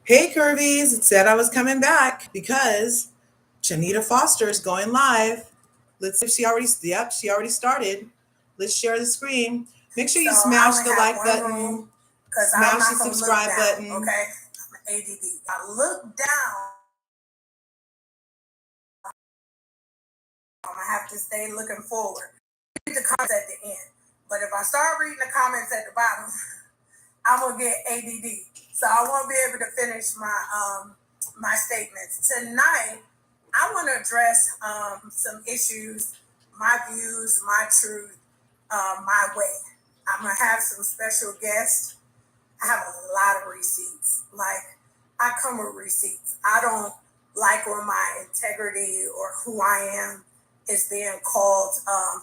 Hey Curvies, it said I was coming back because Chanita Foster is going live. Let's see if she already started. Let's share the screen. Make sure So you I smash only the have like one rule button, because I'm smash the not gonna look subscribe down. button. Okay, I'm ADD. I look down. I'm gonna have to stay looking forward. Read the comments at the end, but if I start reading the comments at the bottom, I'm gonna get ADD. So I won't be able to finish my statements tonight. I want to address some issues, my views, my truth, my way. I'm gonna have some special guests. I have a lot of receipts. Like, I come with receipts. I don't like when my integrity or who I am is being called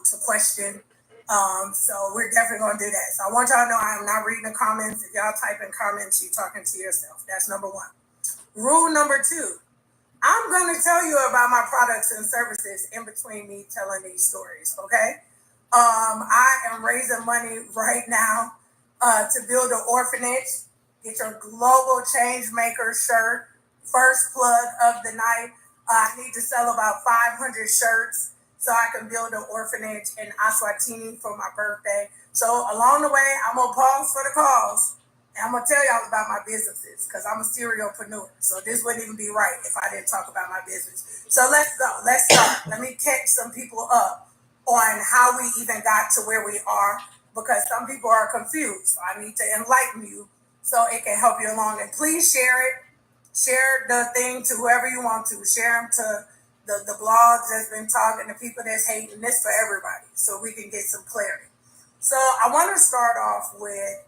to question. So we're definitely going to do that. So I want y'all to know I'm not reading the comments. If y'all type in comments, you're talking to yourself. That's number one. Rule number two, I'm going to tell you about my products and services in between me telling these stories, okay? I am raising money right now to build an orphanage. Get your Global Change Maker shirt. First plug of the night. I need to sell about 500 shirts so I can build an orphanage in Aswatini for my birthday. So along the way, I'm going to pause for the calls. And I'm going to tell y'all about my businesses because I'm a serialpreneur. So this wouldn't even be right if I didn't talk about my business. So let's go. Let's start. Let me catch some people up on how we even got to where we are because some people are confused. So I need to enlighten you so it can help you along. And please share it. Share the thing to whoever you want to. Share them to the blogs that's been talking, the people that's hating. This for everybody so we can get some clarity. So I want to start off with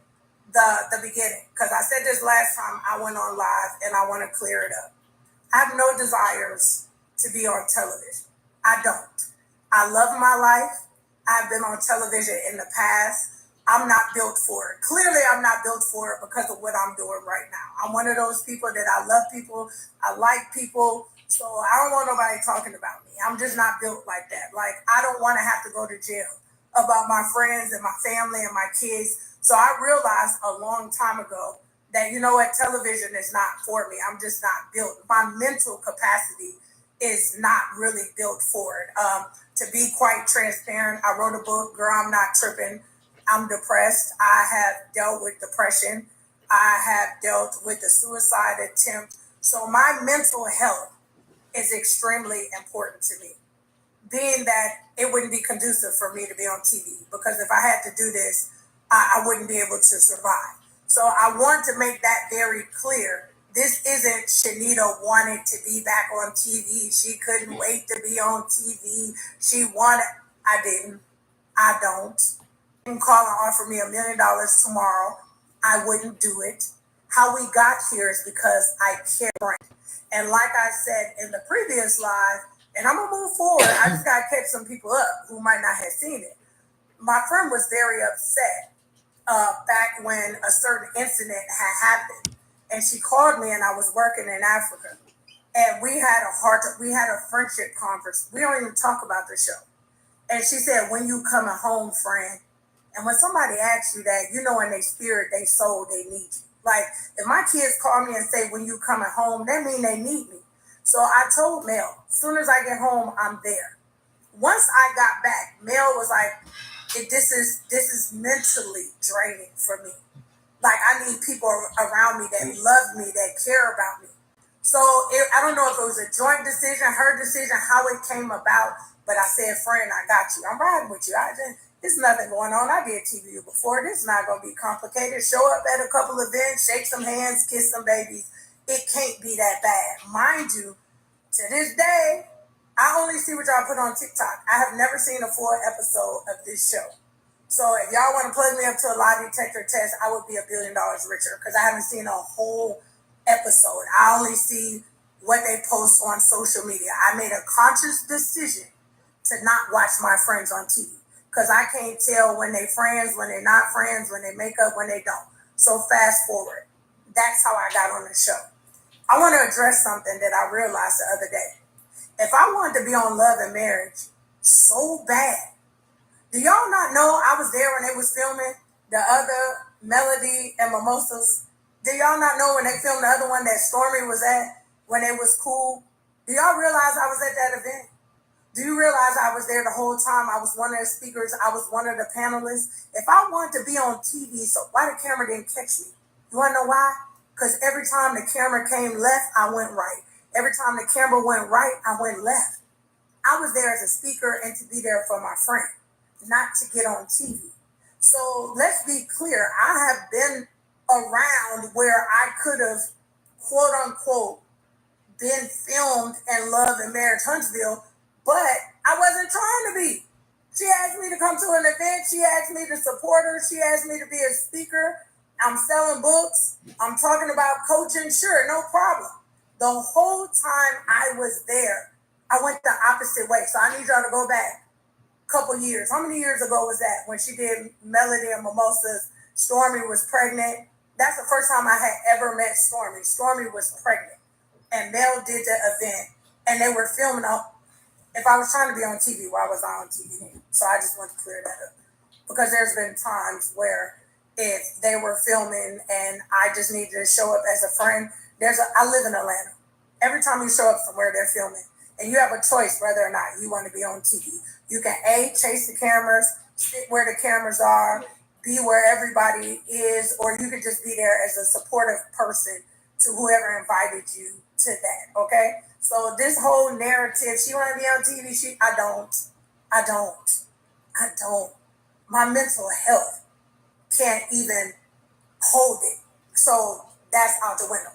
the beginning because I said this last time I went on live and I want to clear it up. I have no desires to be on television. I don't. I love my life. I've been on television in the past. I'm not built for it. Clearly, I'm not built for it because of what I'm doing right now. I'm one of those people that I love people. I like people. So I don't want nobody talking about me. I'm just not built like that. Like, I don't want to have to go to jail about my friends and my family and my kids. So I realized a long time ago that, you know what, television is not for me. I'm just not built. My mental capacity is not really built for it. To be quite transparent, I wrote a book, Girl, I'm Not Tripping. I'm depressed. I have dealt with depression. I have dealt with a suicide attempt. So my mental health is extremely important to me, being that it wouldn't be conducive for me to be on TV because if I had to do this, I wouldn't be able to survive. So I want to make that very clear. This isn't Chanita wanted to be back on TV. She couldn't wait to be on TV. She wanted, I didn't. I don't. You can call and offer me $1 million tomorrow. I wouldn't do it. How we got here is because I care. And like I said in the previous live, and I'm going to move forward, I just got to catch some people up who might not have seen it. My friend was very upset back when a certain incident had happened. And she called me and I was working in Africa. And we had a friendship conference. We don't even talk about the show. And she said, when you coming home, friend? And when somebody asks you that, you know in their spirit, their soul, they need you. Like, if my kids call me and say, when you coming home, that mean they need me. So I told Mel, as soon as I get home, I'm there. Once I got back, Mel was like, this is mentally draining for me. Like, I need people around me that love me, that care about me. So I don't know if it was a joint decision, her decision, how it came about, but I said, friend, I got you. I'm riding with you. There's nothing going on. I did TV before. This is not going to be complicated. Show up at a couple events, shake some hands, kiss some babies. It can't be that bad. Mind you, to this day, I only see what y'all put on TikTok. I have never seen a full episode of this show. So if y'all want to plug me up to a lie detector test, I would be $1 billion richer because I haven't seen a whole episode. I only see what they post on social media. I made a conscious decision to not watch my friends on TV because I can't tell when they friends, when they're not friends, when they make up, when they don't. So fast forward. That's how I got on the show. I want to address something that I realized the other day. If I wanted to be on Love and Marriage so bad, do y'all not know I was there when they was filming the other Melody and Mimosas? Do y'all not know when they filmed the other one that Stormy was at, when it was cool? Do y'all realize I was at that event? Do you realize I was there the whole time? I was one of the speakers. I was one of the panelists. If I wanted to be on TV, so why the camera didn't catch me? You want to know why? Because every time the camera came left, I went right. Every time the camera went right, I went left. I was there as a speaker and to be there for my friend, not to get on TV. So let's be clear. I have been around where I could have, quote unquote, been filmed and loved and married Huntsville, but I wasn't trying to be. She asked me to come to an event. She asked me to support her. She asked me to be a speaker. I'm selling books. I'm talking about coaching. Sure, no problem. The whole time I was there, I went the opposite way. So I need y'all to go back a couple years. How many years ago was that when she did Melody and Mimosas? Stormy was pregnant. That's the first time I had ever met Stormy. Stormy was pregnant. And Mel did the event. And they were filming up. If I was trying to be on TV, why was I on TV? So I just want to clear that up. Because there's been times where if they were filming and I just needed to show up as a friend, I live in Atlanta. Every time you show up somewhere, they're filming. And you have a choice whether or not you want to be on TV. You can A, chase the cameras, sit where the cameras are, be where everybody is, or you could just be there as a supportive person to whoever invited you to that, okay? So this whole narrative, she want to be on TV, I don't. My mental health can't even hold it. So that's out the window.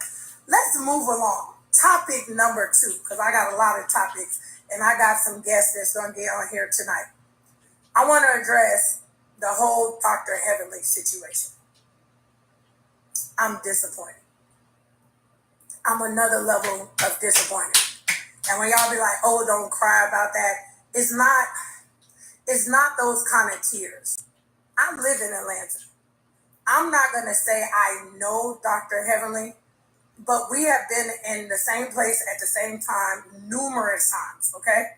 Let's move along. Topic number 2, because I got a lot of topics and I got some guests that's going to get on here tonight. I want to address the whole Dr. Heavenly situation. I'm disappointed. I'm another level of disappointed. And when y'all be like, oh, don't cry about that, it's not those kind of tears. I live in Atlanta. I'm not going to say I know Dr. Heavenly, but we have been in the same place at the same time numerous times, okay?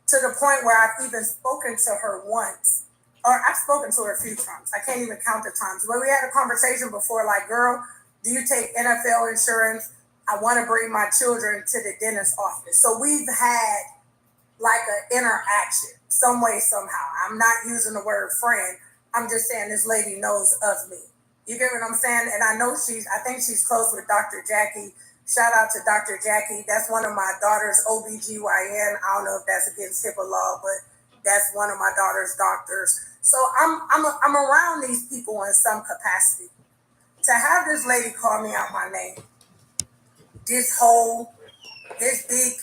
To the point where I've even spoken to her once, or I've spoken to her a few times. I can't even count the times. But we had a conversation before, like, girl, do you take NFL insurance? I want to bring my children to the dentist's office. So we've had like an interaction some way, somehow. I'm not using the word friend. I'm just saying this lady knows of me. You get what I'm saying? And I know I think she's close with Dr. Jackie. Shout out to Dr. Jackie. That's one of my daughter's OBGYN. I don't know if that's against HIPAA law, but that's one of my daughter's doctors. So I'm around these people in some capacity. To have this lady call me out my name, this big,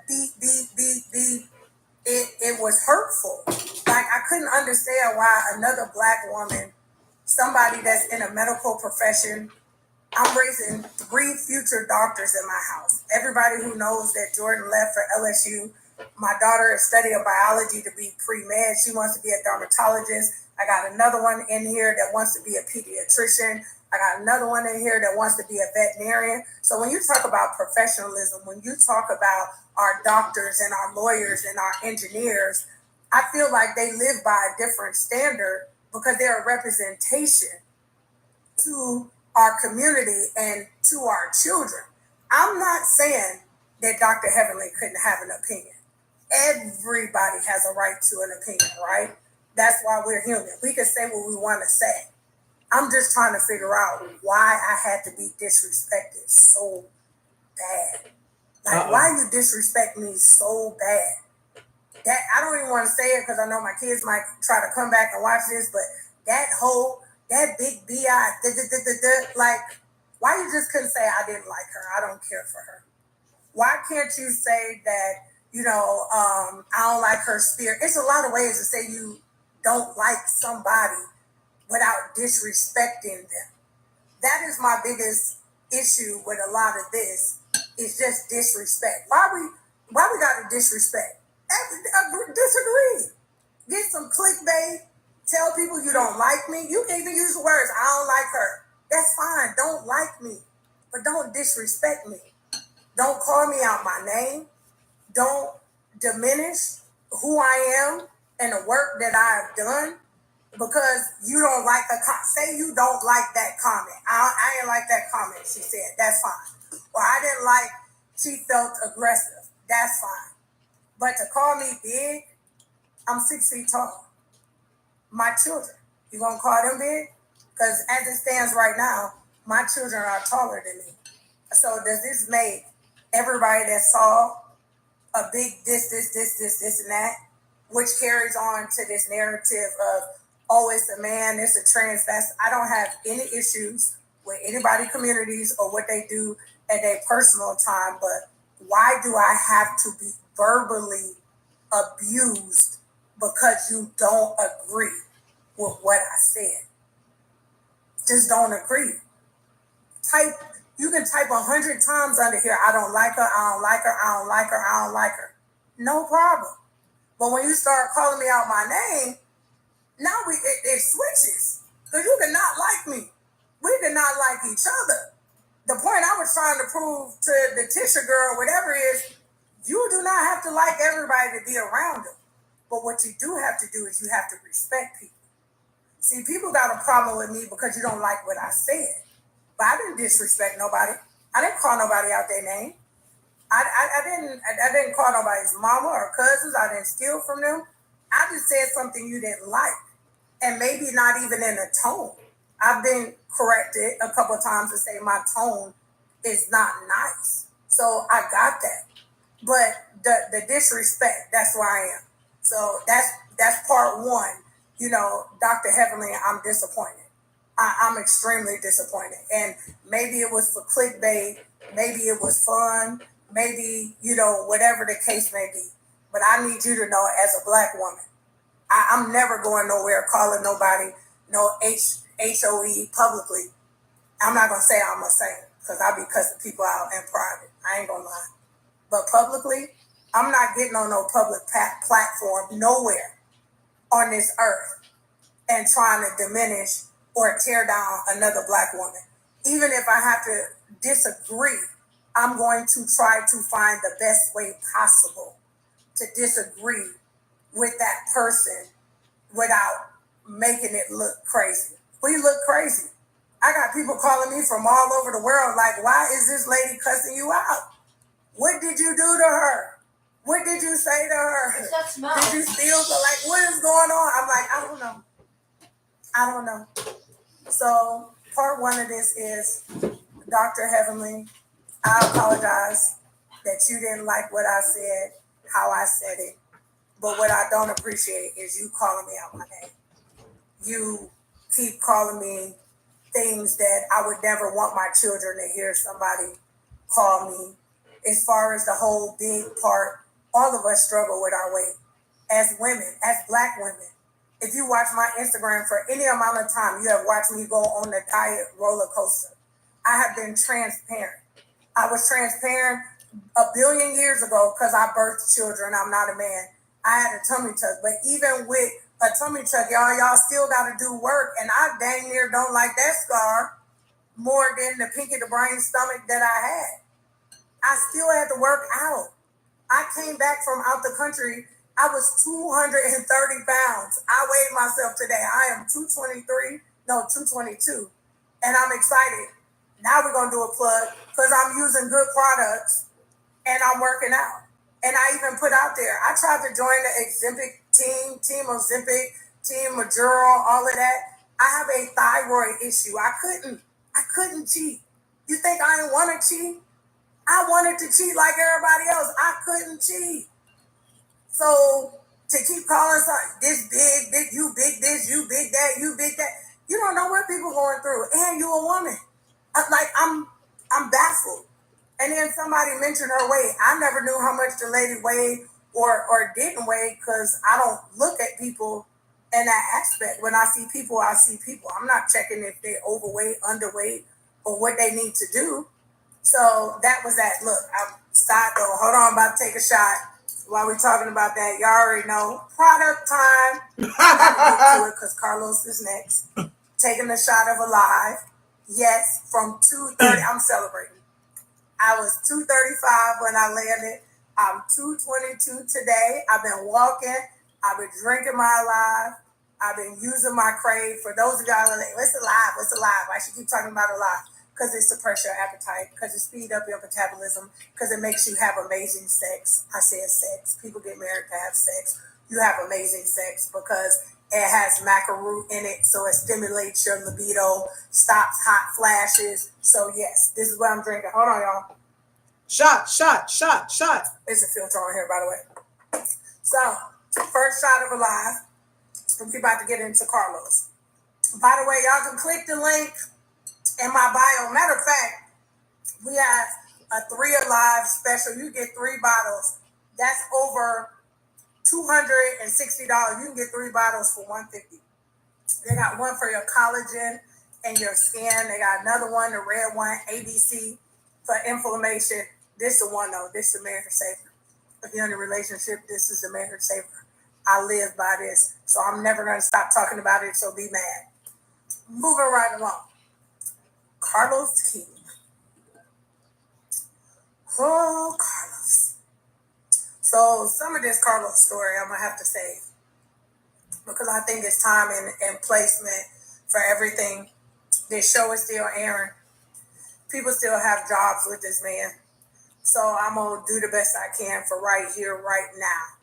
beep, beep, beep, beep, it was hurtful. Like, I couldn't understand why another Black woman, somebody that's in a medical profession, I'm raising 3 future doctors in my house. Everybody who knows that Jordan left for LSU, my daughter is studying biology to be pre-med. She wants to be a dermatologist. I got another one in here that wants to be a pediatrician. I got another one in here that wants to be a veterinarian. So when you talk about professionalism, when you talk about our doctors and our lawyers and our engineers, I feel like they live by a different standard because they're a representation to our community and to our children. I'm not saying that Dr. Heavenly couldn't have an opinion. Everybody has a right to an opinion, right? That's why we're human. We can say what we want to say. I'm just trying to figure out why I had to be disrespected so bad. Like, why you disrespect me so bad? That I don't even want to say it because I know my kids might try to come back and watch this, but that big BI, like, why you just couldn't say I didn't like her? I don't care for her. Why can't you say that, I don't like her spirit? It's a lot of ways to say you don't like somebody without disrespecting them. That is my biggest issue with a lot of this. It's just disrespect. Why we got to disrespect? Disagree. Get some clickbait. Tell people you don't like me. You can even use the words, I don't like her. That's fine. Don't like me. But don't disrespect me. Don't call me out my name. Don't diminish who I am and the work that I have done. because you don't like say you don't like that comment. I didn't like that comment, she said. That's fine. Or I didn't like, she felt aggressive. That's fine. But to call me big, I'm 6 feet tall. My children, you gonna call them big? Because as it stands right now, my children are taller than me. So does this make everybody that saw a big this, and that, which carries on to this narrative of, oh, it's a man, it's a transvestite. I don't have any issues with anybody communities or what they do at their personal time, but why do I have to be verbally abused because you don't agree with what I said? Just don't agree. You can type 100 times under here, I don't like her, I don't like her, I don't like her, I don't like her. No problem. But when you start calling me out my name, now it switches. Because you cannot like me. We cannot like each other. The point I was trying to prove to the Tisha girl, whatever is, you do not have to like everybody to be around them. But what you do have to do is you have to respect people. See, people got a problem with me because you don't like what I said. But I didn't disrespect nobody. I didn't call nobody out their name. I didn't call nobody's mama or cousins. I didn't steal from them. I just said something you didn't like. And maybe not even in a tone. I've been corrected a couple of times to say my tone is not nice. So I got that. But the disrespect, that's where I am. So that's part one. You know, Dr. Heavenly, I'm disappointed. I'm extremely disappointed. And maybe it was for clickbait. Maybe it was fun. Maybe, you know, whatever the case may be. But I need you to know, as a Black woman, I'm never going nowhere calling nobody no HOE publicly. I'm not going to say I'm a saint because I be cussing people out in private. I ain't going to lie. But publicly, I'm not getting on no public platform nowhere on this earth and trying to diminish or tear down another Black woman. Even if I have to disagree, I'm going to try to find the best way possible to disagree with that person without making it look crazy. We look crazy. I got people calling me from all over the world like, why is this lady cussing you out? What did you do to her? What did you say to her? Did you steal? Like, what is going on? I'm like, I don't know. So part one of this is, Dr. Heavenly, I apologize that you didn't like what I said, how I said it. But what I don't appreciate is you calling me out my name. You keep calling me things that I would never want my children to hear somebody call me. As far as the whole big part, all of us struggle with our weight. As women, as Black women. If you watch my Instagram for any amount of time, you have watched me go on the diet roller coaster. I have been transparent. I was transparent a billion years ago because I birthed children. I'm not a man. I had a tummy tuck. But even with a tummy tuck, y'all still got to do work. And I dang near don't like that scar more than the pinky to brain stomach that I had. I still had to work out. I came back from out the country. I was 230 pounds. I weighed myself today. I am 222. And I'm excited. Now we're going to do a plug because I'm using good products and I'm working out. And I even put out there, I tried to join the Ozempic team Ozempic, team Majuro, all of that. I have a thyroid issue. I couldn't cheat. You think I didn't want to cheat? I wanted to cheat like everybody else. I couldn't cheat. So to keep calling something this big, you big this, you big that, you big that, you don't know what people going through. And you a woman. I'm baffled. And then somebody mentioned her weight. I never knew how much the lady weighed or didn't weigh because I don't look at people in that aspect. When I see people, I see people. I'm not checking if they're overweight, underweight, or what they need to do. So that was that. Look, I'm side though. Hold on, I'm about to take a shot. While we're talking about that, y'all already know. Product time. I got to get to it because Carlos is next. Taking a shot of Alive. Yes, from 2:30. I'm celebrating. I was 235 when I landed. I'm 222 today. I've been walking. I've been drinking my Alive. I've been using my crave. For those of y'all that are like, what's alive? What's alive? I should keep talking about alive because it suppresses your appetite, because it speeds up your metabolism, because it makes you have amazing sex. I said sex. People get married to have sex. You have amazing sex because it has maca root in it, so it stimulates your libido, stops hot flashes. So yes, this is what I'm drinking. Hold on, y'all. Shot. It's a filter on here, by the way. So, first shot of Alive. We're about to get into Carlos. By the way, y'all can click the link in my bio. Matter of fact, we have a 3 Alive special. You get 3 bottles. That's over $260. You can get 3 bottles for $150. They got one for your collagen and your skin. They got another one, the red one, ABC, for inflammation. This is the one, though. This is the marriage saver. If you're in a relationship, this is the marriage saver. I live by this, so I'm never going to stop talking about it, so be mad. Moving right along. Carlos King. Oh, Carlos. So some of this Carlos story I'm going to have to save because I think it's time and placement for everything. This show is still airing. People still have jobs with this man. So I'm going to do the best I can for right here, right now.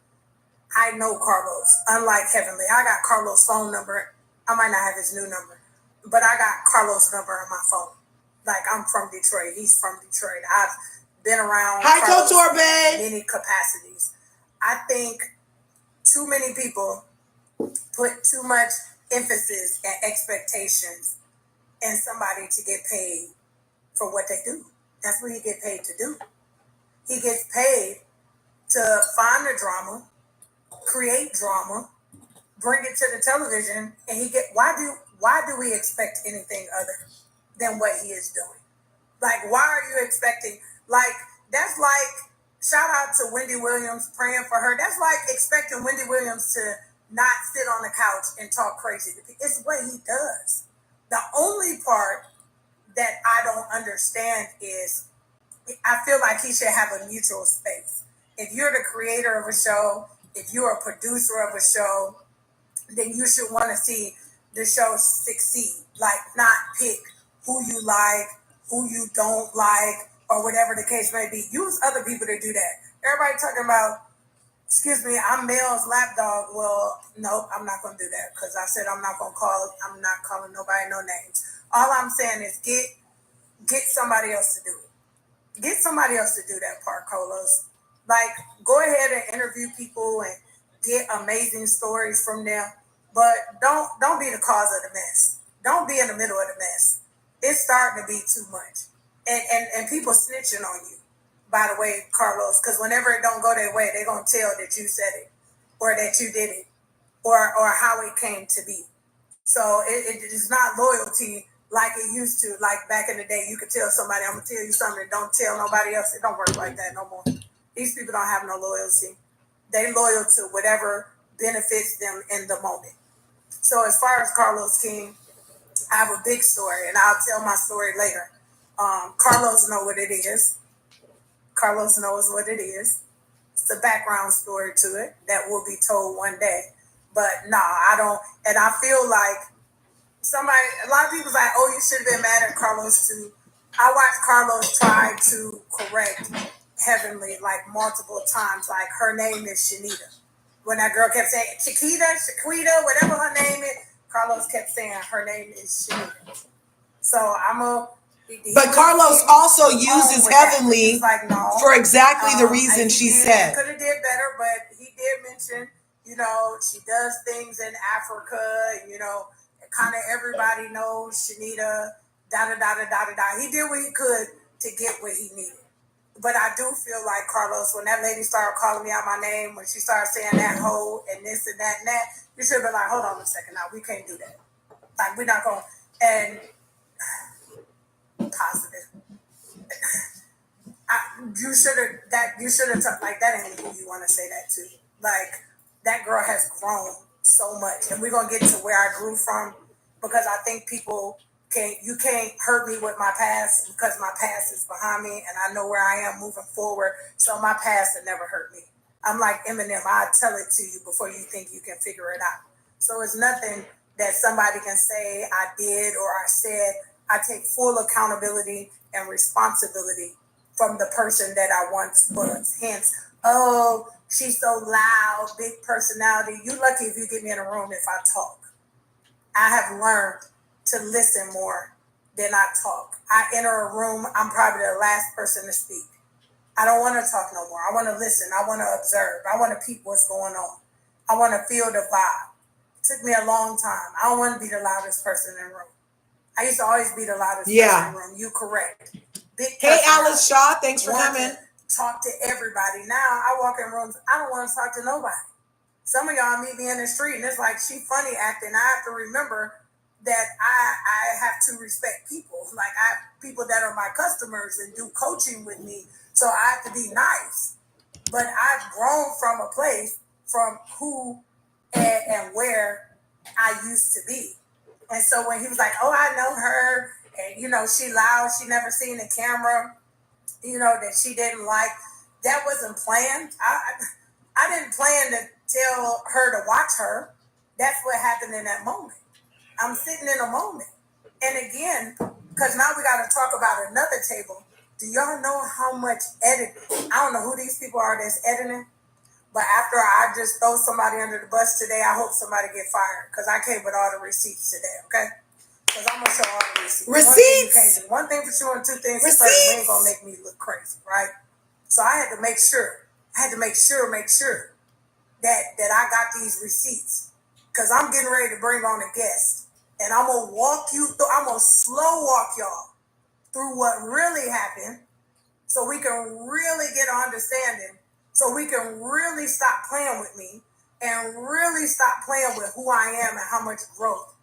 I know Carlos, unlike Heavenly. I got Carlos' phone number. I might not have his new number, but I got Carlos' number on my phone. Like, I'm from Detroit. He's from Detroit. I've been around Carlos in many capacities. I think too many people put too much emphasis and expectations in somebody to get paid for what they do. That's what he get paid to do. He gets paid to find the drama, create drama, bring it to the television, and why do we expect anything other than what he is doing? Like, why are you expecting, like, that's like, shout out to Wendy Williams, praying for her. That's like expecting Wendy Williams to not sit on the couch and talk crazy. It's what he does. The only part that I don't understand is I feel like he should have a mutual space. If you're the creator of a show, if you're a producer of a show, then you should want to see the show succeed. Like, not pick who you like, who you don't like, or whatever the case may be. Use other people to do that. Everybody talking about, excuse me, I'm Mel's lapdog. Well, no, I'm not going to do that because I said I'm not calling nobody no names. All I'm saying is get somebody else to do it. Get somebody else to do that part, Carlos. Like, go ahead and interview people and get amazing stories from them, but don't be the cause of the mess. Don't be in the middle of the mess. It's starting to be too much, and people snitching on you. By the way, Carlos, because whenever it don't go their way, they're gonna tell that you said it, or that you did it, or how it came to be. So it is not loyalty like it used to. Like back in the day, you could tell somebody, I'm gonna tell you something, don't tell nobody else. It don't work like that no more. These people don't have no loyalty. They loyal to whatever benefits them in the moment. So as far as Carlos King, I have a big story, and I'll tell my story later. Carlos know what it is. Carlos knows what it is. It's a background story to it that will be told one day. But no, I don't. And I feel like a lot of people's like, oh, you should have been mad at Carlos too. I watched Carlos try to correct Heavenly like multiple times. Like, her name is Chanita. When that girl kept saying Shaquita, whatever her name is, Carlos kept saying her name is Chanita. So but Carlos also uses Heavenly like, no, for exactly the reason she said. Could have did better, but he did mention, she does things in Africa, kind of everybody knows Chanita, da-da-da-da-da-da-da. He did what he could to get what he needed. But I do feel like, Carlos, when that lady started calling me out my name, when she started saying that hoe and this and that and that, you should have been like, hold on a second now, we can't do that. Like, we're not going to, and positive. You should have, like, that ain't who you want to say that to. Like, that girl has grown so much. And we're going to get to where I grew from, because I think people you can't hurt me with my past, because my past is behind me and I know where I am moving forward. So my past will never hurt me. I'm like Eminem. I'll tell it to you before you think you can figure it out. So it's nothing that somebody can say I did or I said. I take full accountability and responsibility from the person that I once was. Hence, oh, she's so loud, big personality. You lucky if you get me in a room if I talk. I have learned to listen more than I talk. I enter a room, I'm probably the last person to speak. I don't want to talk no more. I want to listen. I want to observe. I want to peep what's going on. I want to feel the vibe. It took me a long time. I don't want to be the loudest person in the room. I used to always be the loudest person in the room. You correct. Hey, Alice Shaw, thanks for coming. Talk to everybody. Now I walk in rooms, I don't want to talk to nobody. Some of y'all meet me in the street and it's like she funny acting. I have to remember that I have to respect people. Like I have people that are my customers and do coaching with me. So I have to be nice. But I've grown from a place from who and where I used to be. And so when he was like, oh, I know her, and she loud, she never seen the camera, that she didn't like, that wasn't planned. I didn't plan to tell her to watch her. That's what happened in that moment. I'm sitting in a moment. And again, because now we got to talk about another table. Do y'all know how much editing? I don't know who these people are that's editing, but after I just throw somebody under the bus today, I hope somebody get fired because I came with all the receipts today, okay? Because I'm going to show all the receipts. Receipts? One thing for sure and two things for certain. You ain't going to make me look crazy, right? So I had to make sure. That I got these receipts because I'm getting ready to bring on a guest. And I'm going to walk you through, I'm going to slow walk y'all through what really happened so we can really get an understanding, so we can really stop playing with me and really stop playing with who I am and how much growth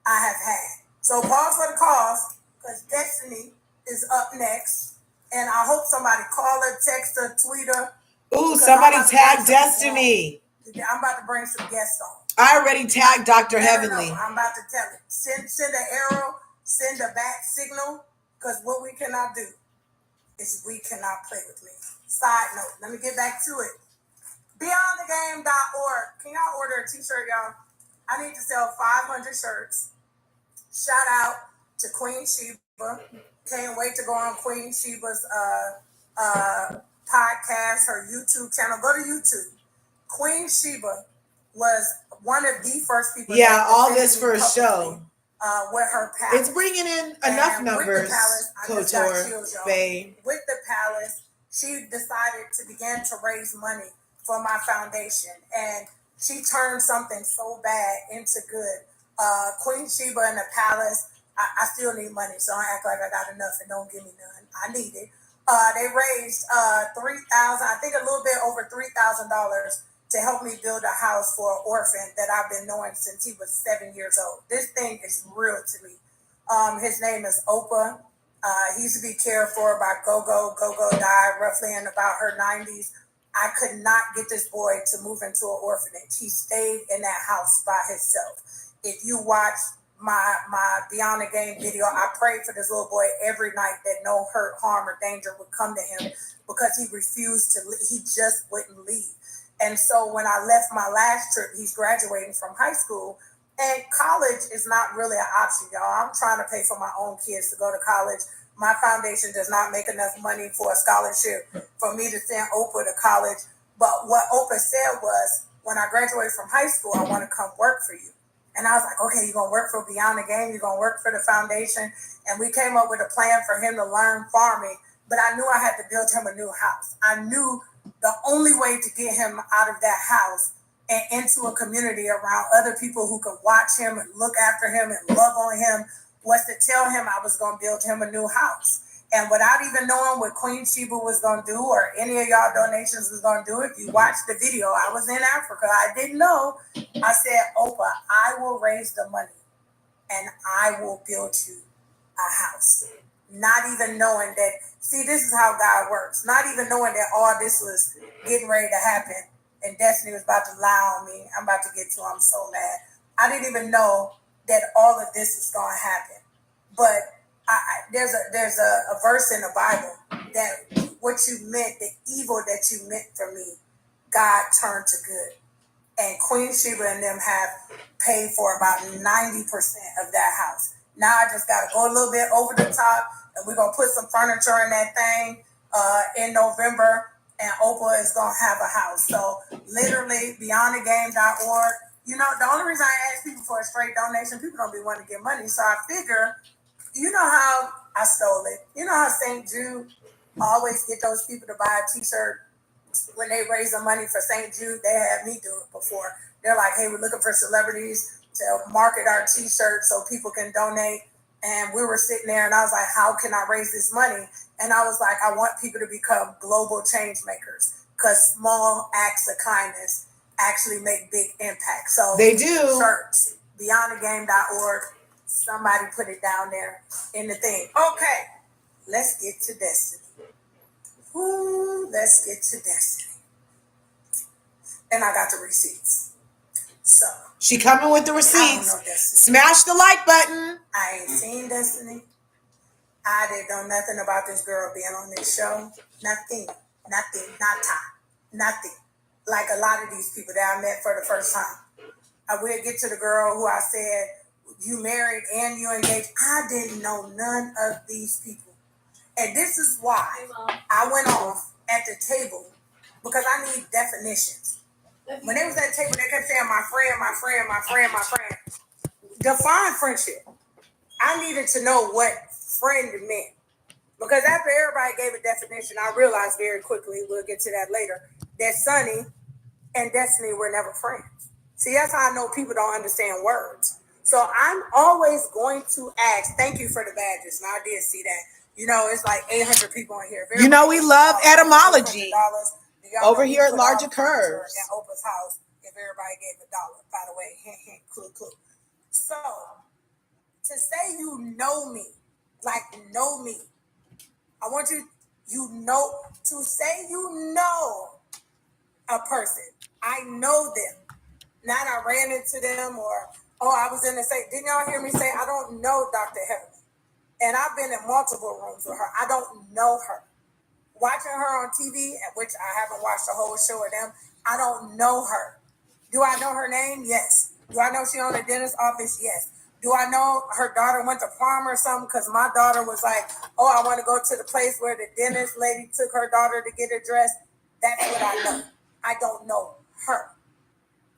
I have had. So pause for the cause because Destiny is up next. And I hope somebody call her, text her, tweet her. Ooh, somebody tag Destiny. I'm about to bring some guests on. I already tagged Dr. Heavenly. I'm about to tell it. Send an arrow, send a bat signal, because what we cannot do is we cannot play with me. Side note, let me get back to it. BeyondTheGame.org. Can y'all order a t-shirt, y'all? I need to sell 500 shirts. Shout out to Queen Sheba. Can't wait to go on Queen Sheba's podcast, her YouTube channel. Go to YouTube. Queen Sheba was one of the first people. Yeah, all this for a show. With her palace. It's bringing in enough numbers. Couture, Faye. With the palace, she decided to begin to raise money for my foundation. And she turned something so bad into good. Queen Sheba and the palace, I still need money, so I act like I got enough and don't give me none. I need it. They raised $3,000, I think a little bit over $3,000 to help me build a house for an orphan that I've been knowing since he was 7 years old. This thing is real to me. His name is Opa. He used to be cared for by Gogo. Gogo died roughly in about her 90s. I could not get this boy to move into an orphanage. He stayed in that house by himself. If you watch my Beyond the Game video, I prayed for this little boy every night that no hurt, harm, or danger would come to him because he refused to leave. He just wouldn't leave. And so when I left my last trip, he's graduating from high school, and college is not really an option, y'all. I'm trying to pay for my own kids to go to college. My foundation does not make enough money for a scholarship for me to send Oprah to college. But what Oprah said was, when I graduate from high school, I want to come work for you. And I was like, okay, you're going to work for Beyond the Game. You're going to work for the foundation. And we came up with a plan for him to learn farming. But I knew I had to build him a new house. I knew the only way to get him out of that house and into a community around other people who could watch him and look after him and love on him was to tell him I was going to build him a new house. And without even knowing what Queen Sheba was going to do or any of y'all donations was going to do, if you watch the video, I was in Africa. I didn't know. I said, Opa, I will raise the money and I will build you a house. Not even knowing that, see, this is how God works. Not even knowing that all this was getting ready to happen and Destiny was about to lie on me. I'm about to get to, I'm so mad. I didn't even know that all of this was going to happen. But there's a verse in the Bible that what you meant, the evil that you meant for me, God turned to good. and Queen Sheba and them have paid for about 90% of that house. Now I just got to go a little bit over the top, and we're going to put some furniture in that thing in November, and Oprah is going to have a house. So literally, beyondthegame.org. You know, the only reason I ask people for a straight donation, people don't be wanting to get money. So I figure, you know how I stole it. You know how St. Jude always get those people to buy a t-shirt when they raise the money for St. Jude. They had me do it before. They're like, hey, we're looking for celebrities to market our t-shirts so people can donate. And we were sitting there and I was like, how can I raise this money? And I was like, I want people to become global change makers because small acts of kindness actually make big impact. So they do. Shirts, beyondthegame.org. Somebody put it down there in the thing. Okay, let's get to Destiny. Ooh, let's get to Destiny. And I got the receipts. So she coming with the receipts. Smash the like button. I ain't seen Destiny. I didn't know nothing about this girl being on this show. Nothing. Like a lot of these people that I met for the first time. I will get to the girl who I said, you married and you engaged. I didn't know none of these people. And this is why I went off at the table, because I need definitions. When they was at the table, they kept saying, my friend. Define friendship. I needed to know what friend meant. Because after everybody gave a definition, I realized very quickly, we'll get to that later, that Sunny and Destiny were never friends. See, that's how I know people don't understand words. So I'm always going to ask, thank you for the badges. Now I did see that. You know, it's like 800 people on here. You know, we love etymology over here at LRGA Curves. At Oprah's house, if everybody gave $1, by the way, hint, hint, clue, clue. So, to say you know me, like know me, I want you, to say you know a person. I know them. Not I ran into them or, I was in the same. Didn't y'all hear me say, I don't know Dr. Heavenly. And I've been in multiple rooms with her. I don't know her. Watching her on TV, which I haven't watched the whole show of them, I don't know her. Do I know her name? Yes. Do I know she owned a dentist office? Yes. Do I know her daughter went to prom or something? Because my daughter was like, I want to go to the place where the dentist lady took her daughter to get her dressed. That's what I know. I don't know her.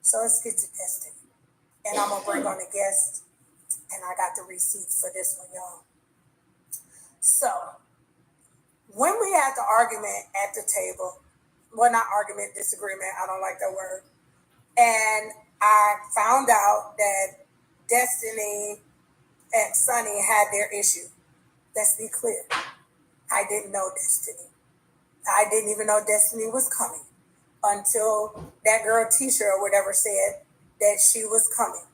So let's get to Destiny. And I'm going to bring on a guest. And I got the receipts for this one, y'all. So, when we had the argument at the table, well, not argument, disagreement, I don't like that word. And I found out that Destiny and Sunny had their issue. Let's be clear. I didn't know Destiny. I didn't even know Destiny was coming until that girl Tisha or whatever said that she was coming.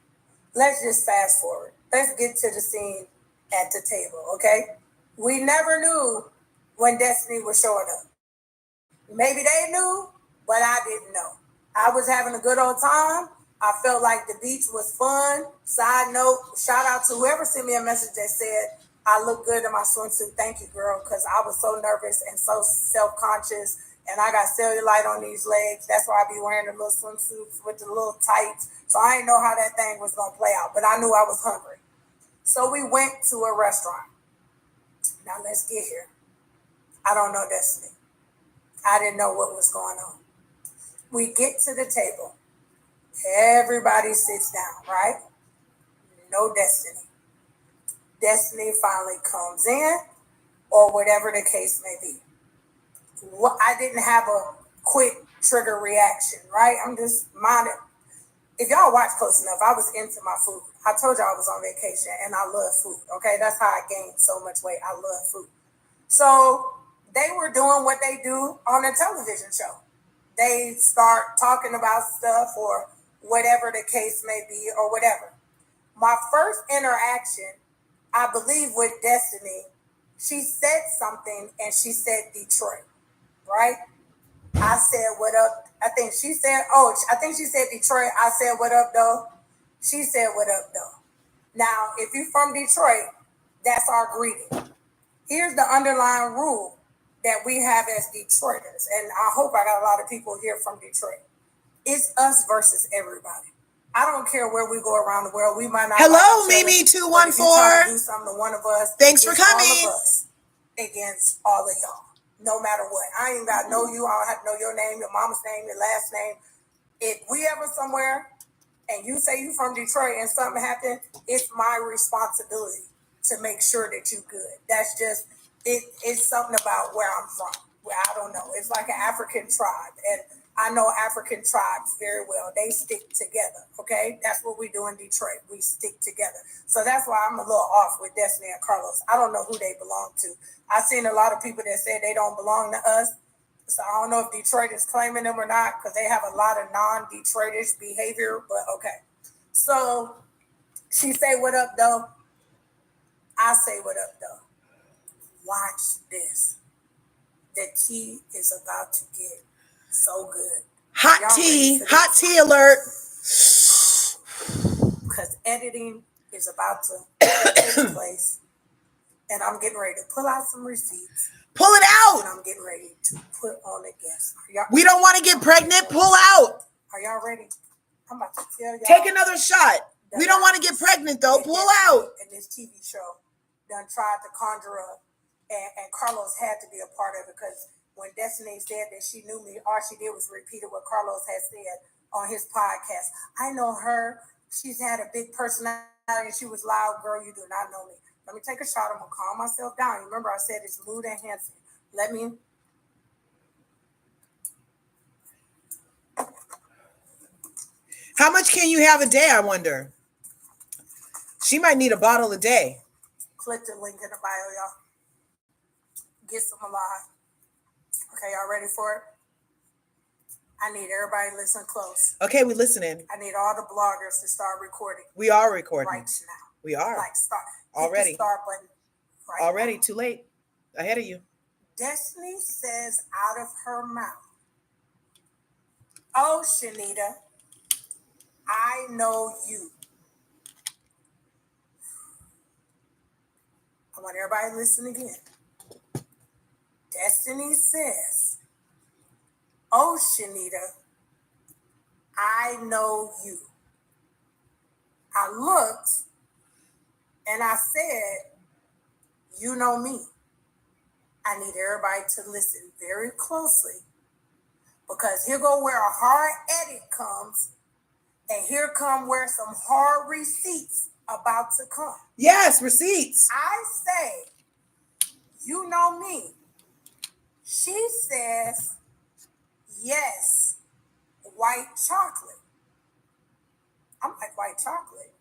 Let's just fast forward. Let's get to the scene at the table, okay? We never knew when Destiny was showing up. Maybe they knew, but I didn't know. I was having a good old time. I felt like the beach was fun. Side note, shout out to whoever sent me a message that said, I look good in my swimsuit. Thank you, girl, because I was so nervous and so self-conscious, and I got cellulite on these legs. That's why I be wearing the little swimsuits with the little tights. So I didn't know how that thing was going to play out, but I knew I was hungry. So we went to a restaurant. Now let's get here. I don't know Destiny. I didn't know what was going on. We get to the table. Everybody sits down, right? No Destiny. Destiny finally comes in, or whatever the case may be. I didn't have a quick trigger reaction, right? I'm just minding. If y'all watch close enough, I was into my food. I told y'all I was on vacation and I love food, okay? That's how I gained so much weight. I love food. So they were doing what they do on a television show. They start talking about stuff or whatever the case may be or whatever. My first interaction, I believe with Destiny, she said something and she said Detroit, right? I said, what up? I think she said Detroit. I said, what up, though? She said, what up, though? Now, if you're from Detroit, that's our greeting. Here's the underlying rule that we have as Detroiters, and I hope I got a lot of people here from Detroit. It's us versus everybody. I don't care where we go around the world. We might not. Hello, Mimi214. Do something to one of us. Thanks for coming. All of us against all of y'all. No matter what. I ain't got to know you. I don't have to know your name, your mama's name, your last name. If we ever somewhere and you say you from Detroit and something happened, it's my responsibility to make sure that you good. That's just it's something about where I'm from. Where I don't know. It's like an African tribe. And I know African tribes very well. They stick together, okay? That's what we do in Detroit. We stick together. So that's why I'm a little off with Destiny and Carlos. I don't know who they belong to. I've seen a lot of people that say they don't belong to us. So I don't know if Detroit is claiming them or not because they have a lot of non-Detroitish behavior, but okay. So she say, what up, though? I say, what up, though? Watch this. The tea is about to get so good. Hot tea alert. Because editing is about to take place. And I'm getting ready to pull out some receipts. Pull it out. And I'm getting ready to put on a guest. We don't want to get pregnant. Pull out. Are y'all ready? I'm about to tell y'all. Take another shot. We don't want to get pregnant, though. Pull out. And this TV show done tried to conjure up. And Carlos had to be a part of it because when Destiny said that she knew me, all she did was repeat what Carlos had said on his podcast. I know her. She's had a big personality. She was loud. Girl, you do not know me. Let me take a shot. I'm going to calm myself down. Remember, I said it's mood enhancing. Let me. How much can you have a day, I wonder? She might need a bottle a day. Click the link in the bio, y'all. Get some alive. Okay, y'all ready for it? I need everybody to listen close. Okay, we're listening. I need all the bloggers to start recording. We are recording. Right now. We are. Like start. Already. Hit the start button. Right already now. Too late. Ahead of you. Destiny says out of her mouth, oh, Chanita, I know you. I want everybody to listen again. Destiny says, oh, Chanita, I know you. I looked and I said, you know me. I need everybody to listen very closely because here go where a hard edit comes and here come where some hard receipts about to come. Yes, receipts. I say, you know me. She says, yes, white chocolate. I'm like, white chocolate?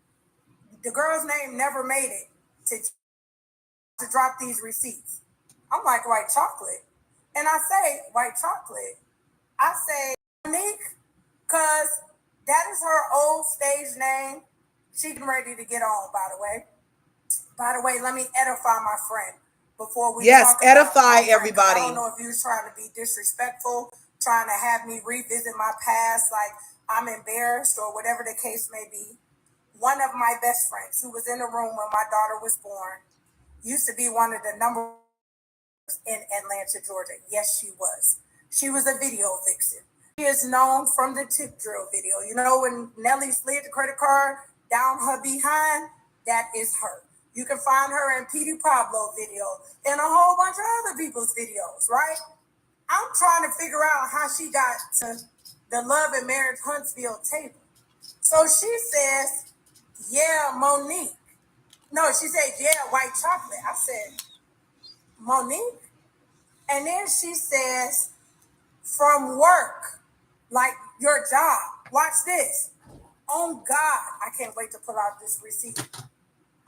The girl's name never made it to drop these receipts. I'm like, white chocolate. And I say, white chocolate. I say, Monique, because that is her old stage name. She's ready to get on, by the way. By the way, let me edify my friend before we talk edify everybody. I don't know if you was trying to be disrespectful, trying to have me revisit my past, like I'm embarrassed or whatever the case may be. One of my best friends who was in the room when my daughter was born used to be one of the number one in Atlanta, Georgia. Yes, she was. She was a video vixen. She is known from the tip drill video. You know when Nelly slid the credit card down her behind? That is her. You can find her in Petey Pablo video and a whole bunch of other people's videos, right? I'm trying to figure out how she got to the Love and Marriage Huntsville table. So she says, yeah, Monique. No, she said, yeah, white chocolate. I said, Monique? And then she says, from work, like your job. Watch this. Oh, God, I can't wait to pull out this receipt.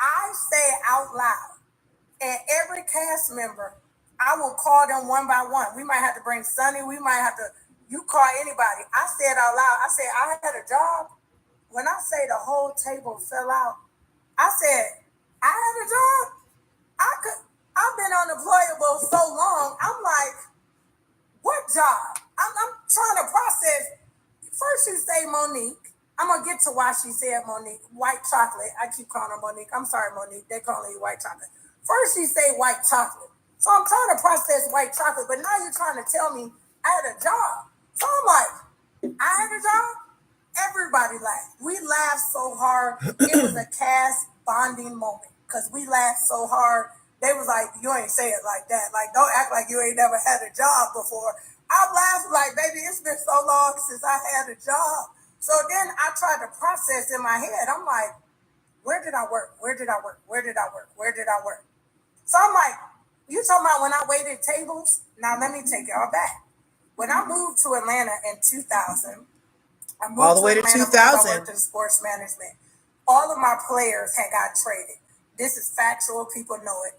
I say out loud, and every cast member, I will call them one by one. We might have to bring Sonny. We might have to, you call anybody. I said out loud, I said, I had a job. When I say the whole table fell out, I said, I had a job. I've been unemployable so long. I'm like, what job? I'm trying to process. First you say Monique. I'm going to get to why she said Monique. White chocolate. I keep calling her Monique. I'm sorry, Monique. They calling you white chocolate. First she say white chocolate. So I'm trying to process white chocolate, but now you're trying to tell me I had a job. So I'm like, I had a job. Everybody laughed. We laughed so hard. It was a cast bonding moment because we laughed so hard. They was like, you ain't say it like that. Like, don't act like you ain't never had a job before. I'm laughing like, baby, it's been so long since I had a job. So then I tried to process in my head. I'm like, where did I work? Where did I work? Where did I work? Where did I work? So I'm like, you talking about when I waited tables? Now let me take y'all back. When I moved to Atlanta in 2000, I moved all the way to Atlanta 2000. because I worked in sports management. All of my players had got traded. This is factual. People know it.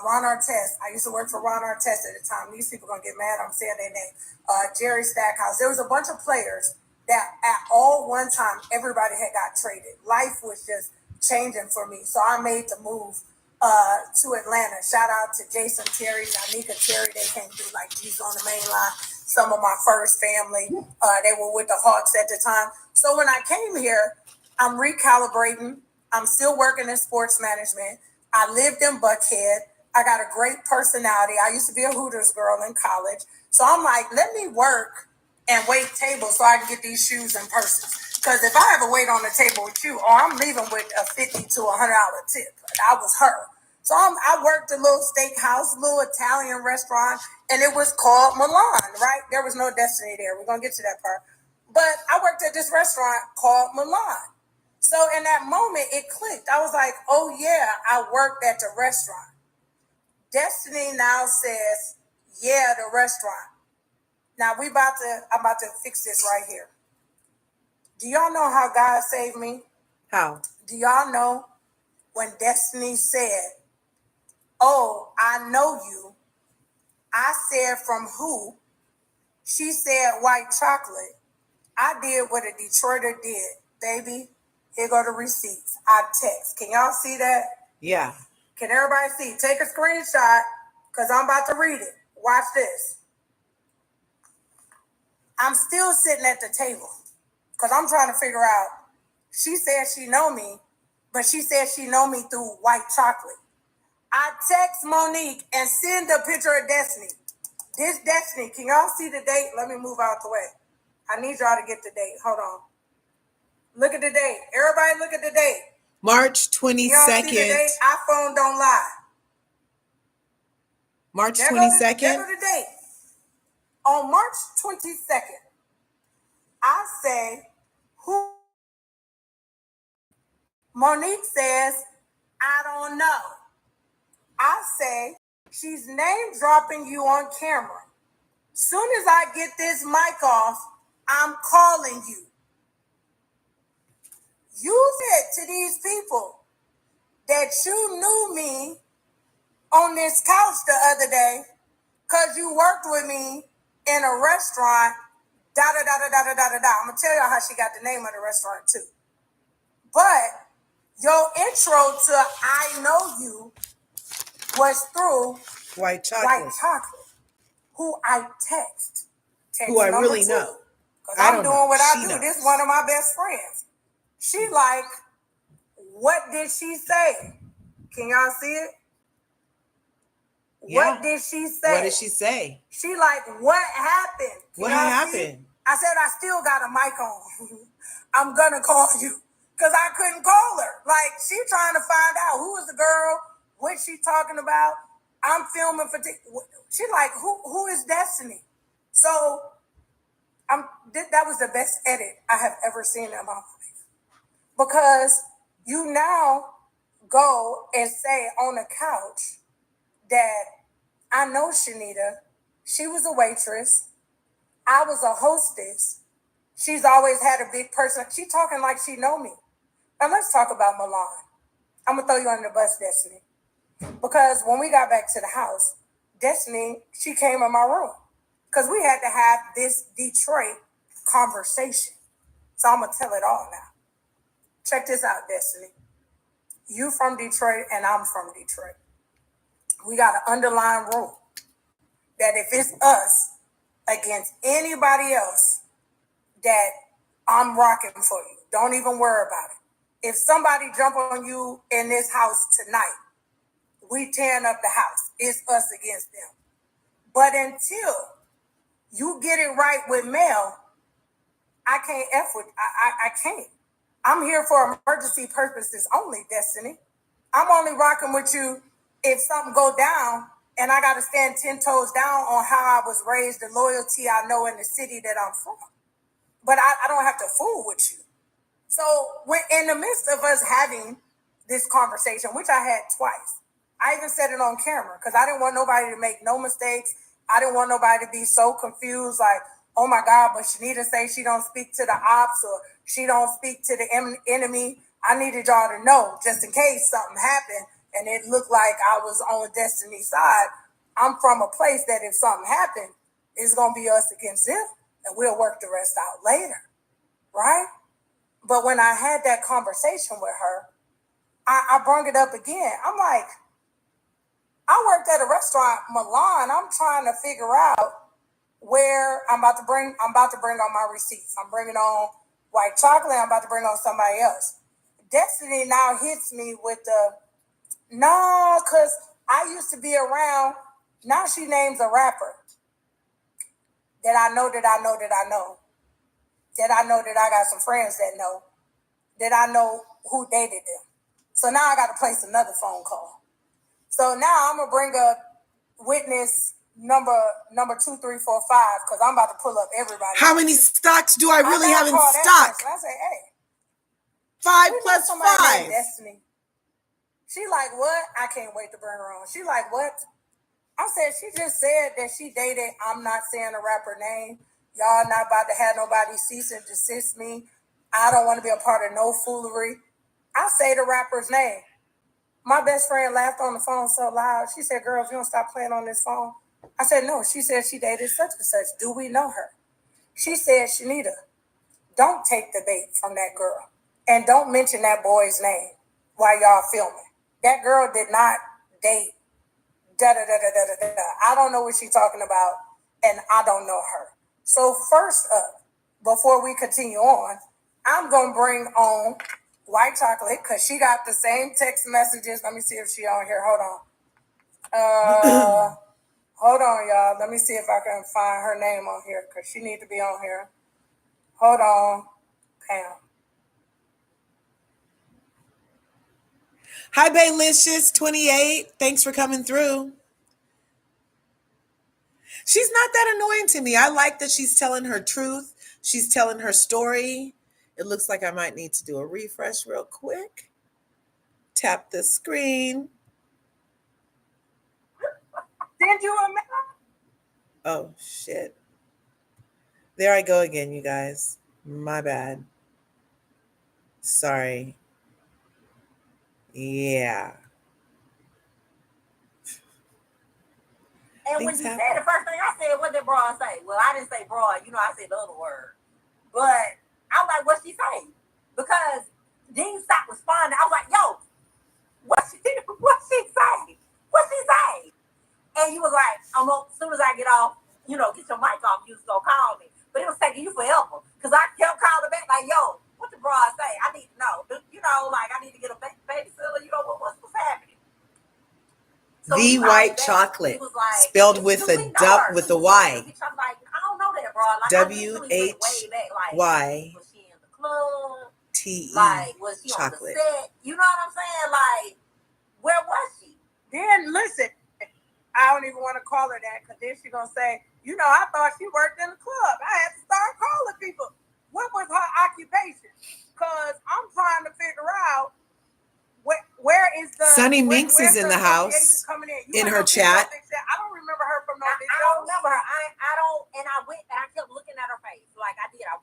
Ron Artest. I used to work for Ron Artest at the time. These people are going to get mad. I'm saying their name. Jerry Stackhouse. There was a bunch of players that at all one time, everybody had got traded. Life was just changing for me. So I made the move to Atlanta. Shout out to Jason Terry, Anika Terry. They came through like these on the main line. Some of my first family, they were with the Hawks at the time. So when I came here, I'm recalibrating. I'm still working in sports management. I lived in Buckhead. I got a great personality. I used to be a Hooters girl in college. So I'm like, let me work and wait tables so I can get these shoes and purses. Because if I ever wait on the table with you, or I'm leaving with a $50 to $100 tip, I was her. So I worked a little steakhouse, a little Italian restaurant, and it was called Milan, right? There was no Destiny there. We're going to get to that part. But I worked at this restaurant called Milan. So in that moment, it clicked. I was like, oh, yeah, I worked at the restaurant. Destiny now says, yeah, the restaurant. Now I'm about to fix this right here. Do y'all know how God saved me? How? Do y'all know when Destiny said, oh, I know you? I said, from who? She said, white chocolate. I did what a Detroiter did. Baby, here go the receipts. I text. Can y'all see that? Yeah. Can everybody see? Take a screenshot because I'm about to read it. Watch this. I'm still sitting at the table because I'm trying to figure out. She said she know me, but she said she know me through white chocolate. I text Monique and send a picture of Destiny. This Destiny, can y'all see the date? Let me move out the way. I need y'all to get the date. Hold on. Look at the date. Everybody look at the date. March 22nd. Y'all see the date? iPhone don't lie. March 22nd. There go the date. On March 22nd, I say, who? Monique says, I don't know. I say, she's name dropping you on camera. Soon as I get this mic off, I'm calling you. You said to these people that you knew me on this couch the other day because you worked with me in a restaurant, da-da-da-da-da-da-da-da. I'm going to tell y'all how she got the name of the restaurant too. But your intro to I Know You was through White chocolate. Who I text who I really know. Because I'm doing what I do. This is one of my best friends. She like, what did she say? Can y'all see it? Yeah. What did she say? What did she say? She like, what happened? What happened? I said, I still got a mic on. I'm going to call you. Because I couldn't call her. Like, she trying to find out who is the girl, what she talking about. I'm filming for... She like, who is Destiny? So, that was the best edit I have ever seen in my life. Because you now go and say on the couch that I know Chanita. She was a waitress. I was a hostess. She's always had a big person. She talking like she know me. Now let's talk about Milan. I'm going to throw you under the bus, Destiny. Because when we got back to the house, Destiny, she came in my room. Because we had to have this Detroit conversation. So I'm going to tell it all now. Check this out, Destiny. You from Detroit and I'm from Detroit. We got an underlying rule that if it's us against anybody else, that I'm rocking for you. Don't even worry about it. If somebody jump on you in this house tonight, we tearing up the house. It's us against them. But until you get it right with Mel, I can't F with, I can't. I'm here for emergency purposes only, Destiny. I'm only rocking with you if something go down and I got to stand 10 toes down on how I was raised, the loyalty I know in the city that I'm from. But I don't have to fool with you. So when in the midst of us having this conversation, which I had twice, I even said it on camera because I didn't want nobody to make no mistakes. I didn't want nobody to be so confused, like, oh my God, but Chanita say she don't speak to the ops or she don't speak to the enemy. I needed y'all to know, just in case something happened and it looked like I was on Destiny's side. I'm from a place that if something happened, it's going to be us against them and we'll work the rest out later, right? But when I had that conversation with her, I brought it up again. I'm like, I worked at a restaurant, Milan. I'm trying to figure out where I'm about to bring on my receipts. I'm bringing on white chocolate. I'm about to bring on somebody else. Destiny now hits me with the, no, because I used to be around. Now she names a rapper that I know that I got some friends that I know who dated them. So now I got to place another phone call. So now I'm going to bring up witness number 2, 3, 4, 5 because I'm about to pull up everybody. How many stocks do I really have in stock? I say, hey. 5 plus 5. Destiny. She like, what? I can't wait to bring her on. She like, what? I said, she just said that she dated, I'm not saying the rapper name. Y'all not about to have nobody cease and desist me. I don't want to be a part of no foolery. I say the rapper's name. My best friend laughed on the phone so loud. She said, girl, if you don't stop playing on this phone. I said, no. She said she dated such and such. Do we know her? She said, Chanita, don't take the bait from that girl. And don't mention that boy's name while y'all filming. That girl did not date da-da-da-da-da-da-da. I don't know what she's talking about, and I don't know her. So first up, before we continue on, I'm going to bring on white chocolate because she got the same text messages. Let me see if she on here. Hold on. Hold on, y'all. Let me see if I can find her name on here because she need to be on here. Hold on. Pam. Hi, Baylicious28. Thanks for coming through. She's not that annoying to me. I like that she's telling her truth. She's telling her story. It looks like I might need to do a refresh real quick. Tap the screen. Did you remember? Oh, shit. There I go again, you guys. My bad. Sorry. Yeah. And when you said the first thing I said, what did broad say? Well, I didn't say broad. You know, I said the other word. But I was like, what's she saying? Because Dean stopped responding. I was like, yo, what's she saying? What's she saying? And he was like, as soon as I get off, get your mic off, you was going to call me. But it was taking you forever. Because I kept calling back like, yo, what the broad say? I need to know. I need to get a babysitter. What's happening? So the white chocolate, spelled with a Y. I'm like, I don't know that, bro. WHYTE was she chocolate. On the set? You know what I'm saying? Like, where was she? Then listen, I don't even want to call her that because then she's gonna say, I thought she worked in the club. I had to start calling people. What was her occupation? Because I'm trying to figure out where is the Sunny Minx is in the house in her chat. I don't remember her from no video. I don't remember her. I don't, and I went and I kept looking at her face. Like I did. I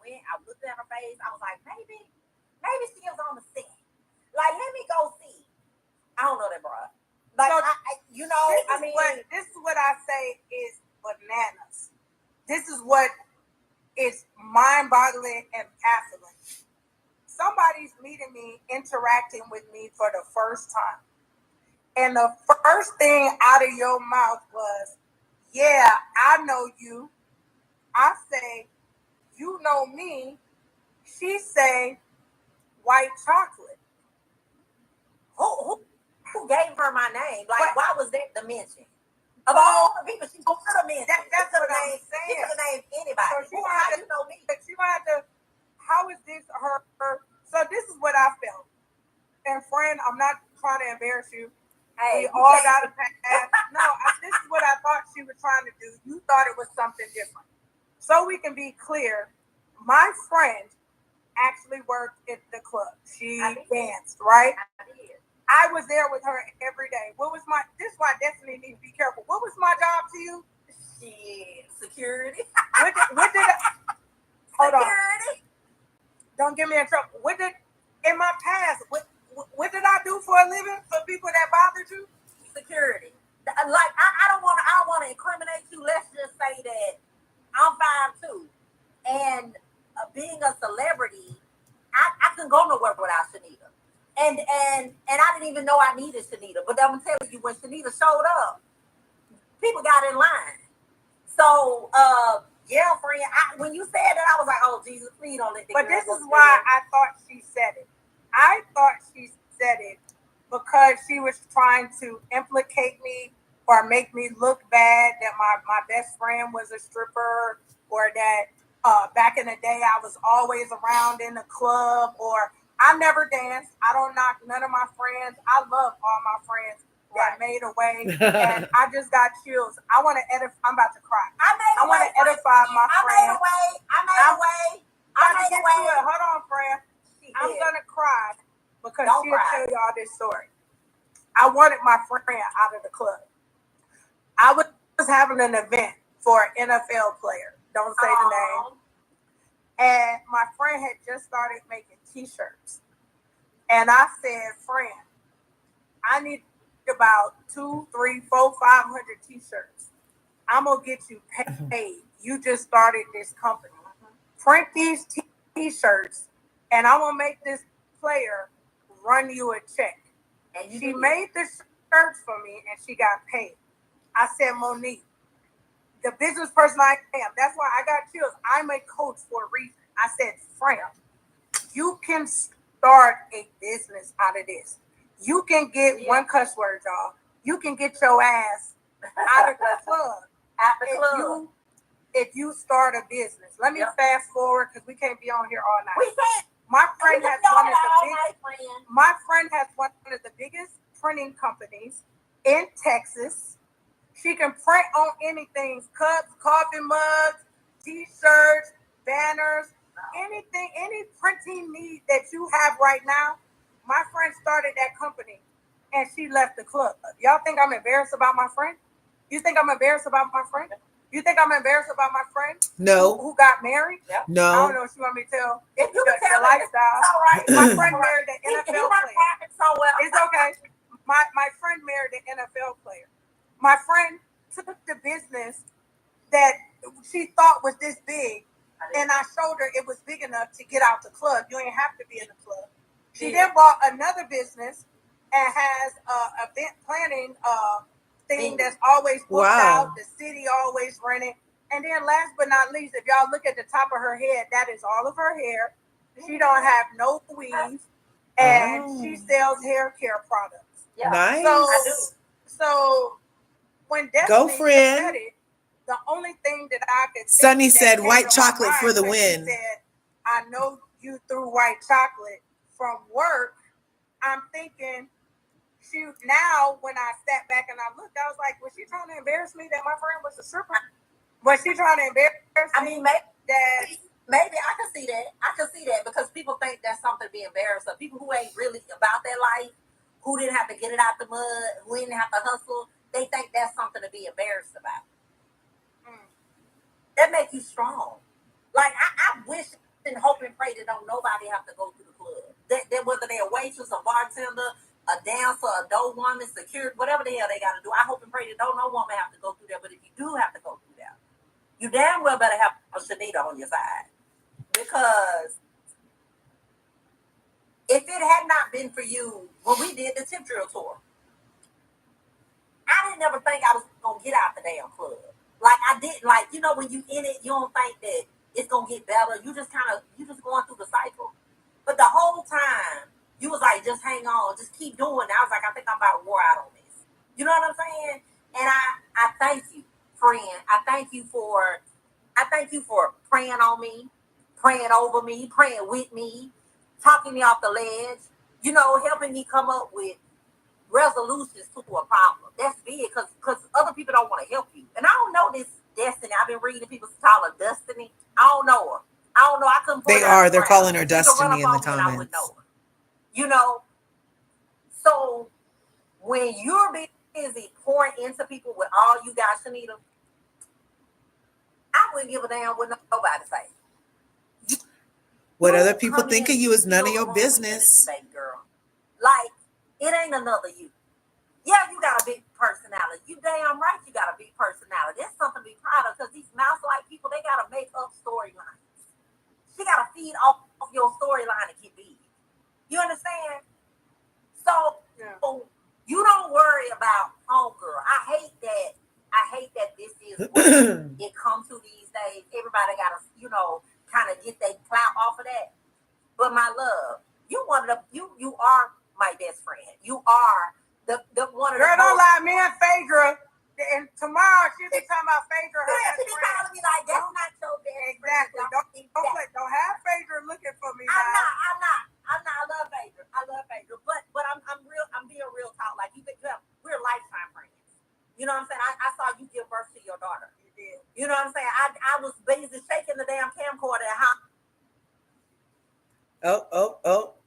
looked at her face. I was like, maybe she was on the set. Like, let me go see. I don't know that, bro. Like, so, this is what I say is bananas. This is what is mind-boggling and baffling. Somebody's meeting me, interacting with me for the first time. And the first thing out of your mouth was, yeah, I know you. I say, you know me. She say, white chocolate. Who gave her my name? Like, why was that the mention? Of all the people, she could have mentioned. That's what I'm saying. She could have named anybody. So how do you know me? But you have to how is this her? So this is what I felt. And friend, I'm not trying to embarrass you. Hey, we all got a pass. No, this is what I thought she was trying to do. You thought it was something different. So we can be clear, my friend actually worked at the club. She danced, right? I was there with her every day. This is why Destiny needs to be careful. What was my job to you? Security. What did I, hold on. Security. Don't get me in trouble. In my past, what did I do for a living for people that bothered you? Security. Like I don't want to incriminate you. Let's just say that I'm 5'2", and being a celebrity, I couldn't go nowhere without Chanita. And I didn't even know I needed Chanita. But I'm telling you, when Chanita showed up, people got in line. So yeah, friend. When you said that, I was like, oh Jesus, please don't let. But this is why I thought she said it. I thought she said it because she was trying to implicate me or make me look bad that my best friend was a stripper, or that back in the day I was always around in the club, or I never danced. I don't knock none of my friends. I love all my friends that made a way, and I just got chills. I want to edify. I'm about to cry. I want to edify my friends. I made a way. Hold on, friend. I'm gonna cry because she'll tell y'all this story. I wanted my friend out of the club. I was having an event for an NFL player. Don't say the name. And my friend had just started making T-shirts. And I said, friend, I need about 2, 3, 4, 500 T-shirts. I'm gonna get you paid. You just started this company. Print these T-shirts, and I'm gonna make this player run you a check. And she made the shirts for me, and she got paid. I said, Monique, the business person I am, that's why I got chills. I'm a coach for a reason. I said, friend, you can start a business out of this. You can get one cuss word, y'all. You can get your ass out of the club. If you start a business. Let me fast forward because we can't be on here all night. We can't. My friend has one of the biggest printing companies in Texas. She can print on anything: cups, coffee mugs, T-shirts, banners, anything, any printing need that you have right now. My friend started that company, and she left the club. Y'all think I'm embarrassed about my friend? You think I'm embarrassed about my friend? You think I'm embarrassed about my friend? No. Who got married? Yep. No. I don't know if you want me to tell. If you can tell the lifestyle. All right. My friend married an NFL player. So well. It's okay. My friend married an NFL player. My friend took the business that she thought was this big, and I showed her it was big enough to get out the club. You ain't have to be in the club. She then bought another business and has a event planning thing that's always booked out. The city always running. And then last but not least, if y'all look at the top of her head, that is all of her hair. She don't have no weave, and she sells hair care products. Yeah. Nice. So when Destiny said it, the only thing that I could Sunny said white chocolate for the win. She said, I know you threw white chocolate from work. I'm thinking, shoot, now when I sat back and I looked, I was like, was she trying to embarrass me that my friend was a stripper? Was she trying to embarrass me? I mean, maybe I can see that. I can see that because people think that's something to be embarrassed of. People who ain't really about their life, who didn't have to get it out the mud, who didn't have to hustle, they think that's something to be embarrassed about. That makes you strong. Like, I wish and hope and pray that don't nobody have to go through the club. That whether they're a waitress, a bartender, a dancer, a dough woman, security, whatever the hell they got to do. I hope and pray that don't no woman have to go through that. But if you do have to go through that, you damn well better have a Chanita on your side. Because if it had not been for you when we did the tip drill tour, I didn't never think I was going to get out the damn club. Like, I didn't, like, you know, when you in it, you don't think that it's going to get better. You just going through the cycle. But the whole time, you was like, just hang on, just keep doing it. I was like, I think I'm about wore out on this. You know what I'm saying? And I thank you, friend. I thank you for praying on me, praying over me, praying with me, talking me off the ledge, you know, helping me come up with resolutions to a problem. That's big because other people don't want to help you. And I don't know this Destiny. I've been reading people call her Destiny. I don't know her. I don't know. I couldn't. They are. They're calling her Destiny in the comments. I would know her. You know. So when you're busy pouring into people with all you got, Chanita, I wouldn't give a damn what nobody say. What other people think of you is none of your business. Baby girl. Like, it ain't another you. Yeah, you got a big personality. You damn right you got a big personality. That's something to be proud of because these mouse-like people, they got to make up storylines. She got to feed off your storyline to get big. You understand? So, you don't worry about homegirl. I hate that this is what it comes to these days. Everybody got to, you know, kind of get their clout off of that. But my love, you are my best friend. You are the one of the girl, don't lie, me and Phaedra, and tomorrow she'll be talking about Phaedra. She be calling me like, that's not your best friend. Exactly. Don't have Phaedra looking for me. I'm not. I love Phaedra. But I'm being real talk. Like we're lifetime friends. You know what I'm saying? I saw you give birth to your daughter. You did. You know what I'm saying? I was busy shaking the damn camcorder at home. Oh.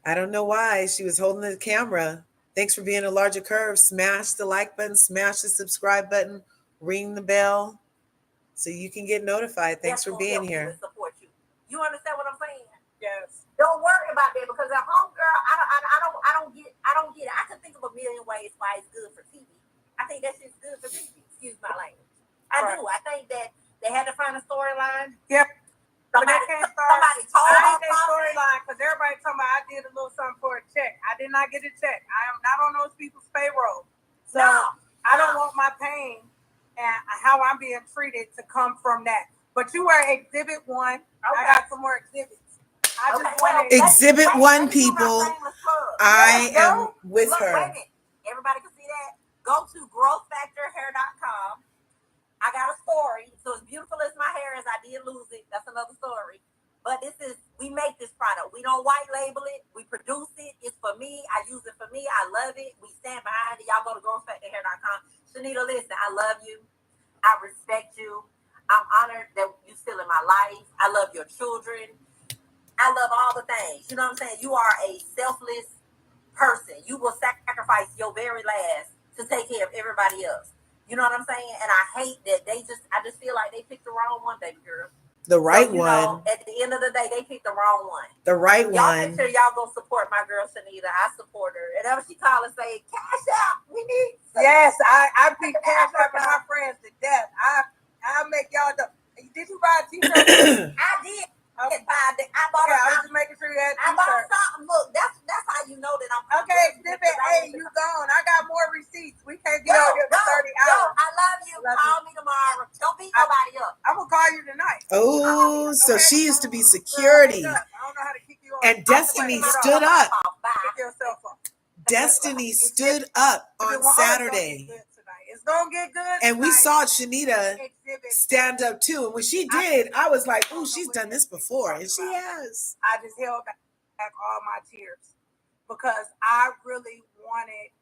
I don't know why she was holding the camera. Thanks for being a LRGA Curve. Smash the like button, smash the subscribe button, ring the bell so you can get notified. Thanks for being here. Support you. You understand what I'm saying? Yes. Don't worry about that because at home, girl, I don't get it. I can think of a million ways why it's good for TV. I think that shit's good for TV. Excuse my language. I do. I think that they had to find a storyline. Yep. Somebody told me their storyline because everybody talking about I did a little something for a check. I did not get a check. I am not on those people's payroll. So I don't want my pain and how I'm being treated to come from that. But you are Exhibit 1. Okay. I got some more exhibits. Exhibit 1, people. I am with her. Everybody can see that. Go to growthfactorhair.com. I got a story. So as beautiful as my hair is, I did lose it. That's another story. But we make this product. We don't white label it. We produce it. It's for me. I use it for me. I love it. We stand behind it. Y'all go to growthfactorhair.com. Chanita, listen, I love you. I respect you. I'm honored that you're still in my life. I love your children. I love all the things. You know what I'm saying? You are a selfless person. You will sacrifice your very last to take care of everybody else. You know what I'm saying? And I hate that I just feel like they picked the wrong one, baby girl. The right one. Know, at the end of the day, they picked the wrong one. The right y'all one. Make sure y'all go support my girl Chanita. I support her. And whenever she call and say, cash out, we need. Yes, I be cash out my friends to death. I'll make y'all do. Did you buy a t-shirt? I did. Okay. I bought I was just making sure you had I bought something. Look, that's how you know that I'm okay. Exhibit A, you gone. I got more receipts. We can't get on here for 30 hours. I love you. Call me tomorrow. Don't beat nobody up. I'm gonna call you tonight. Oh, so she used to be security. I don't know how to keep you on. And Destiny stood up. Pick yourself up. Destiny stood up on Saturday. It's gonna get good. And we saw Chanita stand up too. And when she did, I was like, oh, she's done this before. And she has. I just held back all my tears because I really wanted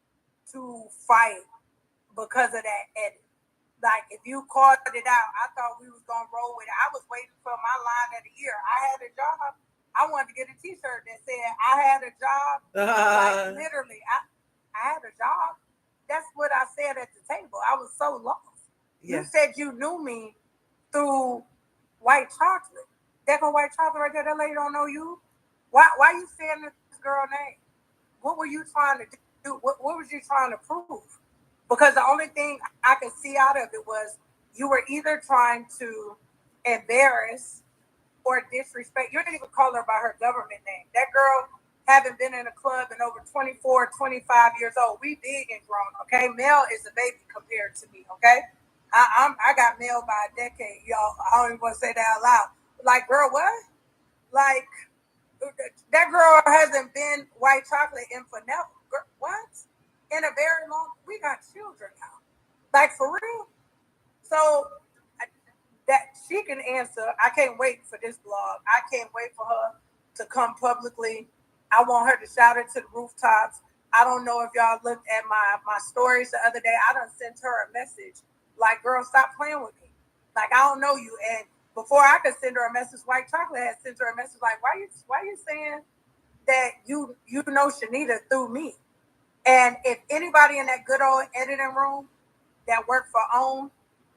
to fight because of that. And like, if you called it out, I thought we was gonna roll with it. I was waiting for my line of the year. I had a job. I wanted to get a t-shirt that said I had a job. Like, literally, I had a job. That's what I said at the table. I was so lost. Yeah. You said you knew me through white chocolate. That go white chocolate right there. That lady don't know you. Why you saying this girl name? What were you trying to do? What was you trying to prove? Because the only thing I could see out of it was you were either trying to embarrass or disrespect. You didn't even call her by her government name. That girl haven't been in a club in over 24, 25 years old. We big and grown, okay? Mel is a baby compared to me, okay? I got Mel by a decade, y'all. I don't even want to say that out loud. Like, girl, what? Like, that girl hasn't been white chocolate in forever. What? In a very long, we got children now. Like, for real? So that she can answer. I can't wait for this vlog. I can't wait for her to come publicly. I want her to shout it to the rooftops. I don't know if y'all looked at my stories the other day. I done sent her a message like, girl, stop playing with me. Like, I don't know you. And before I could send her a message, White Chocolate had sent her a message like, why you saying that you know Chanita through me? And if anybody in that good old editing room that work for OWN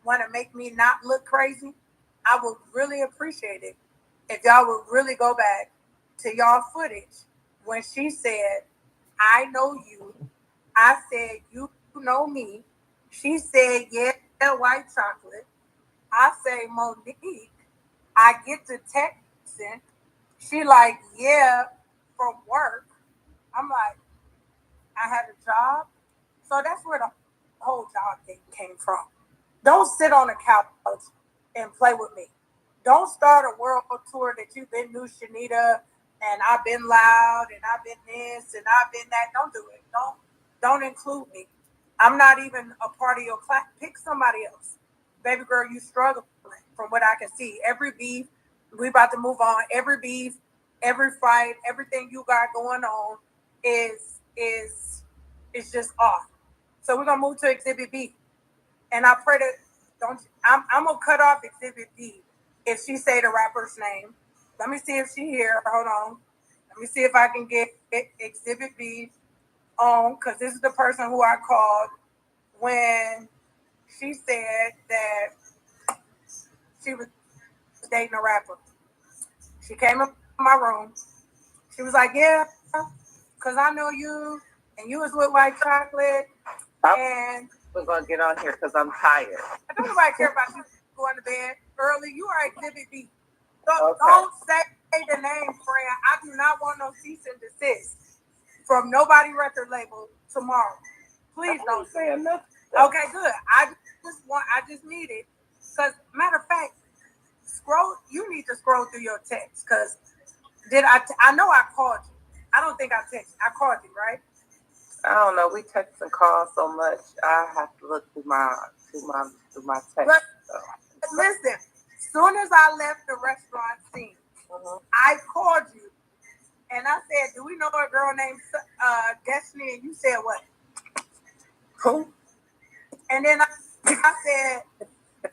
want to make me not look crazy, I would really appreciate it if y'all would really go back to y'all footage when she said, I know you. I said, you know me. She said, yeah, White Chocolate. I say, Monique, I get to texting. She like, yeah, from work. I'm like, I had a job. So that's where the whole job thing came from. Don't sit on the couch and play with me. Don't start a world tour that you've been new Chanita and I've been loud and I've been this and I've been that. Don't do it. Don't include me. I'm not even a part of your class. Pick somebody else. Baby girl, you struggling from what I can see. Every beef, we about to move on. Every beef, every fight, everything you got going on is just off. So we're gonna move to Exhibit B. And I pray that I'm gonna cut off Exhibit B if she say the rapper's name. Let me see if she here. Hold on. Let me see if I can get Exhibit B on, because this is the person who I called when she said that she was dating a rapper. She came in my room. She was like, yeah, because I know you, and you was with White Chocolate, and we're going to get on here because I'm tired. I don't nobody care about you going to bed early. You are Exhibit B. So don't say the name, friend. I do not want no cease and desist from nobody record label tomorrow. Please don't say enough. Okay, good. I just need it. Because, matter of fact, you need to scroll through your text. Because I know I called you. I don't think I texted. I called you, right? I don't know. We text and call so much. I have to look through my text. But, listen, as soon as I left the restaurant scene, I called you and I said, do we know a girl named Destiny? And you said what? Who? And then I said,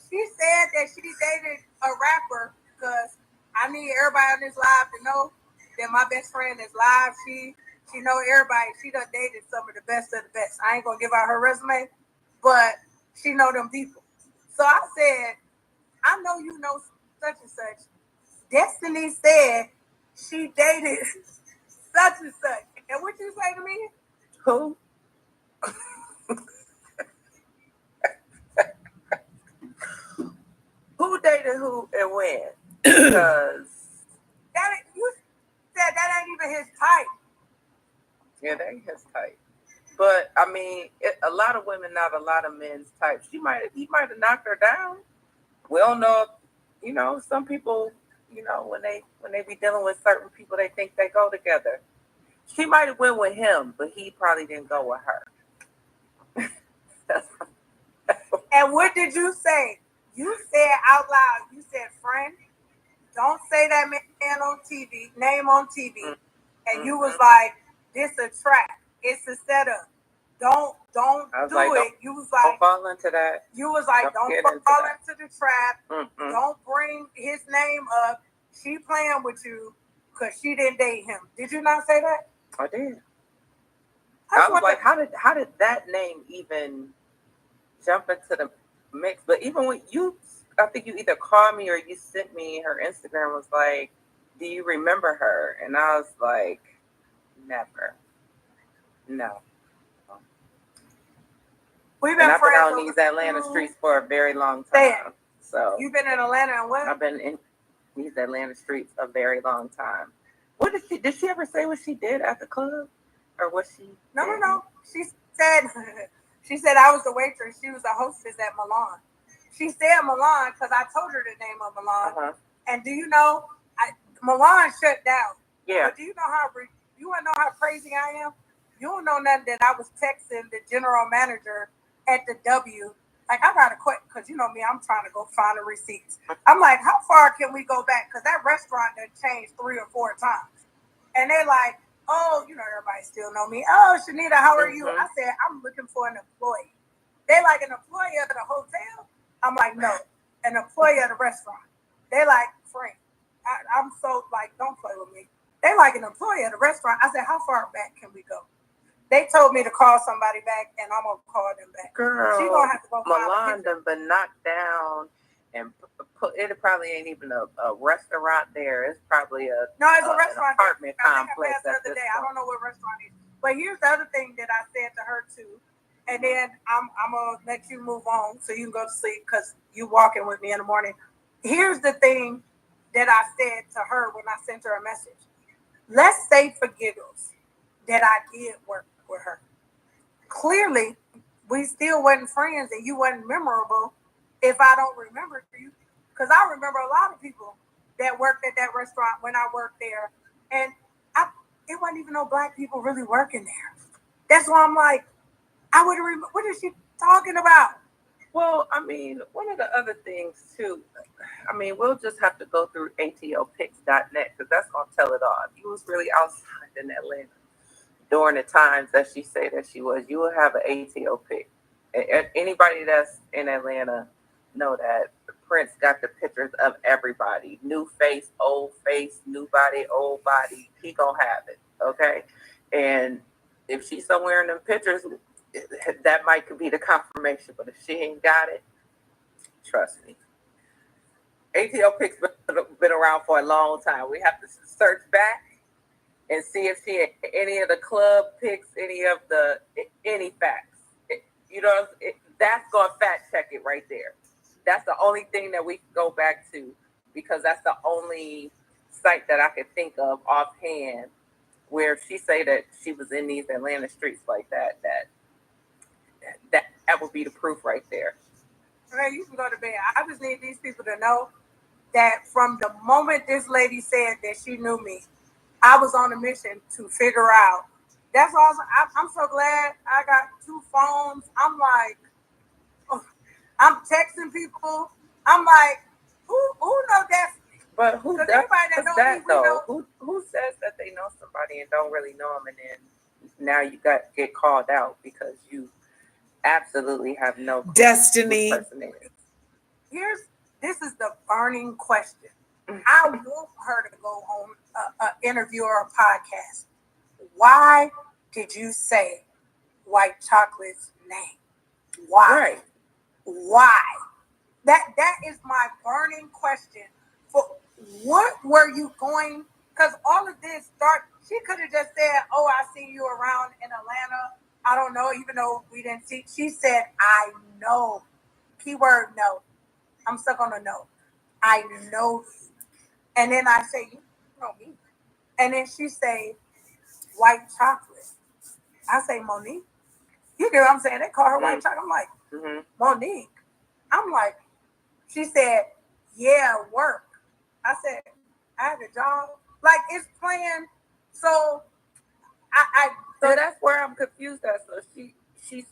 she said that she dated a rapper, because I need everybody on this live to know that my best friend is live. She know everybody. She done dated some of the best of the best. I ain't gonna give out her resume, but she know them people. So I said, I know you know such and such. Destiny said she dated such and such. And what you say to me? Who? Who dated who and when? Because you said that ain't even his type. Yeah, that ain't his type. But I mean, a lot of women, not a lot of men's types. He might have knocked her down. We don't know. Some people, when they be dealing with certain people, they think they go together. She might have went with him, but he probably didn't go with her. And what did you say? You said out loud, you said, friend, don't say that man name on TV. Mm-hmm. And you was like, this a trap. It's a setup. Don't do it. You was like, don't fall into that. You was like, don't fall into the trap. Mm-hmm. Don't bring his name up. She playing with you because she didn't date him. Did you not say that? I did. I was like, how did that name even jump into the mix? But even when I think you either called me or you sent me her Instagram, was like, do you remember her? And I was like, never. No. We've been friends out in these Atlanta streets for a very long time. So you've been in Atlanta and what? I've been in these Atlanta streets a very long time. What did she ever say what she did at the club? Or was she? No. She said I was the waitress. She was a hostess at Milan. She said Milan because I told her the name of Milan. Uh-huh. And do you know, Milan shut down. Yeah. But do you want to know how crazy I am? You don't know nothing that I was texting the general manager at the W like, I got to quit because you know me, I'm trying to go find the receipts. I'm like, how far can we go back? Because that restaurant done changed 3 or 4 times. And they're like, oh, you know, everybody still know me. Oh, Chanita, how are you? I said, I'm looking for an employee. They like, an employee at the hotel? I'm like, no, an employee at a restaurant. They like, friend. I'm so like, don't play with me. They like an employee at a restaurant. I said, how far back can we go? They told me to call somebody back, and I'm gonna call them back. Girl, she's gonna have to go Milan done been knocked down, and it probably ain't even a restaurant there. It's probably it's a restaurant. An apartment complex. The other day, I don't know what restaurant it is. But here's the other thing that I said to her too, and then I'm gonna let you move on so you can go to sleep because you walking with me in the morning. Here's the thing that I said to her when I sent her a message. Let's say for giggles that I did work with her. Clearly, we still wasn't friends and you wasn't memorable if I don't remember you. Because I remember a lot of people that worked at that restaurant when I worked there. And it wasn't even no black people really working there. That's why I'm like, I would remember. What is she talking about? Well, I mean, one of the other things too, I mean, we'll just have to go through atopics.net because that's going to tell it all. If you was really outside in Atlanta during the times that she said that she was, you will have an ATO pic. And anybody that's in Atlanta know that Prince got the pictures of everybody. New face, old face, new body, old body. He gonna have it, okay? And if she's somewhere in them pictures, that might be the confirmation. But if she ain't got it, trust me. ATO pics been around for a long time. We have to search back and see if she had any of the club pics, any facts. That's going to fact check it right there. That's the only thing that we can go back to because that's the only site that I could think of offhand where she say that she was in these Atlanta streets like that. That would be the proof right there. Okay, you can go to bed. I just need these people to know that from the moment this lady said that she knew me, I was on a mission to figure out. That's awesome. I'm so glad I got 2 phones. I'm like, I'm texting people. I'm like, who knows that? But who does that though? Who says that they know somebody and don't really know them, and then now you get called out because you absolutely have no destiny. This is the burning question. I want her to go on an interview or a podcast. Why did you say White Chocolate's name? Why? Right. Why? That is my burning question. For what were you going? Because all of this she could have just said, "Oh, I see you around in Atlanta." I don't know, even though we didn't see. She said, "I know." Keyword no. I'm stuck on a no. I know you. And then I say, "You know me." And then she say, "White chocolate." I say, "Monique." You get what I'm saying? They call her White chocolate. I'm like, Monique. I'm like, she said, "Yeah, work." I said, "I have a job." Like, it's playing. So so that's where I'm confused at. So she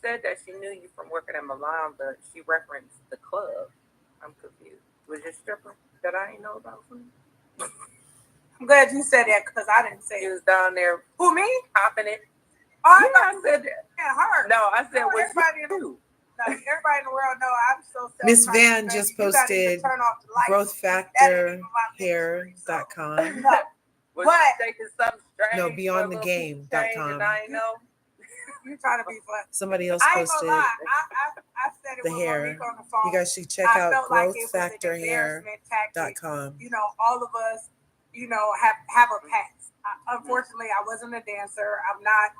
said that she knew you from working at Milan, but she referenced the club. I'm confused. Was your stripper that I didn't know about? I'm glad you said that because I didn't say it. She was down there. Who, me? Hopping it. Oh, I said that. Yeah, her. No, I said everybody in the world know I'm so Miss Van just posted growth factor hair.com. Was she taking something strange? No, beyondthegame.com. I know. You're trying to be fun. Somebody else posted I said it the hair. On the phone. You guys should check out growthfactorhair.com. You know, all of us, have a past. Unfortunately, I wasn't a dancer. I'm not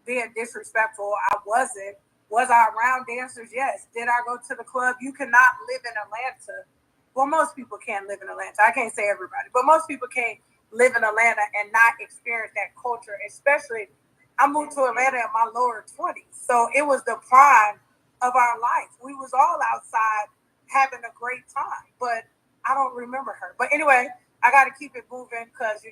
being disrespectful. I wasn't. Was I around dancers? Yes. Did I go to the club? You cannot live in Atlanta. Well, most people can't live in Atlanta. I can't say everybody, but most people can't live in Atlanta and not experience that culture. Especially, I moved to Atlanta in my lower 20s, so it was the prime of our life. We was all outside having a great time, but I don't remember her. But anyway, I got to keep it moving because I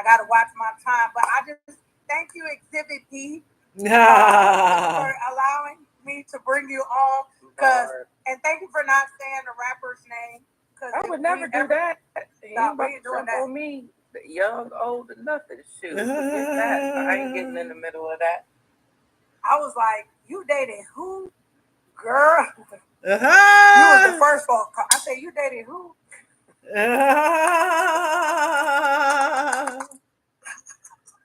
got to watch my time. But I just thank you, Exhibit B. For allowing me to bring you on, because And thank you for not saying the rapper's name. I would never do that. He ain't about to jump on me. Young, old, or nothing. Shoot, forget that. I ain't getting in the middle of that. I was like, you dated who? Girl. You was the first one. I said, you dated who?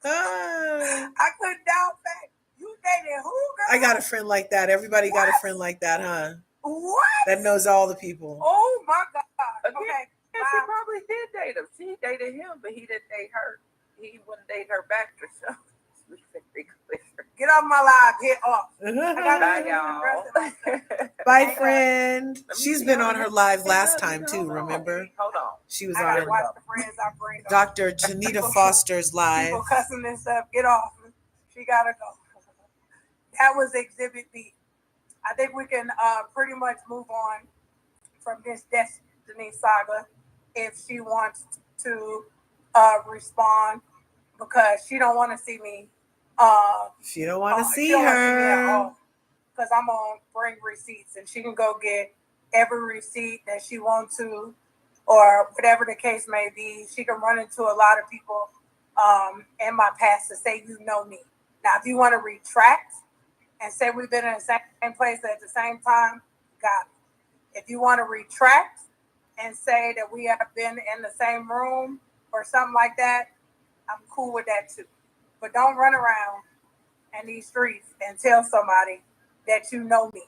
I couldn't doubt that. You dated who, girl? I got a friend like that. Everybody got a friend like that, huh? What? That knows all the people. Oh my God. Again, Okay. she probably did date him. She dated him, but he didn't date her. He wouldn't date her back for sure. Get off my live. Get off. Bye, y'all. Bye, friend. She's been on her live last time too. Remember? Hold on. She was I on watch the friends I bring. Dr. Chanita Foster's live. People cussing this up. Get off. She gotta go. That was Exhibit B. I think we can pretty much move on from this Destiny saga if she wants to respond, because she don't want to see me. She don't want to see her. Because I'm gonna bring receipts, and she can go get every receipt that she wants to, or whatever the case may be. She can run into a lot of people in my past to say, you know me. Now, if you want to retract and say we've been in the same place at the same time, got it. If you want to retract and say that we have been in the same room or something like that, I'm cool with that too. But don't run around in these streets and tell somebody that you know me,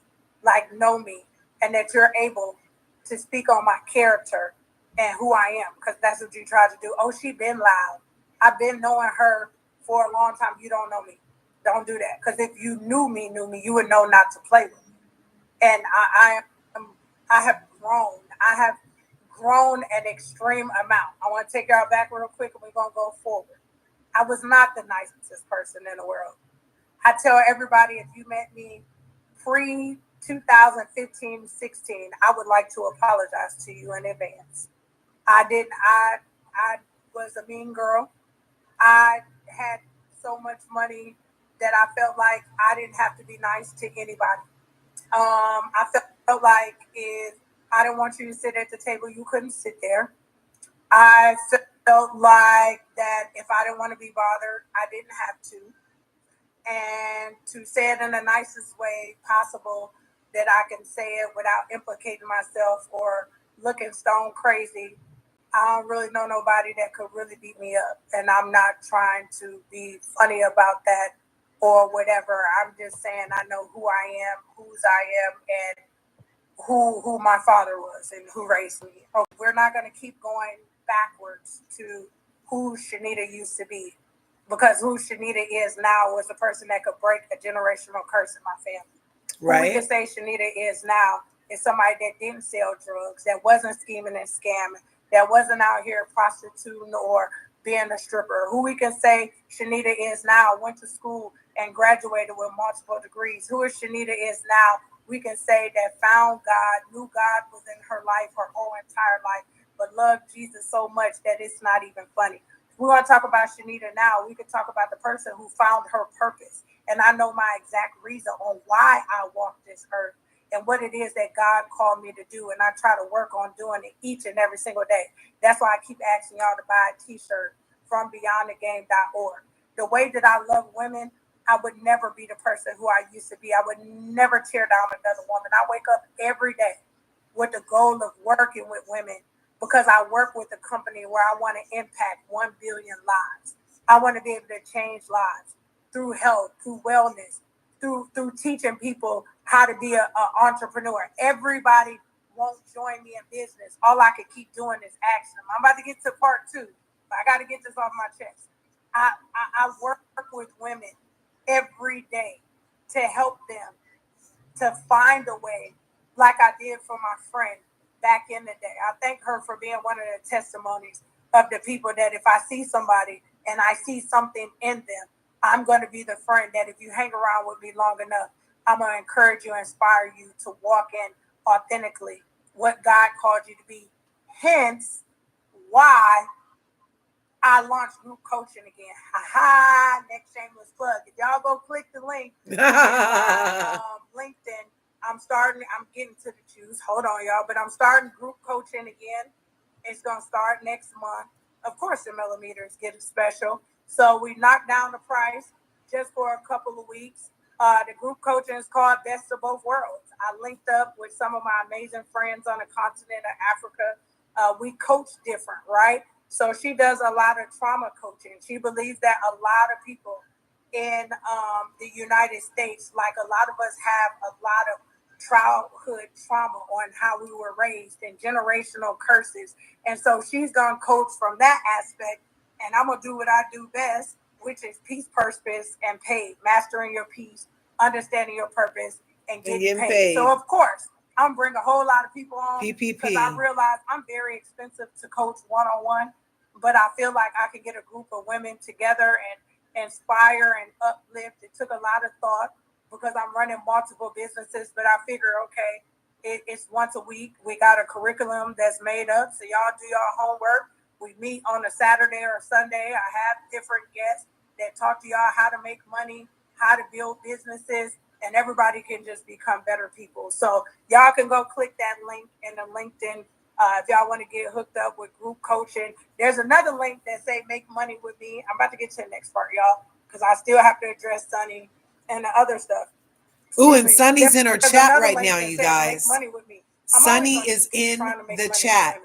and that you're able to speak on my character and who I am, because that's what you tried to do. Oh, she been loud. I've been knowing her for a long time. You don't know me. Don't do that. Because if you knew me, you would know not to play with me. And I have grown. I have grown an extreme amount. I want to take y'all back real quick, and we're going to go forward. I was not the nicest person in the world. I tell everybody, if you met me pre 2015, 16, I would like to apologize to you in advance. I was a mean girl. I had so much money that I felt like I didn't have to be nice to anybody. I felt like if I didn't want you to sit at the table, you couldn't sit there. I felt like that if I didn't want to be bothered, I didn't have to. And to say it in the nicest way possible, that I can say it without implicating myself or looking stone crazy. I don't really know nobody that could really beat me up. And I'm not trying to be funny about that or whatever. I'm just saying I know who I am, whose I am, and who my father was and who raised me. We're not going to keep going backwards to who Chanita used to be, because who Chanita is now was the person that could break a generational curse in my family. Right. Who we can say Chanita is now is somebody that didn't sell drugs, that wasn't scheming and scamming, that wasn't out here prostituting or being a stripper. Who we can say Chanita is now, went to school and graduated with multiple degrees. Who is Chanita is now, we can say that found God, knew God was in her life her whole entire life, but loved Jesus so much that it's not even funny. We want to talk about Chanita now. We can talk about the person who found her purpose. And I know my exact reason on why I walk this earth and what it is that God called me to do. And I try to work on doing it each and every single day. That's why I keep asking y'all to buy a t-shirt from beyondthegame.org. The way that I love women, I would never be the person who I used to be. I would never tear down another woman. I wake up every day with the goal of working with women, because I work with a company where I want to impact 1 billion lives. I want to be able to change lives through health, through wellness, through teaching people how to be an entrepreneur. Everybody won't join me in business. All I can keep doing is asking them. I'm about to get to part 2, but I got to get this off my chest. I work with women every day to help them to find a way, like I did for my friend back in the day. I thank her for being one of the testimonies of the people that if I see somebody and I see something in them, I'm going to be the friend that if you hang around with me long enough, I'm going to encourage you, inspire you to walk in authentically what God called you to be. Hence why I launched group coaching again. Next shameless plug. If y'all go click the link in my LinkedIn, I'm getting to the juice. Hold on, y'all. But I'm starting group coaching again. It's going to start next month. Of course, the millimeters get a special. So we knocked down the price just for a couple of weeks. The group coaching is called Best of Both Worlds. I linked up with some of my amazing friends on the continent of Africa. We coach different, right? So she does a lot of trauma coaching. She believes that a lot of people in the United States, like a lot of us have a lot of childhood trauma on how we were raised and generational curses. And so she's going to coach from that aspect. And I'm going to do what I do best, which is peace, purpose, and paid. Mastering your peace, understanding your purpose, and getting paid. So, of course, I'm bringing a whole lot of people on because I realize I'm very expensive to coach one-on-one. But I feel like I can get a group of women together and inspire and uplift. It took a lot of thought because I'm running multiple businesses, but I figure, okay, it's once a week. We got a curriculum that's made up. So y'all do your homework. We meet on a Saturday or Sunday. I have different guests that talk to y'all how to make money, how to build businesses, and everybody can just become better people. So y'all can go click that link in the LinkedIn if y'all want to get hooked up with group coaching. There's another link that say make money with me. I'm about to get to the next part, y'all, because I still have to address Sunny and the other stuff. Ooh, and Sunny's in our chat right now, you guys. Money with me. Sunny is in the chat.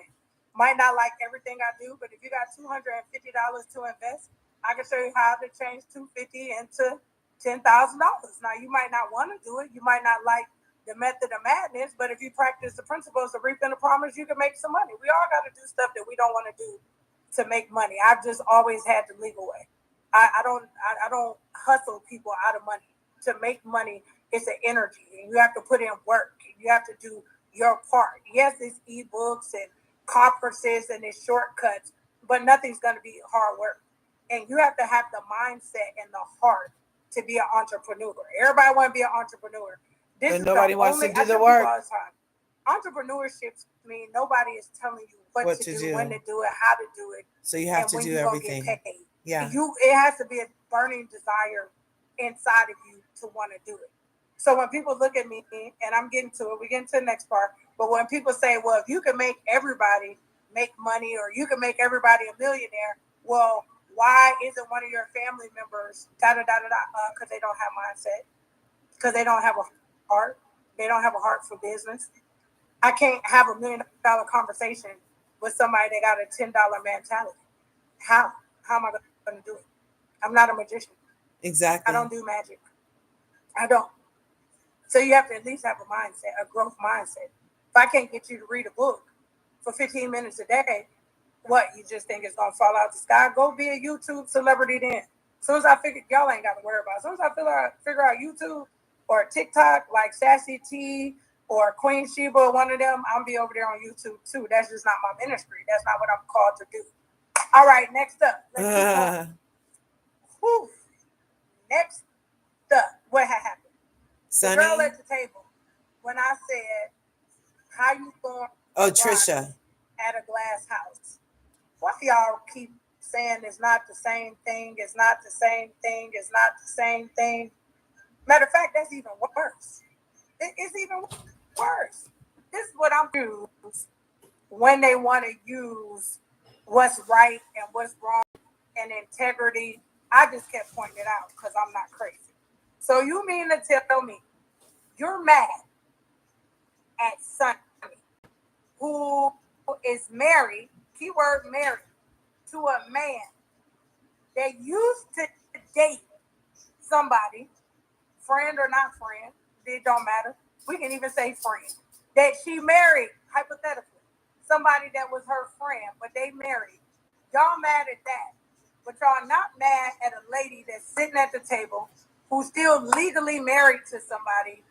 Might not like everything I do, but if you got $250 to invest, I can show you how to change $250 into $10,000. Now, you might not want to do it. You might not like the method of madness, but if you practice the principles of reaping the promise, you can make some money. We all got to do stuff that we don't want to do to make money. I've just always had the legal way. I don't hustle people out of money. To make money, it's an energy, and you have to put in work. You have to do your part. Yes, it's ebooks and conferences and it's shortcuts, but nothing's going to be hard work. And you have to have the mindset and the heart to be an entrepreneur. Everybody want to be an entrepreneur. But nobody wants to do the work. Entrepreneurship means nobody is telling you what to do, when to do it, how to do it. So you have to do everything. Yeah. It has to be a burning desire inside of you to want to do it. So when people look at me, and I'm getting to it, we get into the next part, but when people say, well, if you can make everybody make money or you can make everybody a millionaire, well, why isn't one of your family members because they don't have mindset, because they don't have a heart. They don't have a heart for business. I can't have $1 million conversation with somebody that got a $10 mentality. How am I going to do it? I'm not a magician. Exactly. I don't do magic. I don't. So you have to at least have a mindset, a growth mindset. If I can't get you to read a book for 15 minutes a day, what, you just think it's going to fall out the sky? Go be a YouTube celebrity then. As soon as I figure, y'all ain't got to worry about it. As soon as I figure out YouTube or TikTok, like Sassy T or Queen Sheba or one of them, I'll be over there on YouTube too. That's just not my ministry. That's not what I'm called to do. All right, next up. Let's keep going. Next up, what had happened? Sunny? The girl at the table, when I said, how you going? Oh, Tisha. At a glass house. Why y'all keep saying it's not the same thing, it's not the same thing, it's not the same thing? Matter of fact, that's even worse. It's even worse. This is what I'm doing when they want to use what's right and what's wrong and integrity. I just kept pointing it out because I'm not crazy. So you mean to tell me you're mad at Sunny, who is married, keyword married, to a man that used to date somebody, friend or not friend, it don't matter. We can even say friend. That she married, hypothetically, somebody that was her friend, but they married. Y'all mad at that. But y'all not mad at a lady that's sitting at the table who's still legally married to somebody,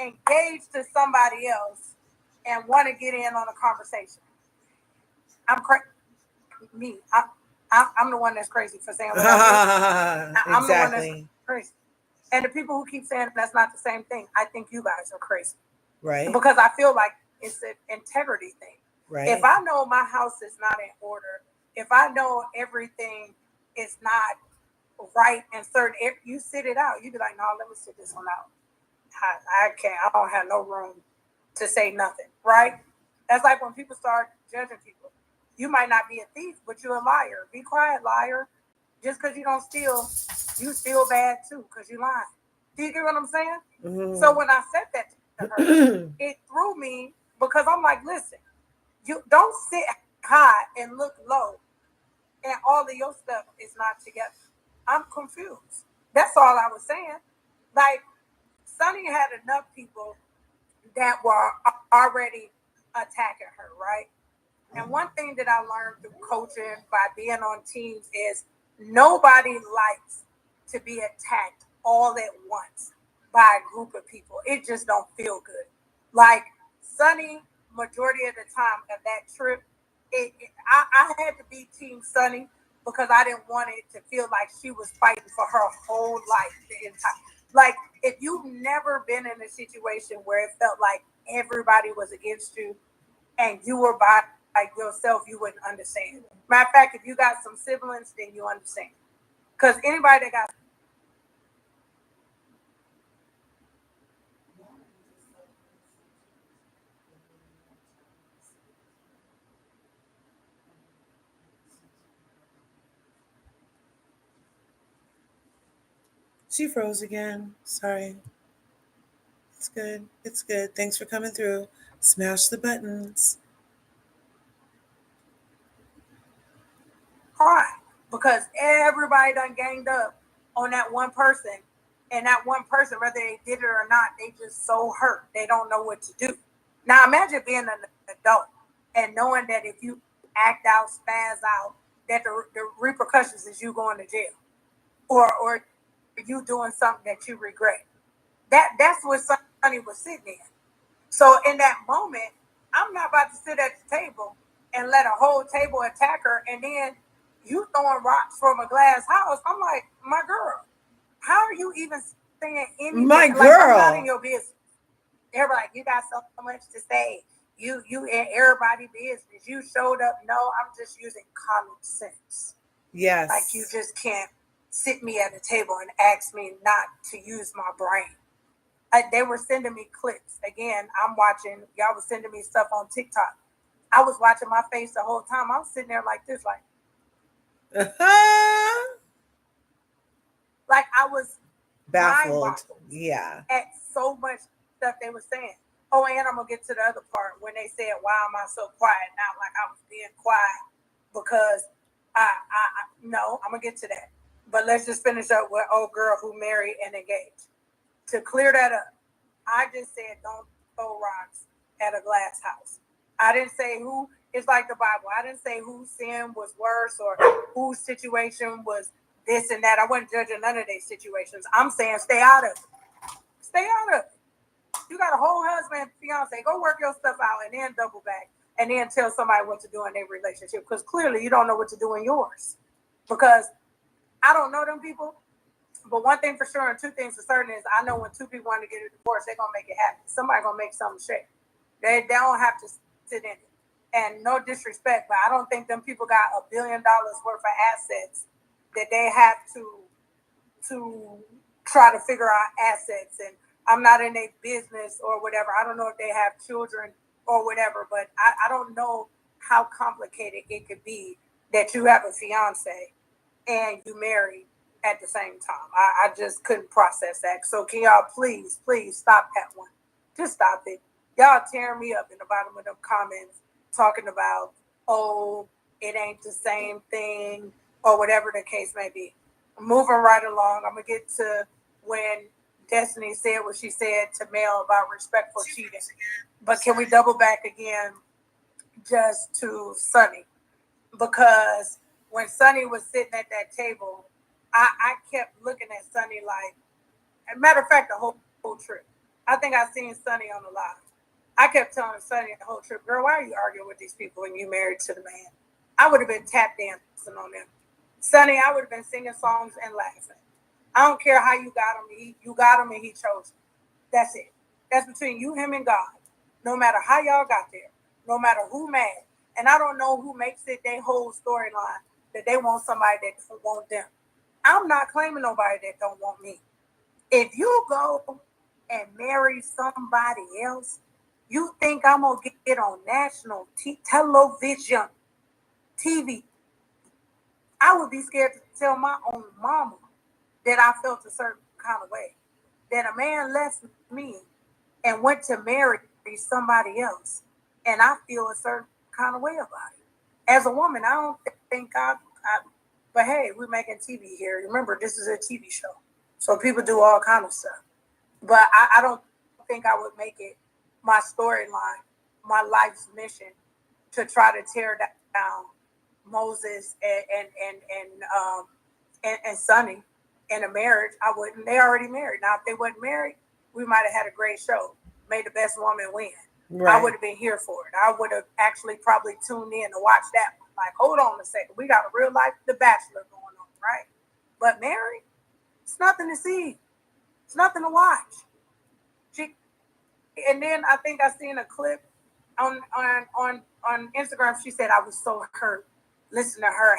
engaged to somebody else, and want to get in on a conversation. I'm crazy. I'm the one that's crazy for saying what I do. I'm the one that's crazy. And the people who keep saying that's not the same thing, I think you guys are crazy. Right. Because I feel like it's an integrity thing. Right. If I know my house is not in order, if I know everything is not right and certain, if you sit it out, you be like, no, let me sit this one out. I can't. I don't have no room to say nothing, right? That's like when people start judging people. You might not be a thief, but you're a liar. Be quiet, liar. Just because you don't steal, you steal bad too, because you lying. Do you get what I'm saying? Mm-hmm. So when I said that to her, it threw me because I'm like, listen, you don't sit high and look low, and all of your stuff is not together. I'm confused. That's all I was saying. Like, Sunny had enough people that were already attacking her, right? And one thing that I learned through coaching by being on teams is nobody likes to be attacked all at once by a group of people. It just don't feel good. Like Sunny, majority of the time of that trip, I had to be Team Sunny because I didn't want it to feel like she was fighting for her whole life the entire. Like if you've never been in a situation where it felt like everybody was against you and you were by yourself, you wouldn't understand. Matter of fact, if you got some siblings, then you understand. Because anybody that got She froze again. Sorry. It's good. It's good. Thanks for coming through. Smash the buttons. cry because everybody done ganged up on that one person. And that one person, whether they did it or not, they just so hurt. They don't know what to do. Now imagine being an adult and knowing that if you act out, spaz out, that the repercussions is you going to jail. Or you doing something that you regret. That's what Sonny was sitting in. So in that moment, I'm not about to sit at the table and let a whole table attack her, and then you throwing rocks from a glass house. I'm like, my girl, how are you even saying anything? My girl, like, I'm not in your business. They're like, you got so much to say. You in everybody's business. You showed up. No, I'm just using common sense. Yes. Like you just can't sit me at a table and ask me not to use my brain. They were sending me clips. Again, I'm watching. Y'all was sending me stuff on TikTok. I was watching my face the whole time. I was sitting there like this, like I was baffled. Yeah. At so much stuff they were saying. Oh, and I'm gonna get to the other part when they said, "Why am I so quiet now?" Like I was being quiet because I no, I'm gonna get to that. But let's just finish up with old girl who married and engaged. To clear that up, I just said don't throw rocks at a glass house. I didn't say who. It's like the Bible. I didn't say whose sin was worse or whose situation was this and that. I wasn't judging none of these situations. I'm saying stay out of it. Stay out of it. You got a whole husband, fiance. Go work your stuff out and then double back and then tell somebody what to do in their relationship. Because clearly you don't know what to do in yours. Because I don't know them people. But one thing for sure and two things for certain is I know when two people want to get a divorce, they're going to make it happen. Somebody's going to make something shake. They don't have to sit in it. And no disrespect, but I don't think them people got $1 billion worth of assets that they have to try to figure out assets. And I'm not in their business or whatever. I don't know if they have children or whatever, but I don't know how complicated it could be that you have a fiance and you married at the same time. I just couldn't process that. So can y'all please stop that one. Just stop it. Y'all tearing me up in the bottom of them comments talking about, oh, it ain't the same thing or whatever the case may be. Moving right along, I'm going to get to when Destiny said what she said to Mel about respectful cheating. But can we double back again just to Sunny? Because when Sunny was sitting at that table, I kept looking at Sunny like, as a matter of fact, the whole trip. I think I seen Sunny on the live. I kept telling Sunny the whole trip, girl, why are you arguing with these people when you married to the man? I would have been tap dancing on them. Sunny, I would have been singing songs and laughing. I don't care how you got him. You got him and he chose you. That's it. That's between you, him, and God. No matter how y'all got there. No matter who mad. And I don't know who makes it their whole storyline that they want somebody that don't want them. I'm not claiming nobody that don't want me. If you go and marry somebody else, you think I'm going to get on national television, TV? I would be scared to tell my own mama that I felt a certain kind of way. That a man left me and went to marry somebody else, and I feel a certain kind of way about it. As a woman, I don't think but hey, we're making TV here. Remember, this is a TV show, so people do all kind of stuff. But I don't think I would make it my storyline, my life's mission, to try to tear down Moses and Sonny in a marriage. I wouldn't. They already married. Now, if they wasn't married, we might have had a great show. Made the best woman win. Right. I would have been here for it. I would have actually probably tuned in to watch that one. Like, hold on a second. We got a real life The Bachelor going on, right? But married, it's nothing to see. It's nothing to watch. And then I think I seen a clip on Instagram. She said, I was so hurt listening to her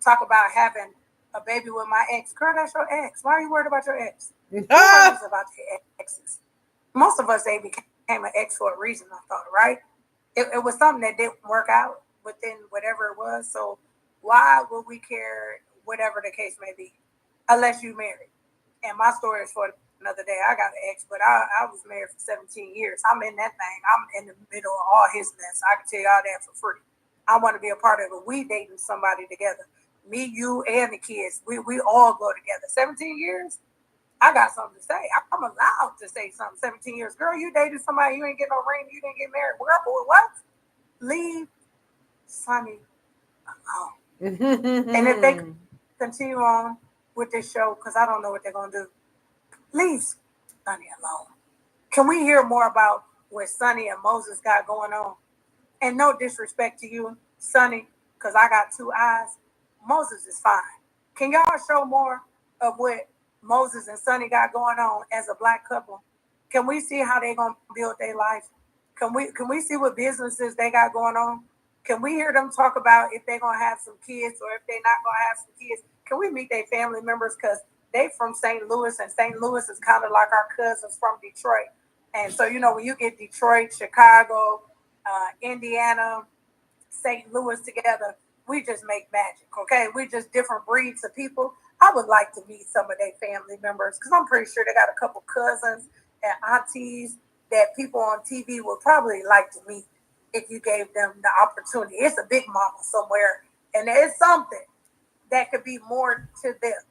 talk about having a baby with my ex. Girl, that's your ex. Why are you worried about your ex? Who worries about your exes? Most of us, they became an ex for a reason, I thought, right? It was something that didn't work out within whatever it was. So why would we care, whatever the case may be, unless you married? And my story is for another day. I got an ex, but I was married for 17 years. I'm in that thing. I'm in the middle of all his mess. I can tell y'all that for free. I want to be a part of it. We dating somebody together. Me, you, and the kids. We all go together. 17 years? I got something to say. I'm allowed to say something. 17 years. Girl, you dated somebody, you ain't get no ring, you didn't get married. Girl, boy, what? Leave Sonny alone. And if they continue on with this show, because I don't know what they're going to do, leave Sonny alone. Can we hear more about what Sonny and Moses got going on? And no disrespect to you, Sonny, because I got two eyes. Moses is fine. Can y'all show more of what Moses and Sonny got going on as a black couple? Can we see how they're gonna build their life? Can we see what businesses they got going on? Can we hear them talk about if they're gonna have some kids or if they're not gonna have some kids? Can we meet their family members? Because they from St. Louis, and St. Louis is kind of like our cousins from Detroit. And so, you know, when you get Detroit, Chicago, Indiana, St. Louis together, we just make magic, okay? We just different breeds of people. I would like to meet some of their family members because I'm pretty sure they got a couple cousins and aunties that people on TV would probably like to meet if you gave them the opportunity. It's a big mama somewhere, and there's something that could be more to them.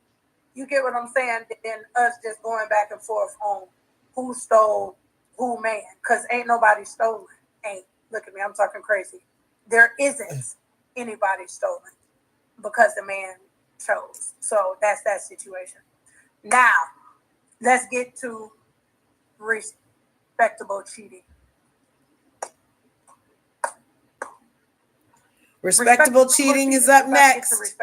You get what I'm saying? Than us just going back and forth on who stole who man, because ain't nobody stolen. Ain't. Look at me, I'm talking crazy. There isn't anybody stolen because the man chose. So that's that situation. Now, let's get to respectable cheating. Respectable cheating is up next.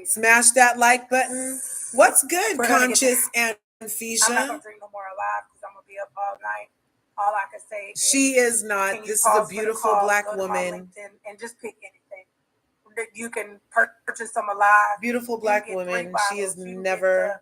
Smash that like button. What's good, Conscious and Fisha? I'm not going to drink no more alive because I'm going to be up all night. All I can say is, she is not. This is a beautiful black woman. And just pick anything. You can purchase some alive. Beautiful black woman. She is never.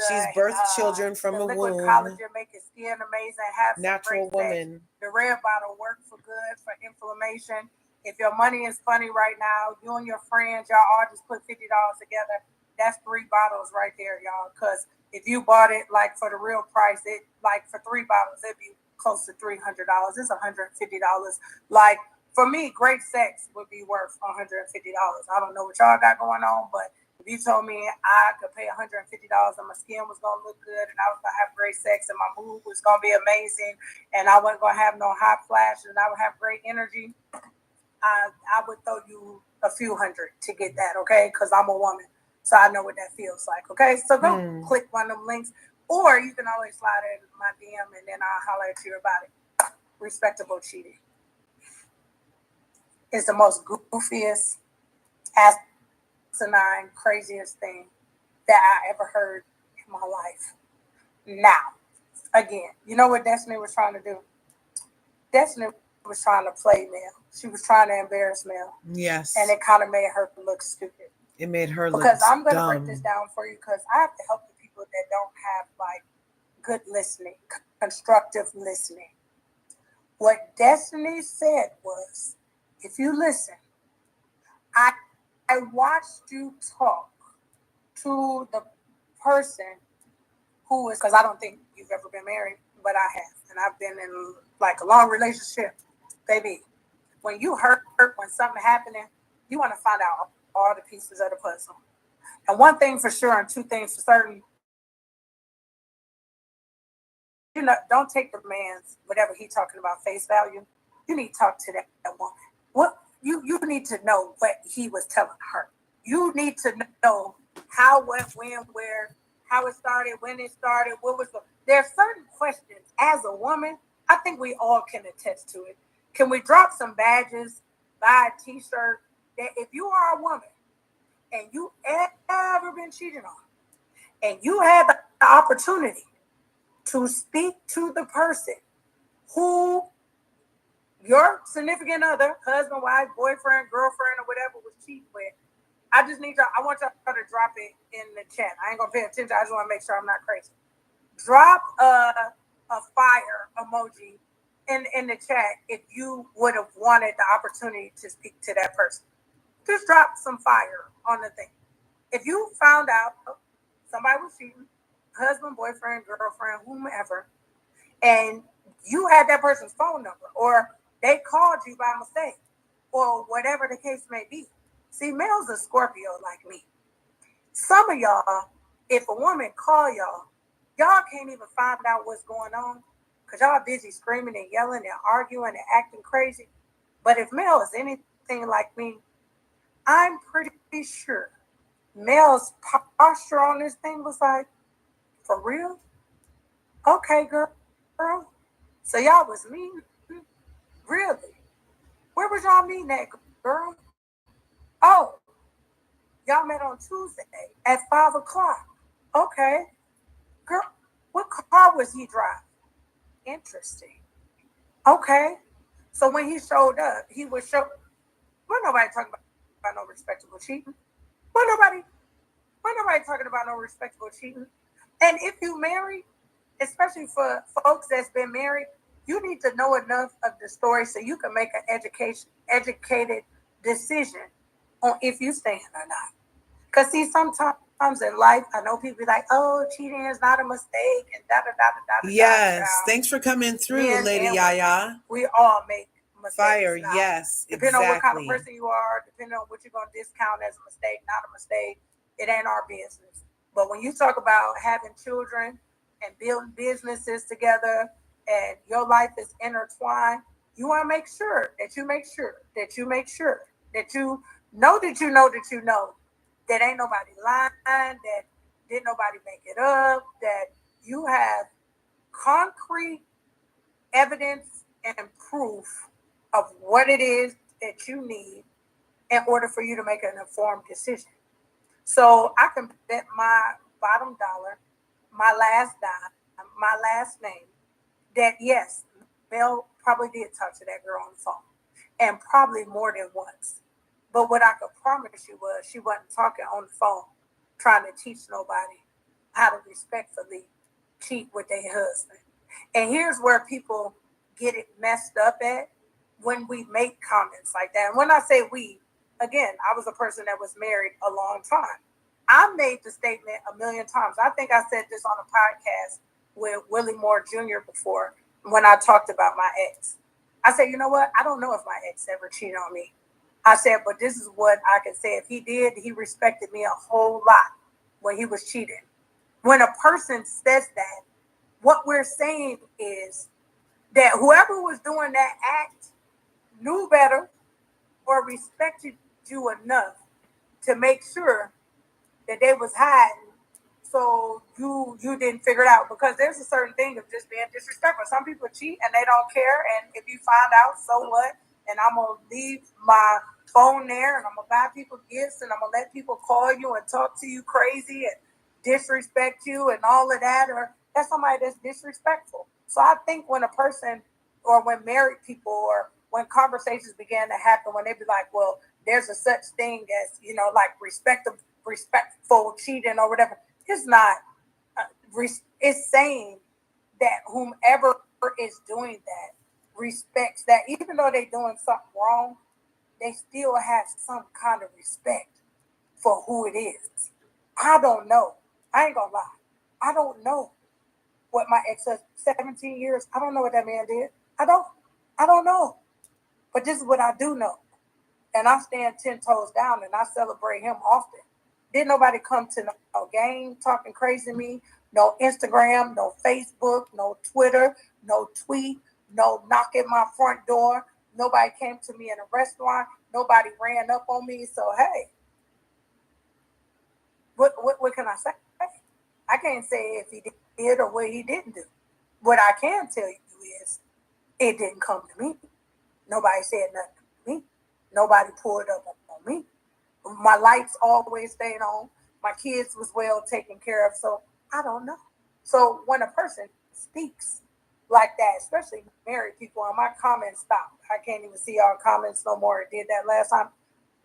She's birthed children from a womb. Collagen, make your skin amazing. Have natural woman. The red bottle works for good for inflammation. If your money is funny right now, you and your friends, y'all all just put $50 together. That's 3 bottles right there, y'all. Because if you bought it like for the real price, it like for 3 bottles, it'd be close to $300. It's $150. Like for me, great sex would be worth $150. I don't know what y'all got going on, but if you told me I could pay $150 and my skin was gonna look good and I was gonna have great sex and my mood was gonna be amazing and I wasn't gonna have no hot flashes and I would have great energy, I would throw you a few hundred to get that, okay? Because I'm a woman, so I know what that feels like, okay? So go click one of them links, or you can always slide in my DM and then I'll holler at you about it. Respectable cheating is the most goofiest, asinine, craziest thing that I ever heard in my life. Now, again, you know what Destiny was trying to do? Destiny was trying to play Mel. She was trying to embarrass Mel. Yes. And it kind of made her look stupid. It made her look Because I'm going to dumb. break this down for you because I have to help the people that don't have like good listening, constructive listening. What Destiny said was, if you listen, I watched you talk to the person who is, because I don't think you've ever been married, but I have. And I've been in like a long relationship. Baby, when you hurt, when something happening, you want to find out all the pieces of the puzzle. And one thing for sure and two things for certain, you know, don't take the man's whatever he's talking about face value. You need to talk to that woman. What you need to know what he was telling her. You need to know how, what, when, where, how it started, when it started, what was the. There are certain questions as a woman. I think we all can attest to it. Can we drop some badges, buy a T-shirt that if you are a woman and you ever been cheated on, and you had the opportunity to speak to the person who your significant other, husband, wife, boyfriend, girlfriend, or whatever was cheating with, I just need y'all, I want y'all to drop it in the chat. I ain't gonna pay attention. I just want to make sure I'm not crazy. Drop a fire emoji in the chat if you would have wanted the opportunity to speak to that person. Just drop some fire on the thing. If you found out somebody was cheating, husband, boyfriend, girlfriend, whomever, and you had that person's phone number, or they called you by mistake, or whatever the case may be. See, males are Scorpio like me. Some of y'all, if a woman call y'all can't even find out what's going on because y'all busy screaming and yelling and arguing and acting crazy. But if male is anything like me, I'm pretty sure male's posture on this thing was like, for real? Okay, girl. So y'all was meeting? Really? Where was y'all meeting at, girl? Oh, y'all met on Tuesday at 5 o'clock. Okay. Girl, what car was he driving? Interesting. Okay. So when he showed up, he was show. We're nobody talking about no respectable cheating. We're nobody talking about no respectable cheating. And if you married, especially for folks that's been married, you need to know enough of the story so you can make an educated decision on if you stand or not. Because see, sometimes in life, I know people be like, "Oh, cheating is not a mistake," and da da da da da. Yes, thanks for coming through, Lady Yaya. We all make mistakes. Fire, now. yes, Depending exactly. on what kind of person you are, depending on what you're going to discount as a mistake, not a mistake, it ain't our business. But when you talk about having children and building businesses together, and your life is intertwined, you want to make sure that you know that ain't nobody lying, that didn't nobody make it up, that you have concrete evidence and proof of what it is that you need in order for you to make an informed decision. So I can bet my bottom dollar, my last dime, my last name, that yes, Mel probably did talk to that girl on the phone, and probably more than once. But what I could promise you was she wasn't talking on the phone trying to teach nobody how to respectfully cheat with their husband. And here's where people get it messed up at when we make comments like that. And when I say we, again, I was a person that was married a long time. I made the statement a million times. I think I said this on a podcast with Willie Moore Jr. before when I talked about my ex. I said, you know what? I don't know if my ex ever cheated on me. I said, but this is what I can say. If he did, he respected me a whole lot when he was cheating. When a person says that, what we're saying is that whoever was doing that act knew better or respected you enough to make sure that they was hiding so you didn't figure it out. Because there's a certain thing of just being disrespectful. Some people cheat and they don't care, and if you find out, so what? And I'm going to leave my phone there, and I'm going to buy people gifts, and I'm going to let people call you and talk to you crazy and disrespect you and all of that, or that's somebody that's disrespectful. So I think when a person, or when married people, or when conversations began to happen, when they be like, well, there's a such thing as, like respectful cheating or whatever. It's not. It's saying that whomever is doing that respects that, even though they're doing something wrong, they still have some kind of respect for who it is. I don't know. I ain't gonna lie. I don't know what my ex 17 years. I don't know what that man did. I don't know. But this is what I do know. And I stand 10 toes down and I celebrate him often. Didn't nobody come to no game talking crazy to me, no Instagram, no Facebook, no Twitter, no tweet, no knock at my front door. Nobody came to me in a restaurant. Nobody ran up on me. So, hey, what can I say? I can't say if he did or what he didn't do. What I can tell you is it didn't come to me. Nobody said nothing to me. Nobody pulled up on me. My lights always stayed on. My kids was well taken care of. So I don't know. So when a person speaks like that, especially married people, and my comments stopped. I can't even see our comments no more. I did that last time.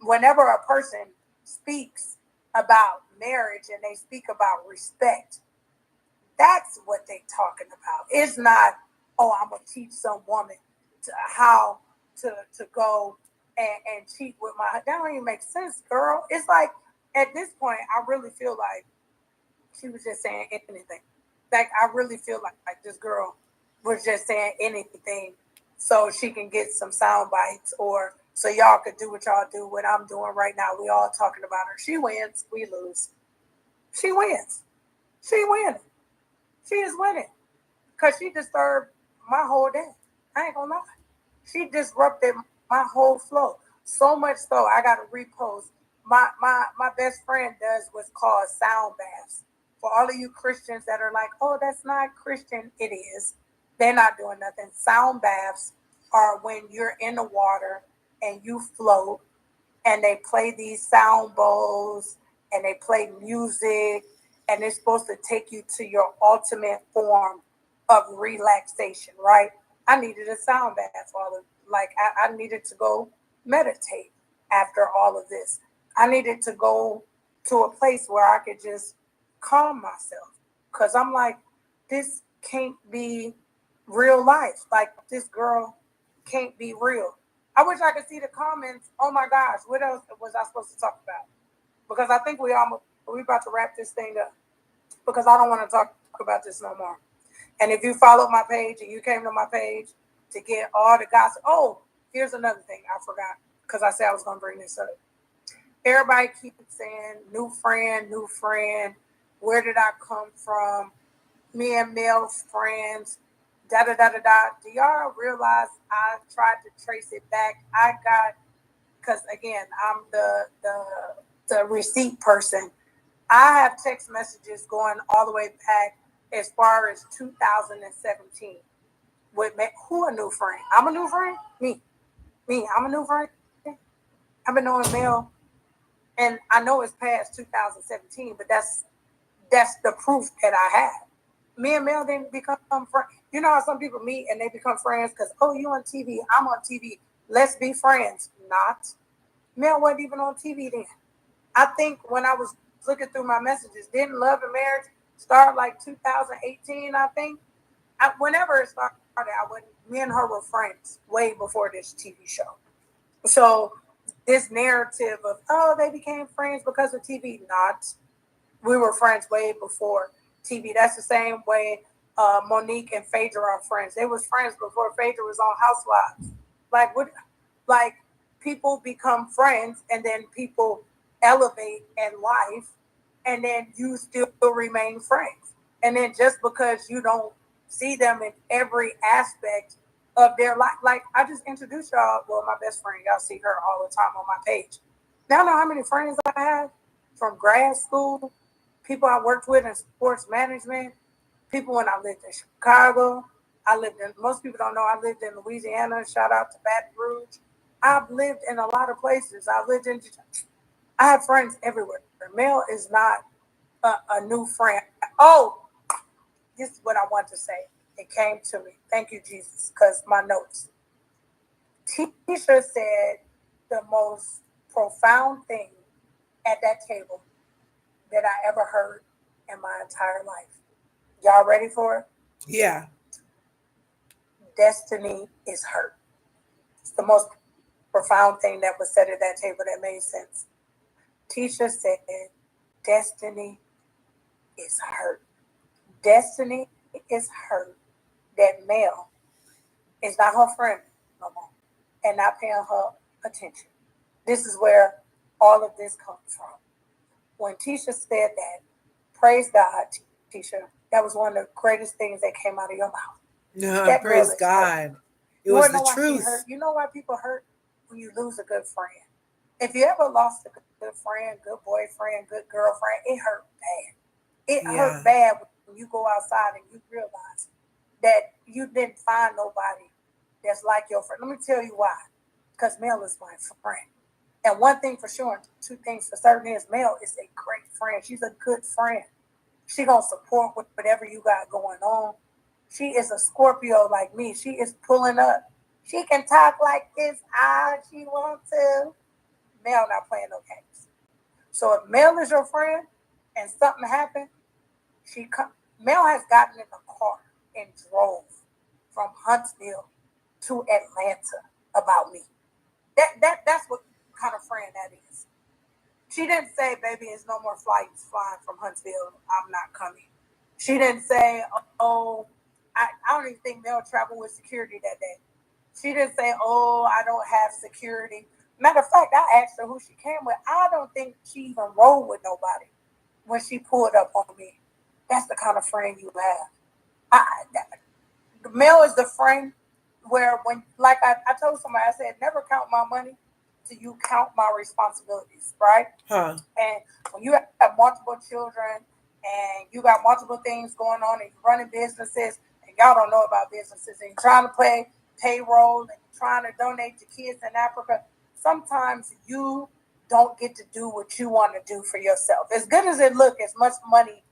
Whenever a person speaks about marriage and they speak about respect, that's what they talking about. It's not, oh, I'm gonna teach some woman how to go and cheat with my. That don't even make sense, girl. It's like at this point, I really feel like she was just saying anything. Like I really feel like this girl was just saying anything so she can get some sound bites, or so y'all could do what y'all do. What I'm doing right now, we all talking about her. She wins, we lose. She wins. She winning. She is winning because she disturbed my whole day. I ain't gonna lie. She disrupted my whole flow. So much so I got to repost. My best friend does what's called sound baths. For all of you Christians that are like, oh, that's not Christian, it is. They're not doing nothing. Sound baths are when you're in the water and you float and they play these sound bowls and they play music and it's supposed to take you to your ultimate form of relaxation, right? I needed a sound bath all of like I needed to go meditate after all of this. I needed to go to a place where I could just calm myself. Cause I'm like, this can't be real life. Like this girl can't be real. I wish I could see the comments. Oh my gosh, what else was I supposed to talk about? Because I think we about to wrap this thing up. Because I don't want to talk about this no more. And if you followed my page and you came to my page to get all the gossip, oh, here's another thing I forgot because I said I was going to bring this up. Everybody keeps saying new friend, new friend. Where did I come from? Me and male friends. Da da da da da. Do y'all realize I tried to trace it back? I got, because again, I'm the receipt person. I have text messages going all the way back as far as 2017 with me. Who a new friend? I'm a new friend? Me. I'm a new friend. I've been knowing Mel, and I know it's past 2017, but that's the proof that I have. Me and Mel didn't become friends. You know how some people meet and they become friends because, oh, you on TV, I'm on TV. Let's be friends. Not. Mel wasn't even on TV then. I think when I was looking through my messages, didn't Love and Marriage start like 2018, I think? Whenever it started, me and her were friends way before this TV show. So this narrative of, oh, they became friends because of TV, not. We were friends way before TV. That's the same way Monique and Phaedra are friends. They was friends before Phaedra was on Housewives. Like, what? Like, people become friends and then people elevate in life and then you still remain friends. And then just because you don't see them in every aspect of their life, like I just introduced y'all, well, my best friend, y'all see her all the time on my page. Now know how many friends I have from grad school, people I worked with in sports management, people when I lived in Chicago. Most people don't know I lived in Louisiana. Shout out to Baton Rouge. I've lived in a lot of places. I have friends everywhere. Mel is not a new friend. Oh, this is what I want to say. It came to me. Thank you, Jesus, because my notes. Tisha said the most profound thing at that table that I ever heard in my entire life. Y'all ready for it? Yeah. Destiny is hurt. It's the most profound thing that was said at that table that made sense. Tisha said, destiny is hurt. Destiny is hurt that Mel is not her friend no more and not paying her attention. This is where all of this comes from. When Tisha said that, praise God, Tisha, that was one of the greatest things that came out of your mouth. No, That praise girl is God. hurt. It You was want to the know why she truth. hurt? You know why people hurt? When you lose a good friend. If you ever lost a good friend, good boyfriend, good girlfriend, it hurt bad. It hurt bad when you go outside and you realize that you didn't find nobody that's like your friend. Let me tell you why. Because Mel is my friend. And one thing for sure, and two things for certain is Mel is a great friend. She's a good friend. She gonna support whatever you got going on. She is a Scorpio like me. She is pulling up. She can talk like this how she wants to. Mel not playing no games. So if Mel is your friend and something happened, Mel has gotten in the car and drove from Huntsville to Atlanta about me. That's what kind of friend that is. She didn't say, baby, there's no more flights flying from Huntsville. I'm not coming. She didn't say, oh, I don't even think Mel traveled with security that day. She didn't say, oh, I don't have security. Matter of fact, I asked her who she came with. I don't think she even rode with nobody when she pulled up on me. That's the kind of friend you have. Mel is the friend where when, like I told somebody, I said, never count my money till you count my responsibilities, right? Huh. And when you have multiple children and you got multiple things going on and you're running businesses and y'all don't know about businesses and you're trying to pay payroll and you're trying to donate to kids in Africa, sometimes you don't get to do what you want to do for yourself. As good as it looks, as much money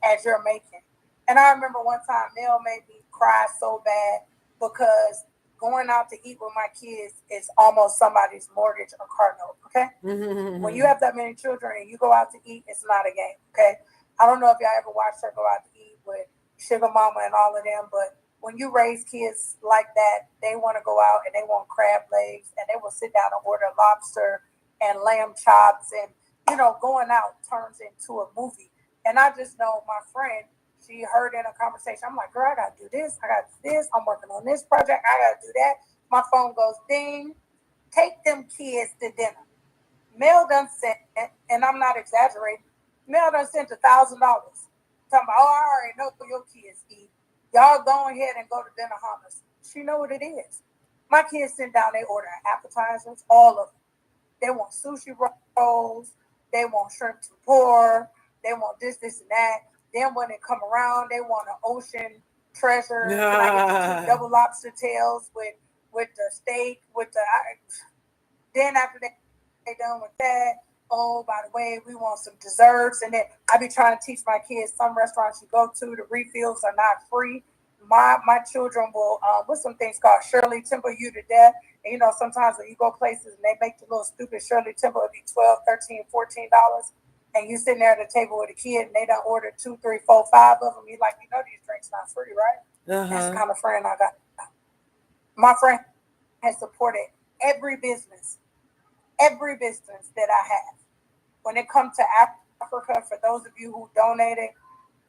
as you're making. And I remember one time Mel made me cry so bad because going out to eat with my kids is almost somebody's mortgage or car note, okay? Mm-hmm. When you have that many children and you go out to eat, it's not a game, okay? I don't know if y'all ever watched her go out to eat with Sugar Mama and all of them, but when you raise kids like that, they want to go out and they want crab legs and they will sit down and order lobster and lamb chops and, going out turns into a movie. And I just know my friend, she heard in a conversation, I'm like, girl, I got to do this. I got to do this. I'm working on this project. I got to do that. My phone goes ding. Take them kids to dinner. Mel done sent, and I'm not exaggerating, Mel done sent $1,000. Talking about, oh, I already know your kids eat. Y'all go ahead and go to dinner hummus. She know what it is. My kids sit down, they order appetizers, all of them. They want sushi rolls, they want shrimp tempura, they want this, and that. Then when they come around, they want an ocean treasure. Can I get the 2 double lobster tails with the steak, with the then after they done with that, oh, by the way, we want some desserts. And then I be trying to teach my kids some restaurants you go to, the refills are not free. My children will with some things called Shirley Temple you to death. And sometimes when you go places and they make the little stupid Shirley Temple, it'll be $12, $13, $14. And you sitting there at the table with a kid and they done ordered 2, 3, 4, 5 of them. You like, these drinks not free, right? That's the kind of friend I got. My friend has supported every business that I have. When it comes to Africa, for those of you who donated,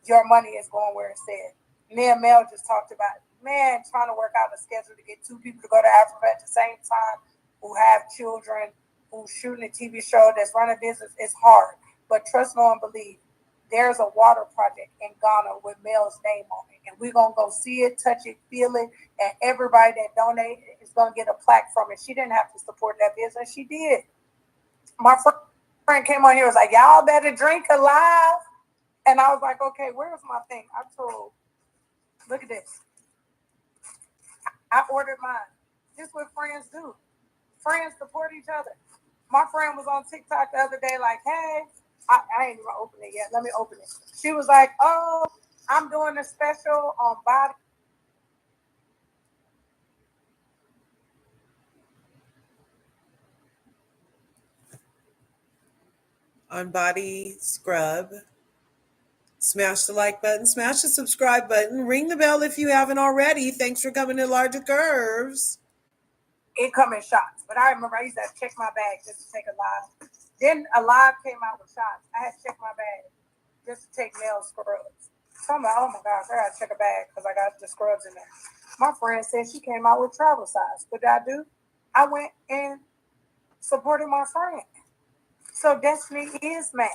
your money is going where it said. Me and Mel just talked about, man, trying to work out a schedule to get 2 people to go to Africa at the same time who have children, who's shooting a TV show, that's running business. It's hard. But trust, know, and believe, there's a water project in Ghana with Mel's name on it. And we're going to go see it, touch it, feel it. And everybody that donated is going to get a plaque from it. She didn't have to support that business. She did. My friend came on here, was like, y'all better drink alive. And I was like, okay, where's my thing? I told, look at this. I ordered mine. This is what friends do. Friends support each other. My friend was on TikTok the other day like, hey, I ain't even opened it yet. Let me open it. She was like, oh, I'm doing a special on body. On body scrub. Smash the like button, smash the subscribe button, ring the bell if you haven't already. Thanks for coming to LRGA Curves. It come in shots, but I remember I used to check my bag just to take a live. Then a live came out with shots. I had to check my bag just to take male scrubs. So I'm like, oh my gosh, I gotta check a bag because I got the scrubs in there. My friend said she came out with travel size. What did I do? I went and supported my friend. So Destiny is mad.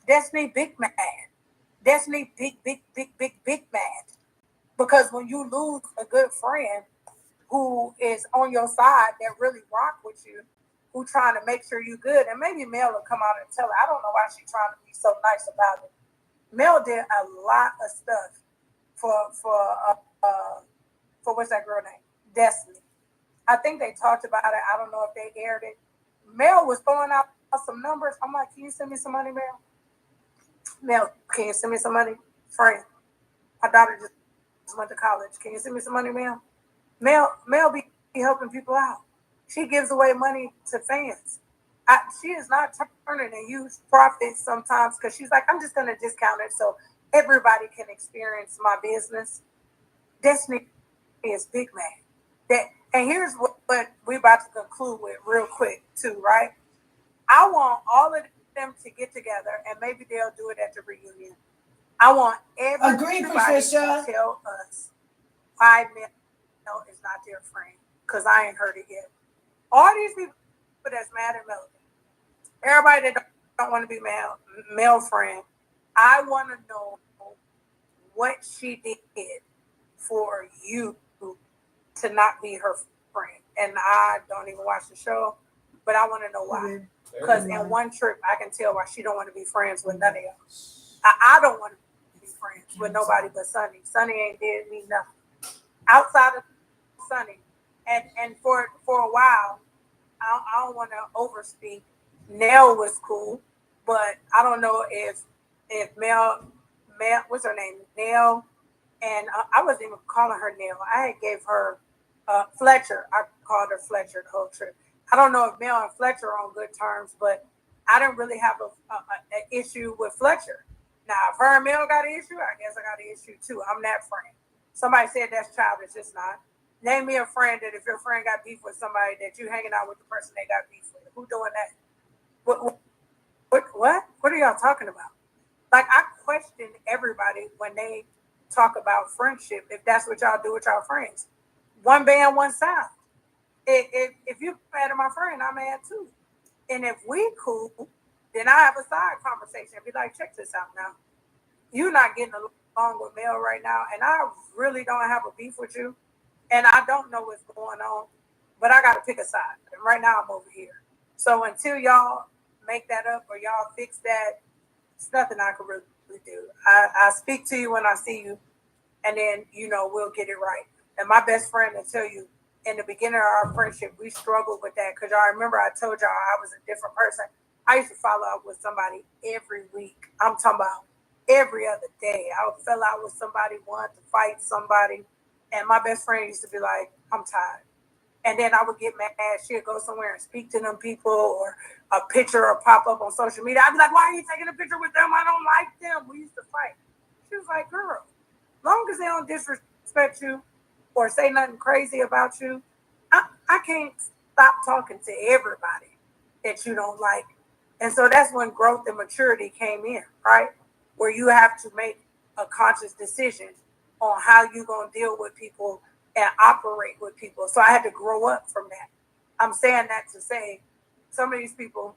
Destiny big mad. Destiny big mad. Because when you lose a good friend who is on your side that really rock with you, who trying to make sure you good, and maybe Mel will come out and tell her. I don't know why she's trying to be so nice about it. Mel did a lot of stuff for what's that girl name? Destiny. I think they talked about it. I don't know if they aired it. Mel was throwing out some numbers. I'm like, can you send me some money, Mel? Mel, can you send me some money? Frank, my daughter just went to college. Can you send me some money, Mel? Mel be helping people out. She gives away money to fans. She is not turning a huge profit sometimes because she's like, I'm just going to discount it so everybody can experience my business. Destiny is big man. And here's what we're about to conclude with real quick too, right? I want all of them to get together and maybe they'll do it at the reunion. I want everybody to tell us why Mel is not their friend because I ain't heard it yet. All these people that's mad at Melody, everybody that don't want to be Mel friend, I want to know what she did for you to not be her friend. And I don't even watch the show, but I want to know why. Because in one trip, I can tell why she don't want to be friends with none of y'all. I don't want to be friends with nobody but Sunny. Sunny ain't did me nothing. Outside of Sunny. And for a while, I don't want to overspeak. Nell was cool, but I don't know if Mel, what's her name? Nell, and I wasn't even calling her Nell. I had gave her Fletcher. I called her Fletcher the whole trip. I don't know if Mel and Fletcher are on good terms, but I didn't really have an issue with Fletcher. Now, if her and Mel got an issue, I guess I got an issue too. I'm that friend. Somebody said that's childish. It's not. Name me a friend that if your friend got beef with somebody that you hanging out with the person they got beef with. Who doing that? What are y'all talking about? Like, I question everybody when they talk about friendship, if that's what y'all do with y'all friends. One band, one sound. If you mad at my friend, I'm mad too. And if we cool, then I have a side conversation. Be like, check this out now. You're not getting along with Mel right now, and I really don't have a beef with you. And I don't know what's going on, but I got to pick a side. And right now I'm over here. So until y'all make that up or y'all fix that, it's nothing I can really do. I speak to you when I see you, and then, we'll get it right. And my best friend will tell you, in the beginning of our friendship, we struggled with that because y'all remember I told y'all I was a different person. I used to follow up with somebody every week. I'm talking about every other day. I fell out with somebody, wanted to fight somebody. And my best friend used to be like, I'm tired. And then I would get mad. She'd go somewhere and speak to them people, or a picture or pop up on social media. I'd be like, why are you taking a picture with them? I don't like them. We used to fight. She was like, girl, long as they don't disrespect you or say nothing crazy about you, I can't stop talking to everybody that you don't like. And so that's when growth and maturity came in, right? Where you have to make a conscious decision on how you're going to deal with people and operate with people. So I had to grow up from that. I'm saying that to say some of these people,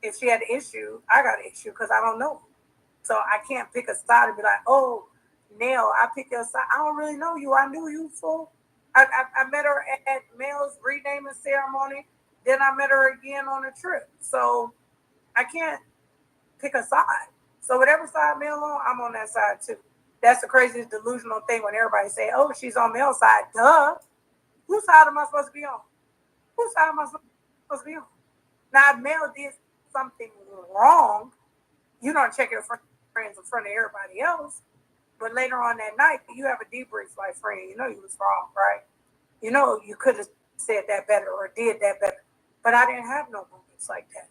if she had an issue, I got an issue because I don't know. So I can't pick a side and be like, oh, Nell, I picked your side. I don't really know you. I knew you, fool. I met her at Mel's renaming ceremony. Then I met her again on a trip. So I can't pick a side. So whatever side Mel on, I'm on that side too. That's the craziest delusional thing when everybody say, oh, she's on Mel's side. Duh. Whose side am I supposed to be on? Whose side am I supposed to be on? Now, if Mel did something wrong, you don't check your friends in front of everybody else. But later on that night, you have a debrief like, friend, you know you was wrong, right? You know you could have said that better or did that better. But I didn't have no moments like that.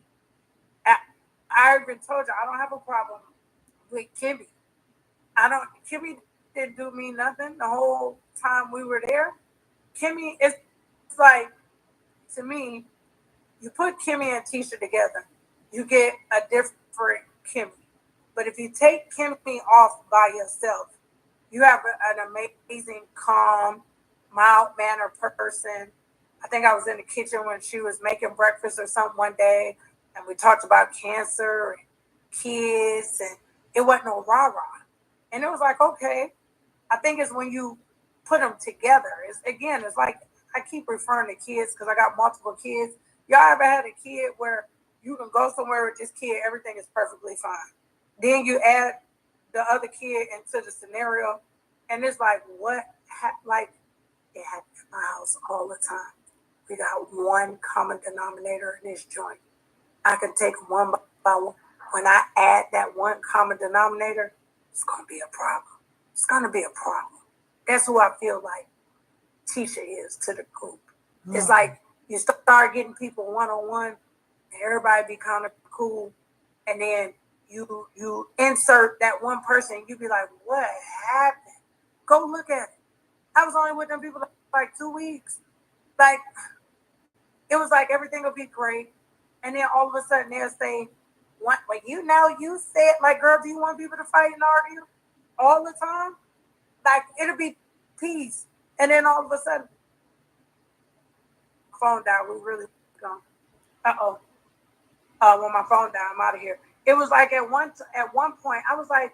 I even told you I don't have a problem with Kimmy. Kimmy didn't do me nothing the whole time we were there. Kimmy, it's like, to me, you put Kimmy and Tisha together, you get a different Kimmy. But if you take Kimmy off by yourself, you have an amazing, calm, mild-mannered person. I think I was in the kitchen when she was making breakfast or something one day, and we talked about cancer and kids, and it wasn't no rah-rah. And it was like, okay, I think it's when you put them together. It's like, I keep referring to kids because I got multiple kids. Y'all ever had a kid where you can go somewhere with this kid, everything is perfectly fine. Then you add the other kid into the scenario, and it's like, like, it happens in my house all the time. We got one common denominator in this joint. I can take one by one. When I add that one common denominator, it's going to be a problem. It's going to be a problem. That's who I feel like Tisha is to the group. It's like you start getting people one-on-one, and everybody be kind of cool, and then you insert that one person, you be like, what happened? Go look at it. I was only with them people like 2 weeks. Like, it was like everything will be great, and then all of a sudden they'll say, "What? Well, you said, like, girl, do you want people to fight and argue all the time? Like, it'll be peace, and then all of a sudden, phone died. We really gone. When my phone died, I'm out of here. It was like at one point, I was like,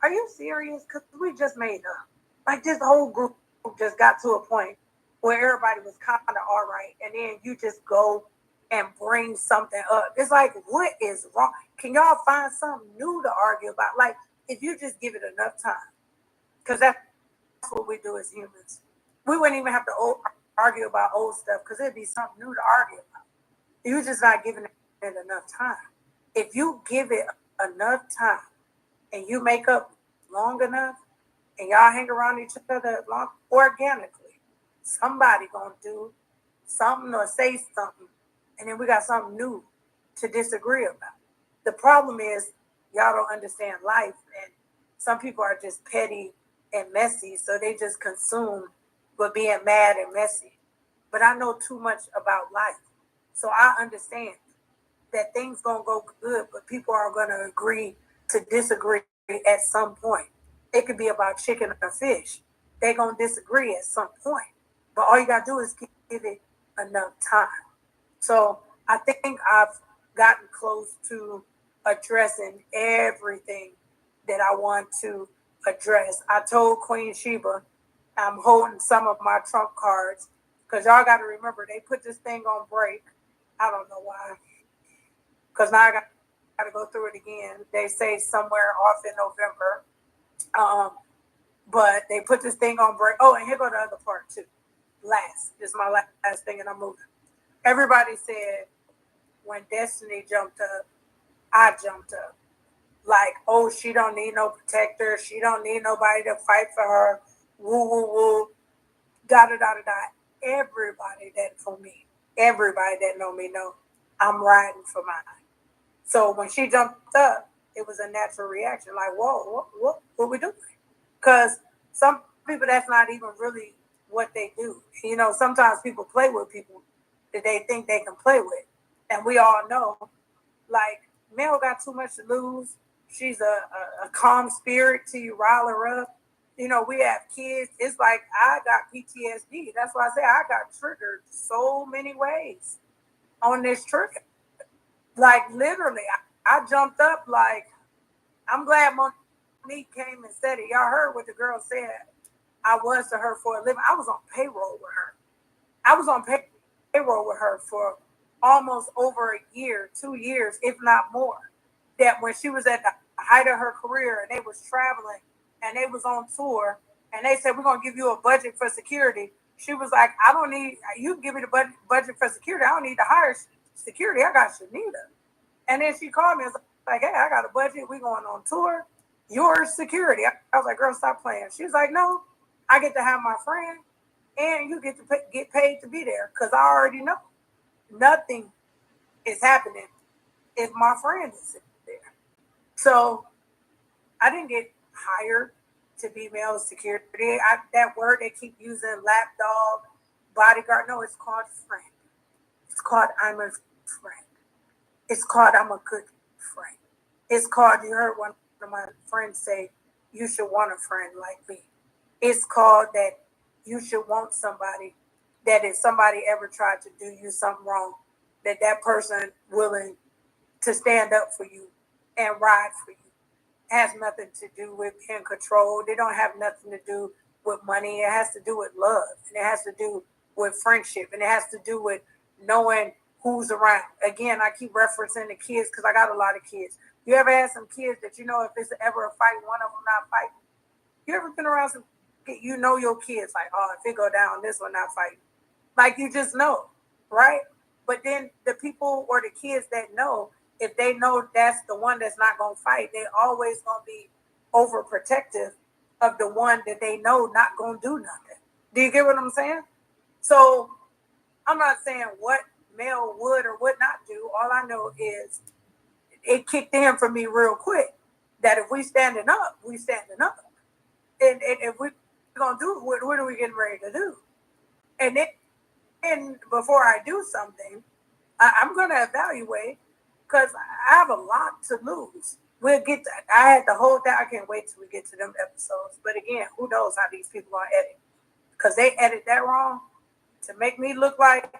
"Are you serious?" Because we just made up. Like, this whole group just got to a point where everybody was kind of all right, and then you just go and bring something up. It's like, what is wrong? Can y'all find something new to argue about? Like, if you just give it enough time, because that's what we do as humans. We wouldn't even have to argue about old stuff because it'd be something new to argue about. You're just not giving it enough time. If you give it enough time and you make up long enough and y'all hang around each other long, organically, somebody gonna do something or say something, and then we got something new to disagree about. The problem is y'all don't understand life, and some people are just petty and messy, so they just consume with being mad and messy. But I know too much about life, so I understand that things gonna go good, but people are gonna agree to disagree at some point. It could be about chicken or fish. They're gonna disagree at some point, but all you gotta do is give it enough time. So I think I've gotten close to addressing everything that I want to address. I told Queen Sheba I'm holding some of my trump cards because y'all got to remember they put this thing on break. I don't know why, because now I got to go through it again. They say somewhere off in November, but they put this thing on break. Oh, and here go the other part too. This is my last thing, and I'm moving. Everybody said when Destiny jumped up, I jumped up. Like, oh, she don't need no protector. She don't need nobody to fight for her. Woo, woo, woo. Da, da, da, da, da. Everybody that know me know I'm riding for mine. So when she jumped up, it was a natural reaction. Like, whoa, what we doing? Because some people, that's not even really what they do. You know, sometimes people play with people that they think they can play with. And we all know, like, Mel got too much to lose. She's a calm spirit till you rile her up. You know, we have kids. It's like I got PTSD. That's why I say I got triggered so many ways on this trip. Like, literally, I jumped up like, I'm glad Monique came and said it. Y'all heard what the girl said I was to her for a living. I was on payroll with her. I was on payroll with her for almost over a year, 2 years, if not more. That when she was at the height of her career and they was traveling and they was on tour and they said, we're going to give you a budget for security. She was like, I don't need, you give me the budget for security. I don't need to hire security. I got Chanita. And then she called me and was like, hey, I got a budget. We going on tour. Your security. I was like, girl, stop playing. She was like, no, I get to have my friend and you get to get paid to be there because I already know nothing is happening if my friend is there. So I didn't get hired to be male security. That word they keep using, lapdog, bodyguard. No, it's called friend. It's called I'm a friend. It's called I'm a good friend. It's called, you heard one of my friends say, you should want a friend like me. It's called that you should want somebody that if somebody ever tried to do you something wrong, that person willing to stand up for you and ride for you. It has nothing to do with being controlled. They don't have nothing to do with money. It has to do with love. And it has to do with friendship. And it has to do with knowing who's around. Again, I keep referencing the kids because I got a lot of kids. You ever had some kids that you know if it's ever a fight, one of them not fighting? You ever been around some, you know your kids like, oh, if it go down, this one not fighting. Like you just know, right? But then the people or the kids that know, if they know that's the one that's not going to fight, they always going to be overprotective of the one that they know not going to do nothing. Do you get what I'm saying? So I'm not saying what male would or would not do. All I know is it kicked in for me real quick that if we standing up, we standing up. And if we're going to do it, what are we getting ready to do? And then before I do something, I'm going to evaluate because I have a lot to lose. We'll get to, I had the whole thing. I can't wait till we get to them episodes. But again, who knows how these people are edit? Because they edit that wrong to make me look like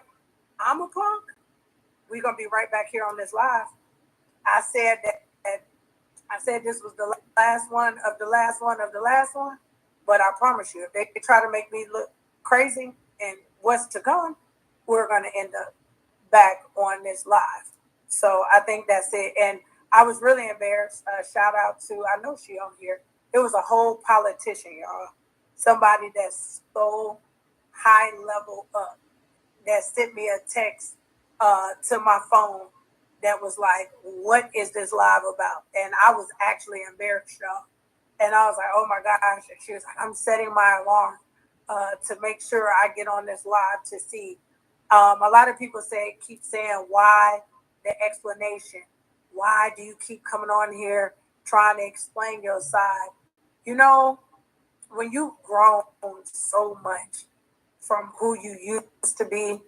I'm a punk. We're going to be right back here on this live. I said this was the last one of the last one of the last one. But I promise you, if they try to make me look crazy and what's to come, we're going to end up back on this live. So I think that's it. And I was really embarrassed. Shout out to, I know she on here. It was a whole politician, y'all. Somebody that's so high level up that sent me a text to my phone that was like, what is this live about? And I was actually embarrassed, y'all. And I was like, oh my gosh. And she was like, I'm setting my alarm to make sure I get on this live to see. A lot of people keep saying, why the explanation? Why do you keep coming on here trying to explain your side? You know, when you've grown so much from who you used to be,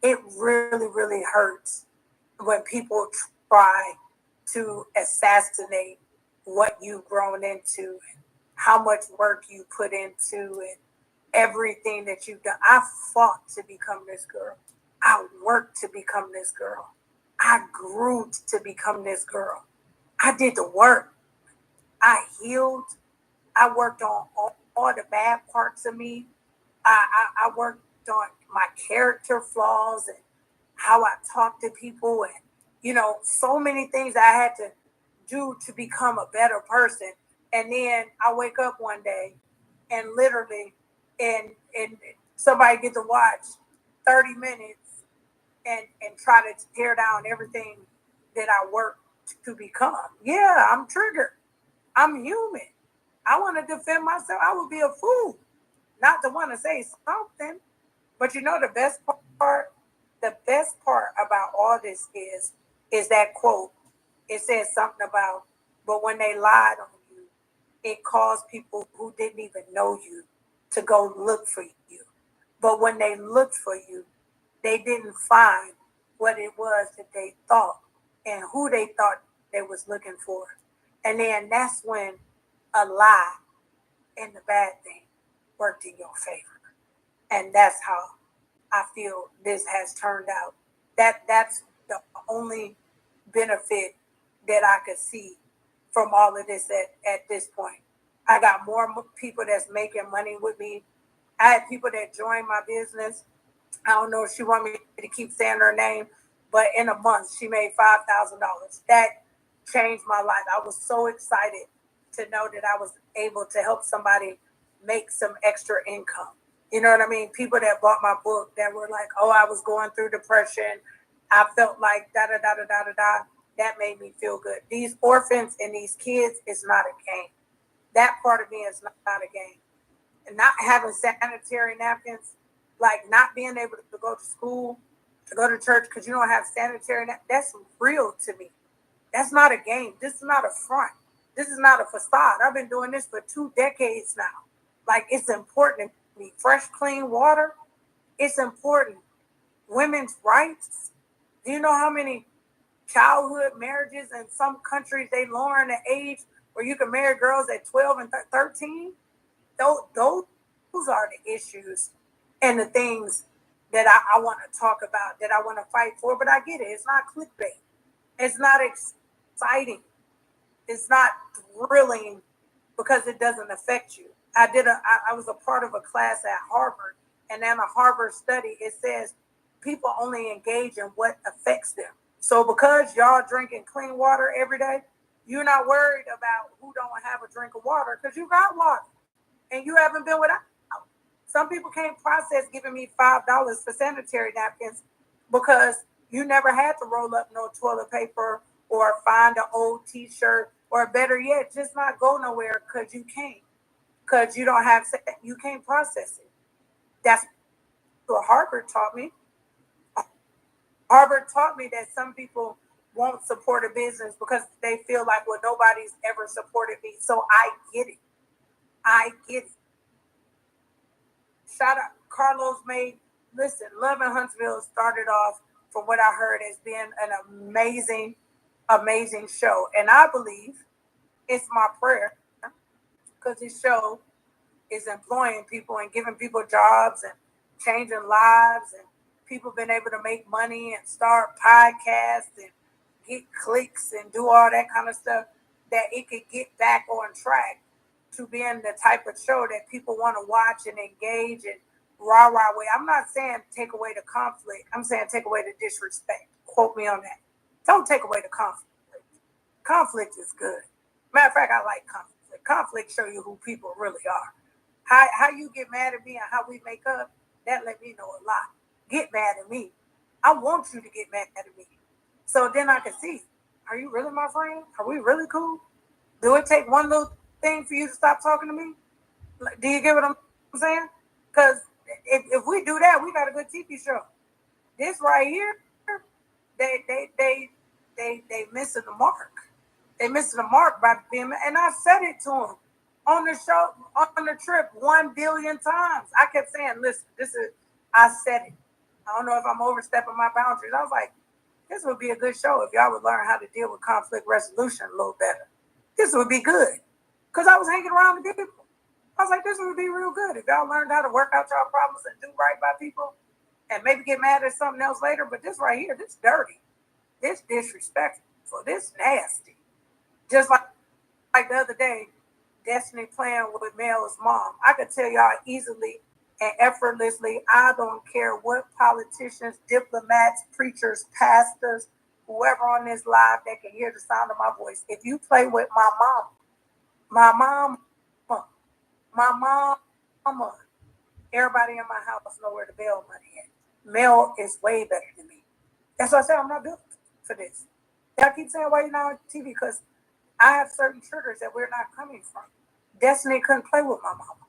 it really, really hurts when people try to assassinate what you've grown into and how much work you put into it, everything that you've done. I fought to become this girl. I worked to become this girl. I grew to become this girl. I did the work. I healed. I worked on all the bad parts of me. I worked on my character flaws and how I talk to people and, you know, so many things I had to do to become a better person. And then I wake up one day and literally and somebody get to watch 30 minutes and try to tear down everything that I worked to become. Yeah, I'm triggered. I'm human. I want to defend myself. I would be a fool not to want to say something. But you know the best part? The best part about all this is that quote. It says something about, but when they lied on you, it caused people who didn't even know you to go look for you. But when they looked for you, they didn't find what it was that they thought and who they thought they was looking for. And then that's when a lie and the bad thing worked in your favor. And that's how I feel this has turned out. That's the only benefit that I could see from all of this at this point. I got more people that's making money with me. I had people that joined my business. I don't know if she want me to keep saying her name, but in a month she made $5,000. That changed my life. I was so excited to know that I was able to help somebody make some extra income. You know what I mean? People that bought my book that were like, oh, I was going through depression. I felt like da-da-da-da-da-da-da. That made me feel good. These orphans and these kids is not a game. That part of me is not a game. And not having sanitary napkins, like not being able to go to school, to go to church because you don't have sanitary napkins, that's real to me. That's not a game. This is not a front. This is not a facade. I've been doing this for 2 decades now. Like, it's important to me. Fresh, clean water, it's important. Women's rights. Do you know how many childhood marriages in some countries they lower the age where you can marry girls at 12 and 13? Those are the issues and the things that I want to talk about, that I want to fight for. But I get it. It's not clickbait. It's not exciting. It's not thrilling because it doesn't affect you. I was a part of a class at Harvard, and in a Harvard study, it says people only engage in what affects them. So because y'all drinking clean water every day, you're not worried about who don't have a drink of water because you got water and you haven't been without. Some people can't process giving me $5 for sanitary napkins because you never had to roll up no toilet paper or find an old t-shirt, or better yet, just not go nowhere because you can't. Because you don't have, you can't process it. That's what Harvard taught me. Harvard taught me that some people won't support a business because they feel like, well, nobody's ever supported me. So I get it. I get it. Shout out Carlos made. Listen, Love in Huntsville started off, from what I heard, as being an amazing, amazing show. And I believe it's my prayer, because this show is employing people and giving people jobs and changing lives, and people been able to make money and start podcasts and get clicks and do all that kind of stuff, that it could get back on track to being the type of show that people want to watch and engage in. Rah way. I'm not saying take away the conflict. I'm saying take away the disrespect. Quote me on that. Don't take away the conflict. Conflict is good. Matter of fact, I like conflict. Conflict show you who people really are. How you get mad at me and how we make up, that let me know a lot. Get mad at me. I want you to get mad at me. So then I can see, are you really my friend? Are we really cool? Do it take one little thing for you to stop talking to me? Do you get what I'm saying? Because if we do that, we got a good TV show. This right here, they missing the mark. They missing the mark by being, and I said it to them on the show, on the trip, 1 billion times. I kept saying, listen, I said it. I don't know if I'm overstepping my boundaries. I was like, this would be a good show if y'all would learn how to deal with conflict resolution a little better. This would be good. Because I was hanging around with people. I was like, this would be real good if y'all learned how to work out y'all problems and do right by people and maybe get mad at something else later. But this right here, this dirty, this disrespectful, this nasty. Just like the other day, Destiny playing with Mel's mom. I could tell y'all easily and effortlessly, I don't care what politicians, diplomats, preachers, pastors, whoever on this live that can hear the sound of my voice, if you play with my mom, everybody in my house know where the bail money is. Mel is way better than me. That's why I said I'm not built for this. Y'all keep saying why you're not on TV, because I have certain triggers that we're not coming from. Destiny couldn't play with my mama.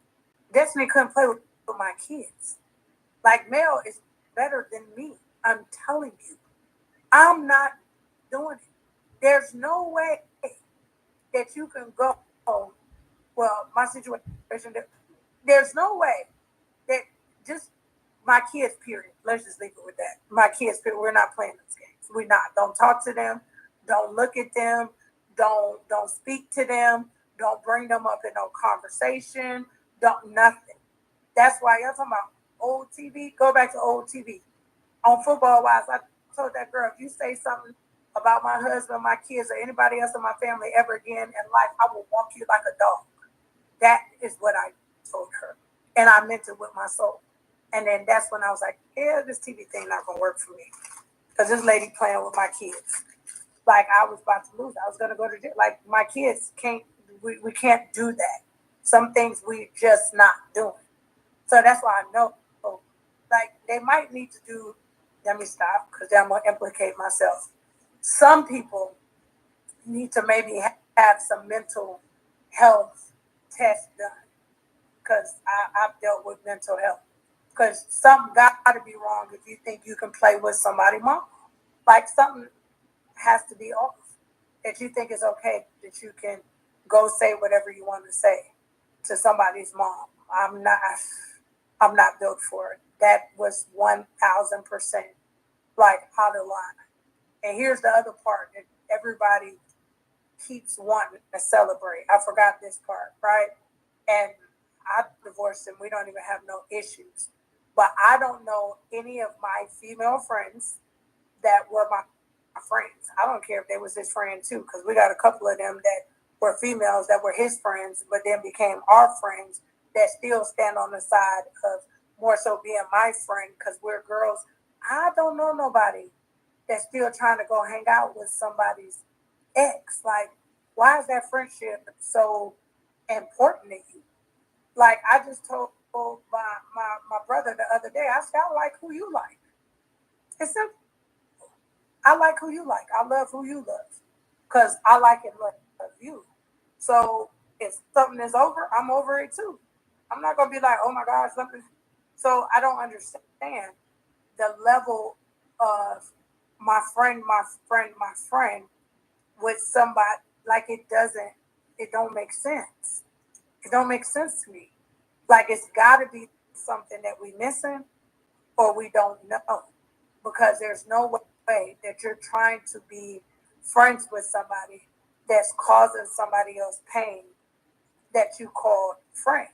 Destiny couldn't play with my kids. Like, Mel is better than me. I'm telling you. I'm not doing it. There's no way that you can go, well, my situation, there's no way that just my kids, period. Let's just leave it with that. My kids, period. We're not playing those games. We're not. Don't talk to them. Don't look at them. Don't speak to them. Don't bring them up in no conversation. Don't nothing. That's why y'all talking about old TV. Go back to old TV. On Football Wise, I told that girl, if you say something about my husband, my kids, or anybody else in my family ever again in life, I will walk you like a dog. That is what I told her. And I meant it with my soul. And then that's when I was like, yeah, this TV thing not going to work for me. Because this lady playing with my kids. Like, I was about to lose. I was going to go to jail. Like, my kids can't, we can't do that. Some things we just not doing. So that's why I know, like, they might need to do, let me stop, because then I'm going to implicate myself. Some people need to maybe have some mental health tests done, because I've dealt with mental health. Because something got to be wrong if you think you can play with somebody's mom. Like, something has to be off that you think is okay, that you can go say whatever you want to say to somebody's mom. I'm not built for it. That was 1,000% like out of line. And here's the other part that everybody keeps wanting to celebrate. I forgot this part, right? And I divorced him. We don't even have no issues. But I don't know any of my female friends that were my friends. I don't care if they was his friend too, because we got a couple of them that were females that were his friends, but then became our friends that still stand on the side of more so being my friend because we're girls. I don't know nobody that's still trying to go hang out with somebody's ex. Like, why is that friendship so important to you? Like, I just told my brother the other day, I said, I like who you like. It's simple. I like who you like. I love who you love. Because I like and love you. So if something is over, I'm over it too. I'm not going to be like, oh my God, something. So I don't understand the level of my friend with somebody. Like, it don't make sense. It don't make sense to me. Like, it's got to be something that we missing or we don't know, because there's no way that you're trying to be friends with somebody that's causing somebody else pain that you call friend.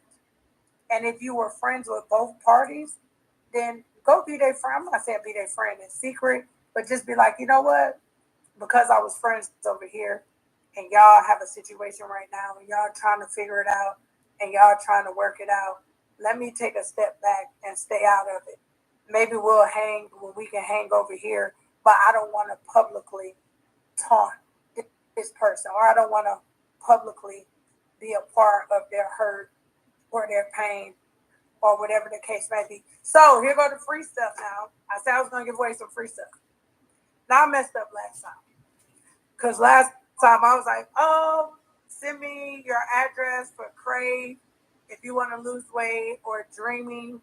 And if you were friends with both parties, then go be their friend. I'm not saying be their friend in secret, but just be like, you know what? Because I was friends over here and y'all have a situation right now and y'all trying to figure it out and y'all trying to work it out, let me take a step back and stay out of it. Maybe we'll hang when we can hang over here, but I don't want to publicly taunt this person, or I don't want to publicly be a part of their hurt or their pain or whatever the case may be. So here go the free stuff now. I said I was going to give away some free stuff. Now I messed up last time. Because last time I was like, oh, send me your address for Crave if you want to lose weight, or Dreaming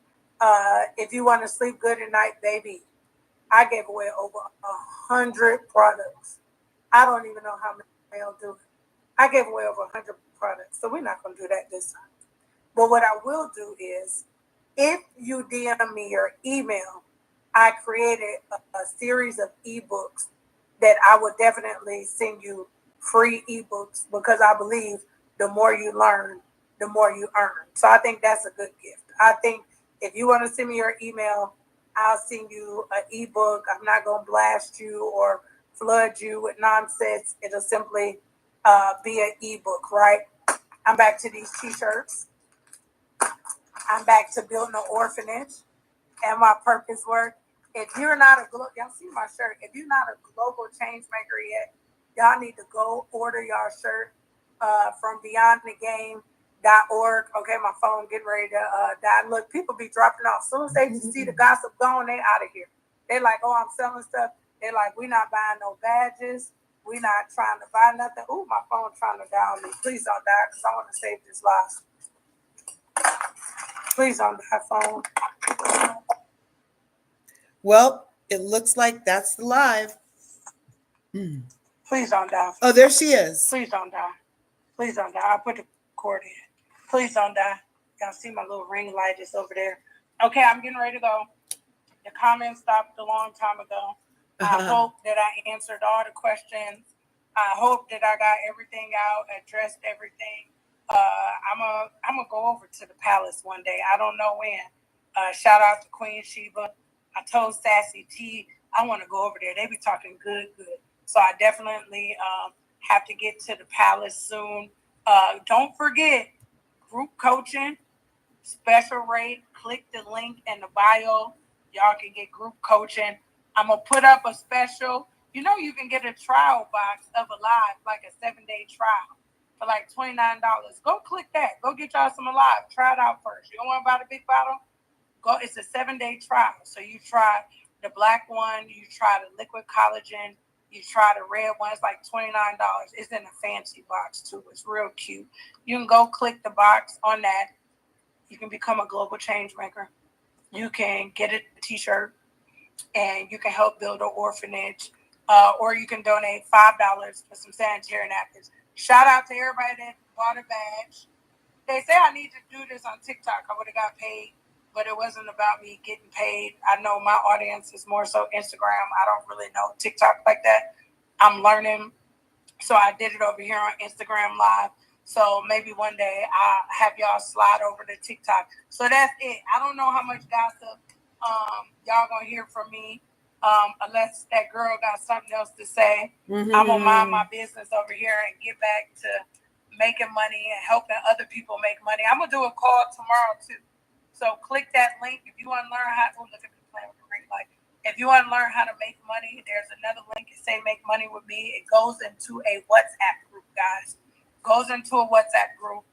if you want to sleep good at night, baby. I gave away over 100 products. I don't even know how many I'll do it. I gave away over 100 products, so we're not going to do that this time. But what I will do is, if you DM me your email, I created a series of ebooks that I would definitely send you free ebooks, because I believe the more you learn, the more you earn. So I think that's a good gift. I think if you want to send me your email, I'll send you an ebook. I'm not going to blast you or flood you with nonsense. It'll simply be an ebook, right? I'm back to these t-shirts. I'm back to building an orphanage and my purpose work. If you're not y'all see my shirt. If you're not a global change maker yet, y'all need to go order y'all shirt from beyondthegame.org. Okay, my phone getting ready to die. Look, people be dropping off. As soon as they see the gossip going, they out of here. They like, oh, I'm selling stuff. They like, we not buying no badges. We not trying to buy nothing. Ooh, my phone trying to die on me. Please don't die, because I want to save this life. Please don't die, phone. Well, it looks like that's the live. Please don't die. Oh, there she is. Please don't die. Please don't die. I'll put the cord in. Please don't die. Y'all see my little ring light just over there. Okay, I'm getting ready to go. The comments stopped a long time ago. I hope that I answered all the questions. I hope that I got everything out, addressed everything. I'm gonna go over to the palace one day. I don't know when. Shout out to Queen Sheba. I told Sassy T I want to go over there. They be talking good. So I definitely have to get to the palace soon. Don't forget group coaching, special rate. Click the link in the bio. Y'all can get group coaching. I'm gonna put up a special. You can get a trial box of Alive, like a 7-day trial for like $29. Go click that. Go get y'all some Alive. Try it out first. You don't want to buy the big bottle? Go. It's a 7-day trial. So you try the black one. You try the liquid collagen. You try the red one. It's like $29. It's in a fancy box too. It's real cute. You can go click the box on that. You can become a global change maker. You can get a t-shirt, and you can help build an orphanage. Or you can donate $5 for some sanitary napkins. Shout out to everybody that bought a badge. They say I need to do this on TikTok. I would have got paid, but it wasn't about me getting paid. I know my audience is more so Instagram. I don't really know TikTok like that. I'm learning. So I did it over here on Instagram Live. So maybe one day I'll have y'all slide over to TikTok. So that's it. I don't know how much gossip y'all gonna hear from me, unless that girl got something else to say. Mm-hmm. I'm gonna mind my business over here and get back to making money and helping other people make money. I'm gonna do a call tomorrow too. So click that link if you want to learn how to look at me playing with the ring light. If you want to learn how to make money, there's another link. It say make money with me. It goes into a WhatsApp group, guys. Goes into a WhatsApp group.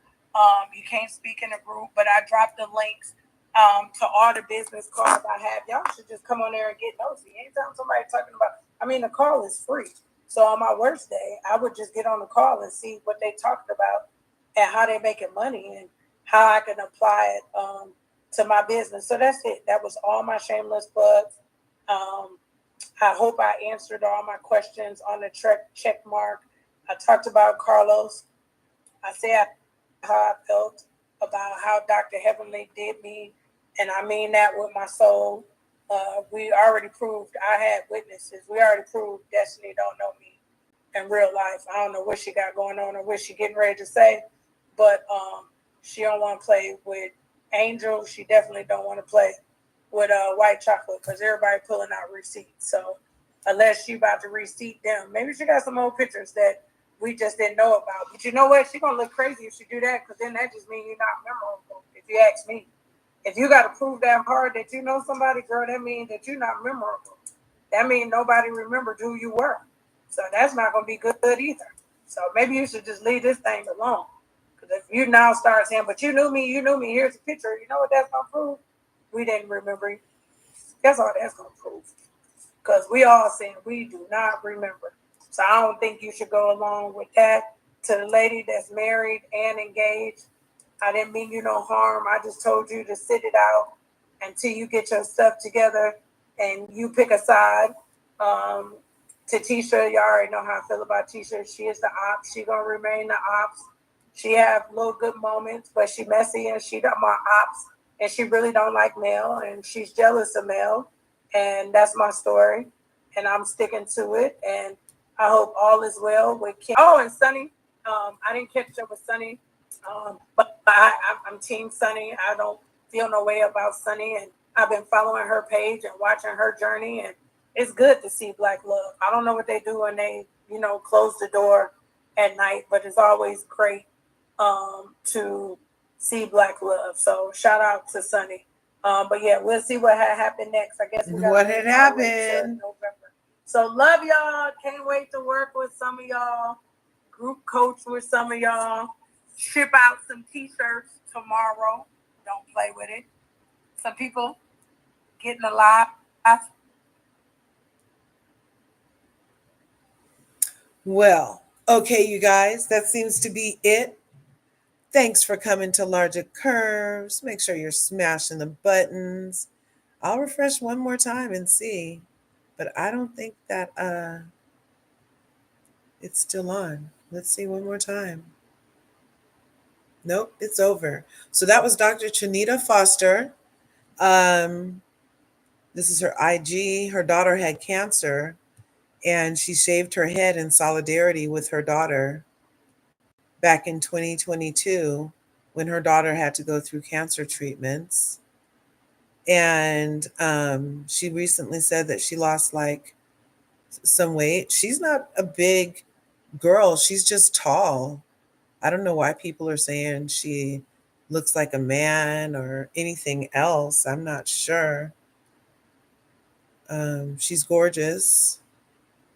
You can't speak in a group, but I dropped the links to all the business cards I have. Y'all should just come on there and get nosy. Anytime somebody talking about, the call is free. So on my worst day, I would just get on the call and see what they talked about and how they're making money and how I can apply it to my business. So that's it. That was all my shameless plugs. I hope I answered all my questions on the check mark. I talked about Carlos. I said how I felt about how Dr. Heavenly did me, and I mean that with my soul. We already proved, I had witnesses. We already proved Destiny don't know me in real life. I don't know what she got going on or what she getting ready to say, but she don't want to play with Angel. She definitely don't want to play with white chocolate because everybody pulling out receipts. So unless she about to receipt them, maybe she got some old pictures that we just didn't know about. But you know what? She gonna look crazy if she do that, because then that just means you're not memorable. If you ask me, if you got to prove that hard that you know somebody, girl, that means that you're not memorable. That means nobody remembered who you were. So that's not gonna be good either. So maybe you should just leave this thing alone. Because if you now start saying, "But you knew me, here's a picture," you know what that's gonna prove? We didn't remember you. That's all that's gonna prove. Because we all saying we do not remember. So I don't think you should go along with that. To the lady that's married and engaged, I didn't mean you no harm. I just told you to sit it out until you get your stuff together and you pick a side. To Tisha, you already know how I feel about Tisha. She is the ops. She gonna remain the ops. She have little good moments, but she messy and she got my ops. And she really don't like Mel, and she's jealous of Mel. And that's my story. And I'm sticking to it. And I hope all is well with Kim. Oh, and Sunny. I didn't catch up with Sunny. But I'm Team Sunny. I don't feel no way about Sunny. And I've been following her page and watching her journey. And it's good to see Black love. I don't know what they do when they, close the door at night, but it's always great to see Black love. So shout out to Sunny. But yeah, we'll see what happened next. I guess what had happened. November. So love y'all. Can't wait to work with some of y'all. Group coach with some of y'all. Ship out some t-shirts tomorrow. Don't play with it. Some people getting alive. Well, okay, you guys, that seems to be it. Thanks for coming to LRGA Curves. Make sure you're smashing the buttons. I'll refresh one more time and see, but I don't think that it's still on. Let's see one more time. Nope, it's over. So that was Dr. Chanita Foster. This is her IG. Her daughter had cancer, and she shaved her head in solidarity with her daughter back in 2022 when her daughter had to go through cancer treatments. And she recently said that she lost like some weight. She's not a big girl. She's just tall. I don't know why people are saying she looks like a man or anything else. I'm not sure. She's gorgeous.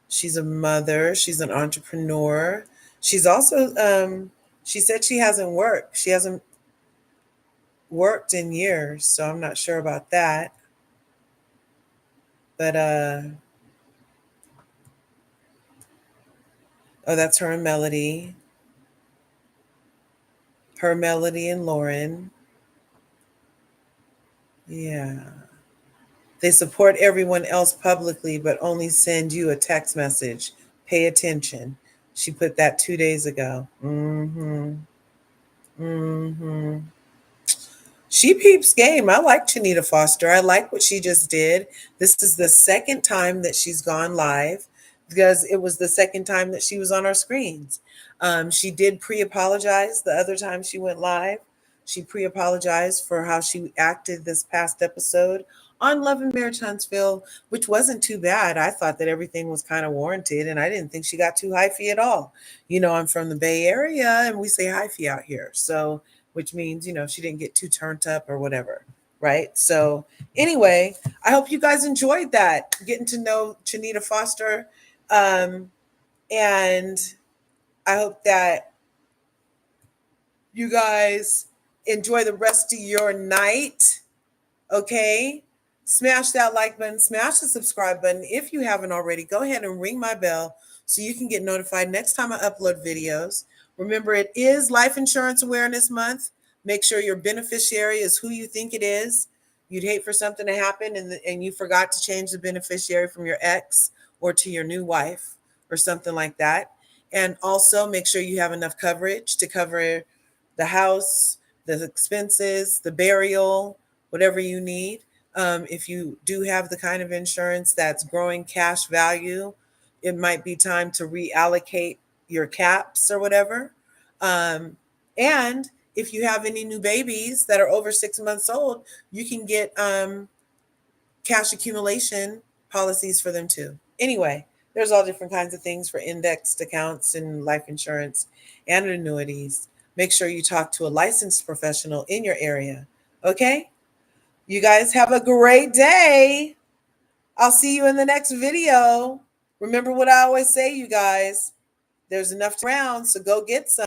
She's a mother. She's an entrepreneur. She's also, she said she hasn't worked. She hasn't worked in years, so I'm not sure about that. But, oh, that's her and Melody. Her, Melody, and Lauren. Yeah. They support everyone else publicly, but only send you a text message. Pay attention. She put that 2 days ago. Mm-hmm. She peeps game. I like Chanita Foster. I like what she just did. This is the second time that she's gone live because it was the second time that she was on our screens. She did pre-apologize the other time she went live. She pre-apologized for how she acted this past episode on Love and Marriage Huntsville, which wasn't too bad. I thought that everything was kind of warranted, and I didn't think she got too hyphy at all. I'm from the Bay Area, and we say hyphy out here. So which means, she didn't get too turned up or whatever. Right. So, anyway, I hope you guys enjoyed that, getting to know Chanita Foster. And I hope that you guys enjoy the rest of your night. Okay. Smash that like button, smash the subscribe button. If you haven't already, go ahead and ring my bell so you can get notified next time I upload videos. Remember, it is Life Insurance Awareness Month. Make sure your beneficiary is who you think it is. You'd hate for something to happen and you forgot to change the beneficiary from your ex or to your new wife or something like that. And also make sure you have enough coverage to cover the house, the expenses, the burial, whatever you need. If you do have the kind of insurance that's growing cash value, it might be time to reallocate your caps or whatever. And if you have any new babies that are over 6 months old, you can get cash accumulation policies for them too. Anyway, there's all different kinds of things for indexed accounts and life insurance and annuities. Make sure you talk to a licensed professional in your area. Okay? You guys have a great day. I'll see you in the next video. Remember what I always say, you guys. There's enough around, so go get some.